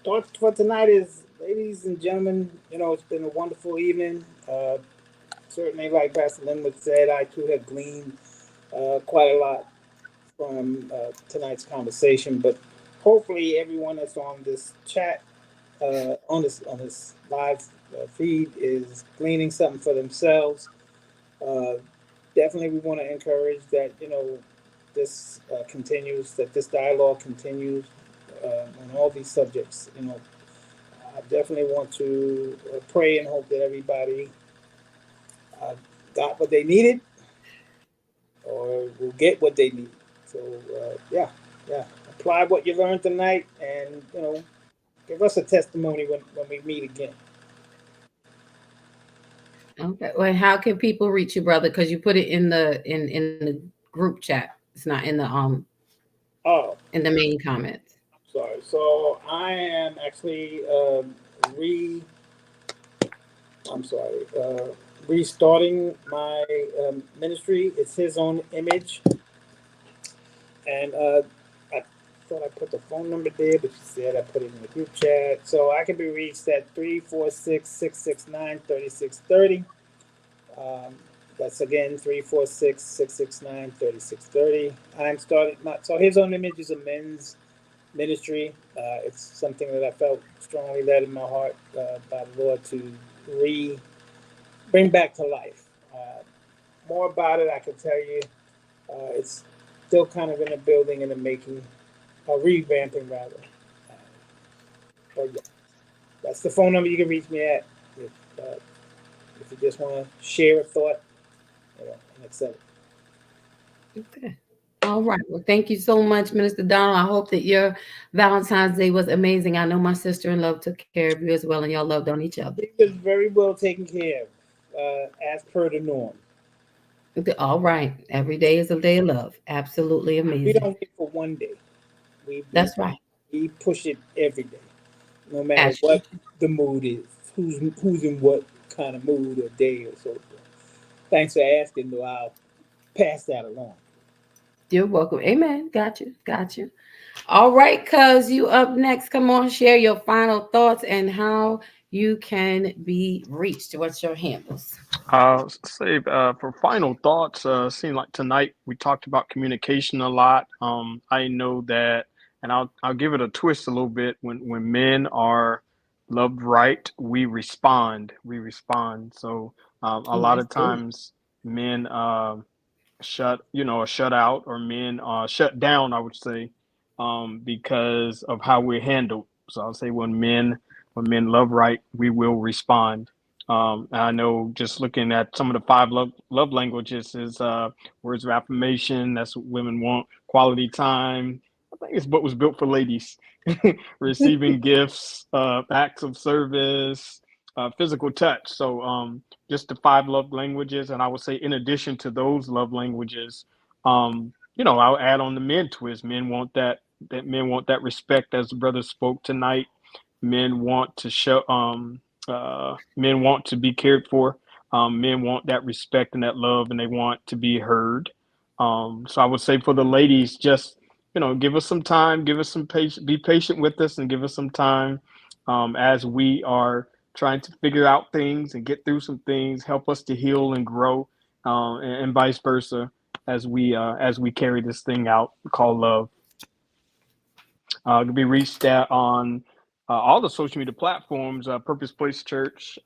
thought for tonight is, ladies and gentlemen, it's been a wonderful evening. Certainly, like Pastor Linwood said, I too have gleaned quite a lot from tonight's conversation. But hopefully, everyone that's on this chat, on this live feed, is gleaning something for themselves. Definitely, we want to encourage that this continues, that this dialogue continues on all these subjects. I definitely want to pray and hope that everybody got what they needed or will get what they need. So, yeah. Apply what you learned tonight and, give us a testimony when we meet again. Okay. Well, how can people reach you, brother? Because you put it in the in the group chat. It's not in the in the main comments. Sorry. So I am actually restarting my ministry. It's His Own Image, and I thought I put the phone number there, but she said I put it in the group chat. So I can be reached at 346-669-3630. That's again 346-669-3630. I'm starting so His Own Image is a men's ministry. It's something that I felt strongly led in my heart by the Lord to bring back to life. More about it, I can tell you. It's still kind of in a building, in the making, revamping rather. But yeah, that's the phone number you can reach me at if you just want to share a thought, and etc. Okay. All right. Well, thank you so much, Minister Donald. I hope that your Valentine's Day was amazing. I know my sister-in-law took care of you as well, and y'all loved on each other. It was very well taken care of, as per the norm. All right. Every day is a day of love. Absolutely amazing. We don't wait for one day. That's right. We push it every day, no matter what the mood is, who's in what kind of mood or day or so forth. Thanks for asking, though. I'll pass that along. You're welcome. Amen. Got you. All right, cuz you up next. Come on, share your final thoughts and how you can be reached. What's your handles? For final thoughts, seemed like tonight we talked about communication a lot. I know that, and I'll give it a twist a little bit. When men are loved right, we respond. So a lot of times men shut out, or men shut down, I would say, because of how we're handled. So I'll say when men love right, we will respond. I know, just looking at some of the 5 love languages is words of affirmation. That's what women want. Quality time. I think it's what was built for ladies. Receiving gifts, acts of service, physical touch. So just the 5 love languages. And I would say, in addition to those love languages, I'll add on the men twist. Men want that respect, as the brother spoke tonight. Men want to show. Men want to be cared for. Men want that respect and that love, and they want to be heard. So I would say, for the ladies, just give us some time, give us some patience, be patient with us, and give us some time as we are trying to figure out things and get through some things. Help us to heal and grow, and vice versa, as we carry this thing out called love. Can be reached at on all the social media platforms, Purpose Place Church,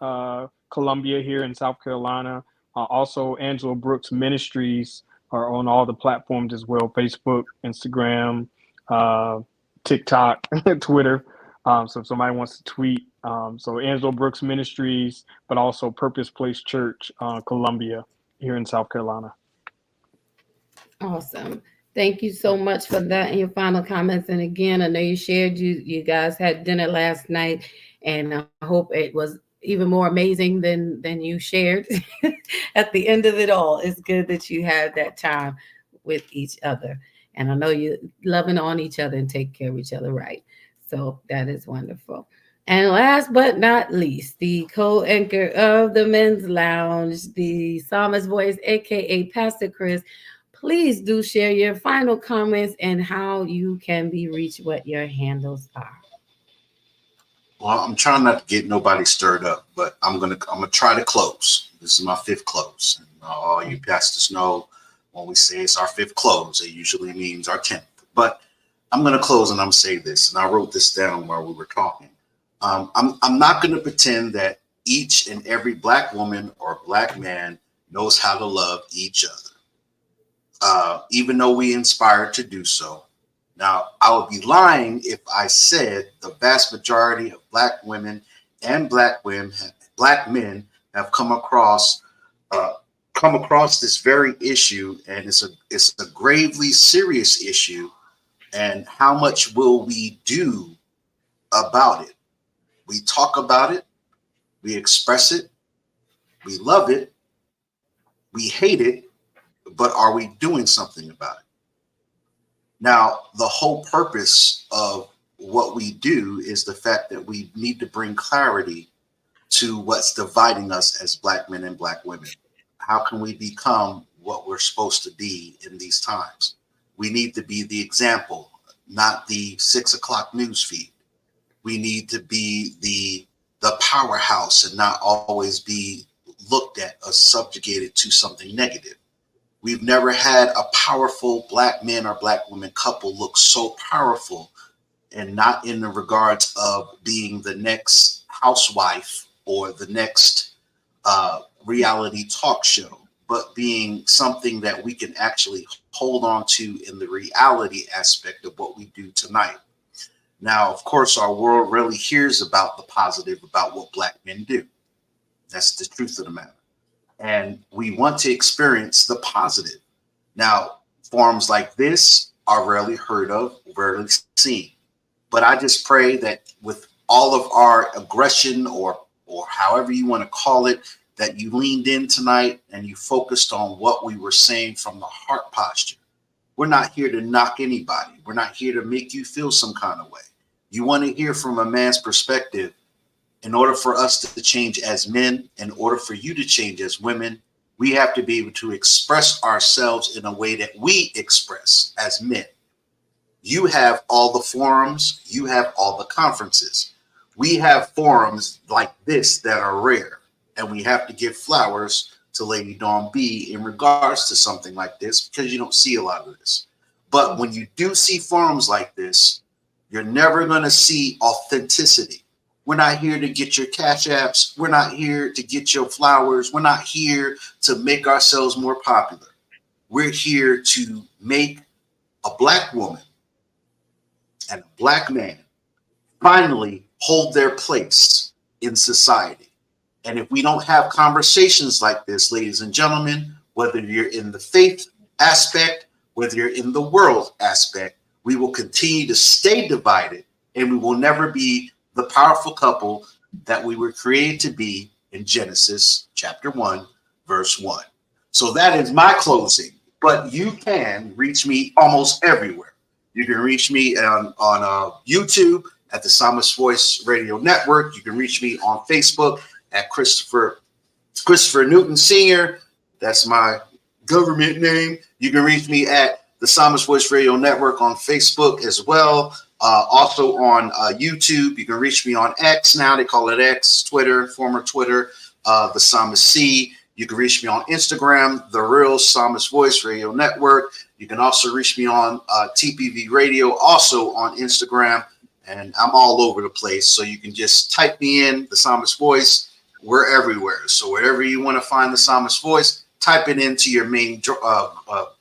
Columbia here in South Carolina. Also, Angela Brooks Ministries are on all the platforms as well, Facebook, Instagram, TikTok, Twitter. So if somebody wants to tweet, so Angela Brooks Ministries, but also Purpose Place Church, Columbia here in South Carolina. Awesome. Thank you so much for that and your final comments. And again, I know you shared you guys had dinner last night, and I hope it was even more amazing than you shared at the end of it all. It's good that you had that time with each other. And I know you're loving on each other and take care of each other right. So that is wonderful. And last but not least, the co-anchor of the Men's Lounge, the Psalmist Voice, aka Pastor Chris. Please do share your final comments and how you can be reached, what your handles are. Well, I'm trying not to get nobody stirred up, but I'm gonna try to close. This is my 5th close. And all you pastors know when we say it's our 5th close, it usually means our 10th. But I'm gonna close and I'm gonna say this, and I wrote this down while we were talking. I'm not gonna pretend that each and every Black woman or Black man knows how to love each other, even though we inspired to do so. Now, I would be lying if I said the vast majority of Black women and Black men have come across this very issue, and it's a gravely serious issue. And how much will we do about it? We talk about it, we express it, we love it, we hate it, but are we doing something about it? Now, the whole purpose of what we do is the fact that we need to bring clarity to what's dividing us as Black men and Black women. How can we become what we're supposed to be in these times? We need to be the example, not the 6 o'clock news feed. We need to be the powerhouse and not always be looked at or subjugated to something negative. We've never had a powerful Black man or Black woman couple look so powerful, and not in the regards of being the next housewife or the next reality talk show, but being something that we can actually hold on to in the reality aspect of what we do tonight. Now, of course, our world rarely hears about the positive about what Black men do. That's the truth of the matter. And we want to experience the positive. Now, forums like this are rarely heard of, rarely seen. But I just pray that with all of our aggression or however you want to call it, that you leaned in tonight and you focused on what we were saying from the heart posture. We're not here to knock anybody. We're not here to make you feel some kind of way. You want to hear from a man's perspective. In order for us to change as men, in order for you to change as women, we have to be able to express ourselves in a way that we express as men. You have all the forums, you have all the conferences. We have forums like this that are rare, and we have to give flowers to Lady Dawn B in regards to something like this, because you don't see a lot of this. But when you do see forums like this, you're never going to see authenticity. We're not here to get your cash apps. We're not here to get your flowers. We're not here to make ourselves more popular. We're here to make a Black woman and a Black man finally hold their place in society. And if we don't have conversations like this, ladies and gentlemen, whether you're in the faith aspect, whether you're in the world aspect, we will continue to stay divided, and we will never be the powerful couple that we were created to be in Genesis chapter 1, verse 1. So that is my closing, but you can reach me almost everywhere. You can reach me on YouTube at the Psalmist Voice Radio Network. You can reach me on Facebook at Christopher Newton Sr. That's my government name. You can reach me at the Psalmist Voice Radio Network on Facebook as well. Also on YouTube. You can reach me on X now. They call it X, Twitter, former Twitter, the Psalmist C. You can reach me on Instagram, The Real Psalmist Voice Radio Network. You can also reach me on TPV Radio, also on Instagram, and I'm all over the place. So you can just type me in, the Psalmist Voice. We're everywhere. So wherever you want to find the Psalmist Voice, type it into your main, what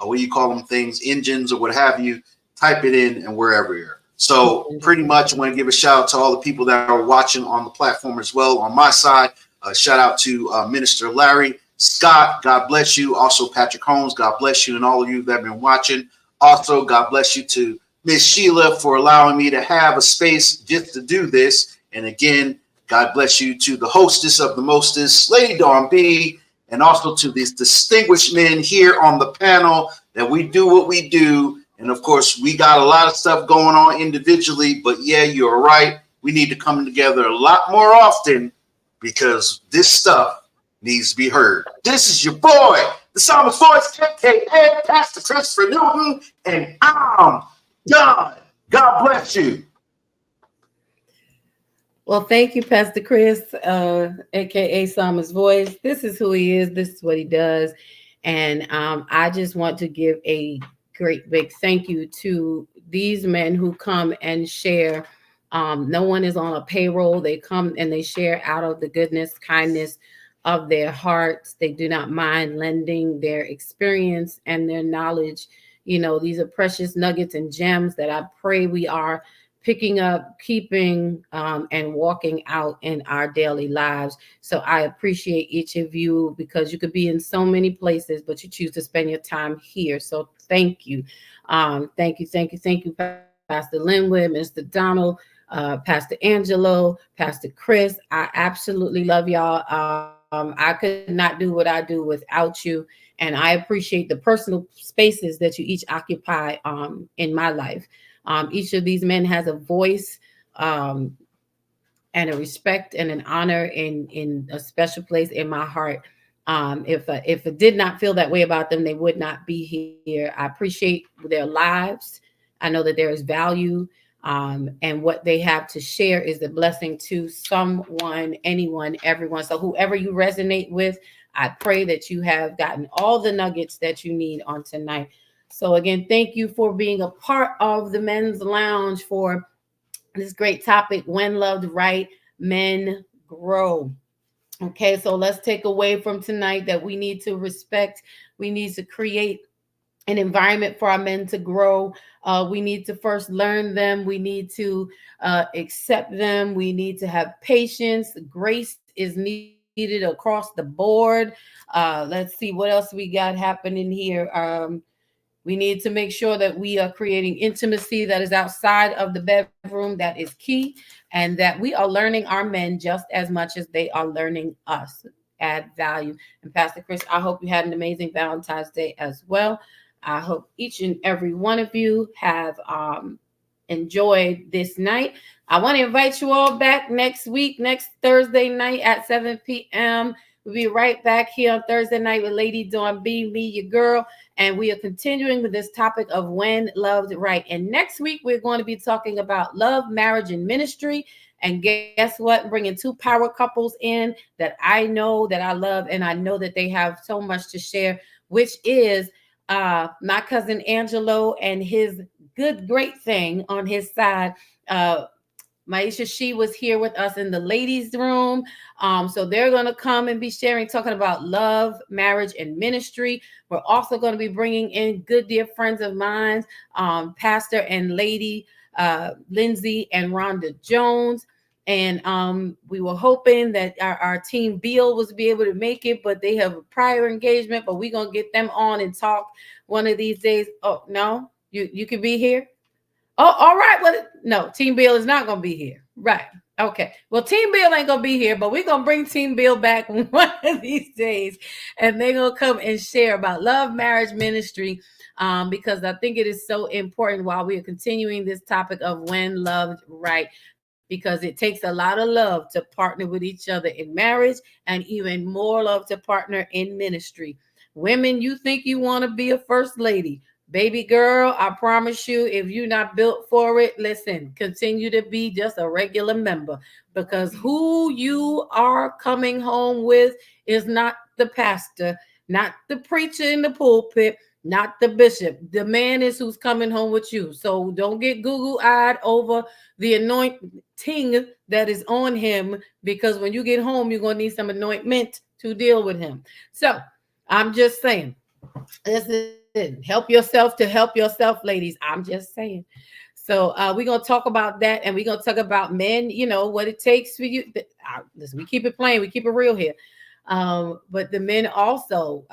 do you call them things, engines or what have you. Type it in, and we're everywhere. So pretty much I want to give a shout out to all the people that are watching on the platform as well. On my side, shout out to Minister Larry, Scott, God bless you. Also Patrick Holmes, God bless you. And all of you that have been watching. Also, God bless you to Miss Sheila for allowing me to have a space just to do this. And again, God bless you to the hostess of the mostest, Lady Dawn B, and also to these distinguished men here on the panel that we do what we do. And of course, we got a lot of stuff going on individually, but yeah, you're right. We need to come together a lot more often because this stuff needs to be heard. This is your boy, the Psalmist Voice, aka Pastor Christopher Newton, and I'm done. God bless you. Well, thank you, Pastor Chris, aka Psalmist Voice. This is who he is. This is what he does. And I just want to give a great big thank you to these men who come and share. No one is on a payroll. They come and they share out of the goodness, kindness of their hearts. They do not mind lending their experience and their knowledge. You know, these are precious nuggets and gems that I pray we are picking up, keeping, and walking out in our daily lives. So I appreciate each of you because you could be in so many places, but you choose to spend your time here. So thank you. Thank you, Pastor Linwood, Mr. Donald, Pastor Angelo, Pastor Chris. I absolutely love y'all. I could not do what I do without you. And I appreciate the personal spaces that you each occupy in my life. Each of these men has a voice and a respect and an honor in a special place in my heart. If it did not feel that way about them, they would not be here. I appreciate their lives. I know that there is value, and what they have to share is a blessing to someone, anyone, everyone. So whoever you resonate with, I pray that you have gotten all the nuggets that you need on tonight. So again, thank you for being a part of the Men's Lounge for this great topic, when loved right, men grow. Okay, so let's take away from tonight that we need to respect, we need to create an environment for our men to grow. We need to first learn them. We need to accept them. We need to have patience. Grace is needed across the board. Let's see what else we got happening here. We need to make sure that we are creating intimacy that is outside of the bedroom. That is key. And that we are learning our men just as much as they are learning us. Add value. And Pastor Chris, I hope you had an amazing Valentine's Day as well. I hope each and every one of you have enjoyed this night. I want to invite you all back next week, next Thursday night at 7 p.m. We'll be right back here on Thursday night with Lady Dawn B, me, your girl. And we are continuing with this topic of when loved right. And next week, we're going to be talking about love, marriage, and ministry. And guess what? Bringing two power couples in that I know that I love, and I know that they have so much to share, which is my cousin Angelo and his great thing on his side. Maisha, she was here with us in the ladies' room. So they're going to come and be sharing, talking about love, marriage, and ministry. We're also going to be bringing in good dear friends of mine, Pastor and Lady Lindsay and Rhonda Jones. And we were hoping that our team Beal was be able to make it, but they have a prior engagement. But we're going to get them on and talk one of these days. Oh, no, you can be here. Oh, all right. Well, no, Team Bill is not going to be here. Right. Okay. Well, Team Bill ain't going to be here, but we're going to bring Team Bill back one of these days. And they're going to come and share about love, marriage, ministry, because I think it is so important while we are continuing this topic of when loved right, because it takes a lot of love to partner with each other in marriage and even more love to partner in ministry. Women, you think you want to be a first lady. Baby girl, I promise you, if you're not built for it, listen, continue to be just a regular member, because who you are coming home with is not the pastor, not the preacher in the pulpit, not the bishop. The man is who's coming home with you. So don't get Google-eyed over the anointing that is on him, because when you get home, you're going to need some anointment to deal with him. So I'm just saying, listen, help yourself to help yourself, ladies. I'm just saying. So we're going to talk about that, and we're going to talk about men, you know, what it takes for you. Listen, we keep it plain. We keep it real here. But the men also,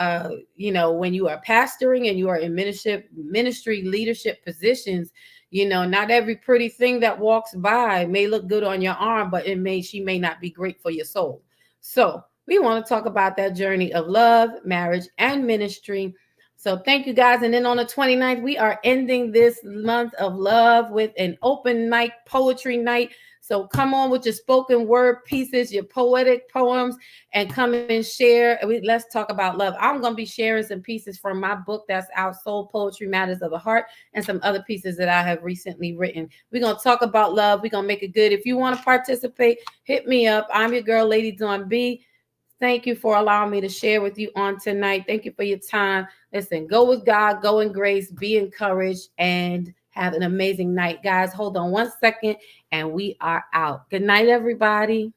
you know, when you are pastoring and you are in ministry leadership positions, you know, not every pretty thing that walks by may look good on your arm, but she may not be great for your soul. So we want to talk about that journey of love, marriage, and ministry. So thank you guys. And then on the 29th, we are ending this month of love with an open mic poetry night. So come on with your spoken word pieces, your poetic poems, and come and share. Let's talk about love. I'm going to be sharing some pieces from my book that's out, Soul Poetry Matters of the Heart, and some other pieces that I have recently written. We're going to talk about love. We're going to make it good. If you want to participate, hit me up. I'm your girl, Lady Dawn B. Thank you for allowing me to share with you on tonight. Thank you for your time. Listen, go with God, go in grace, be encouraged, and have an amazing night. Guys, hold on one second, and we are out. Good night, everybody.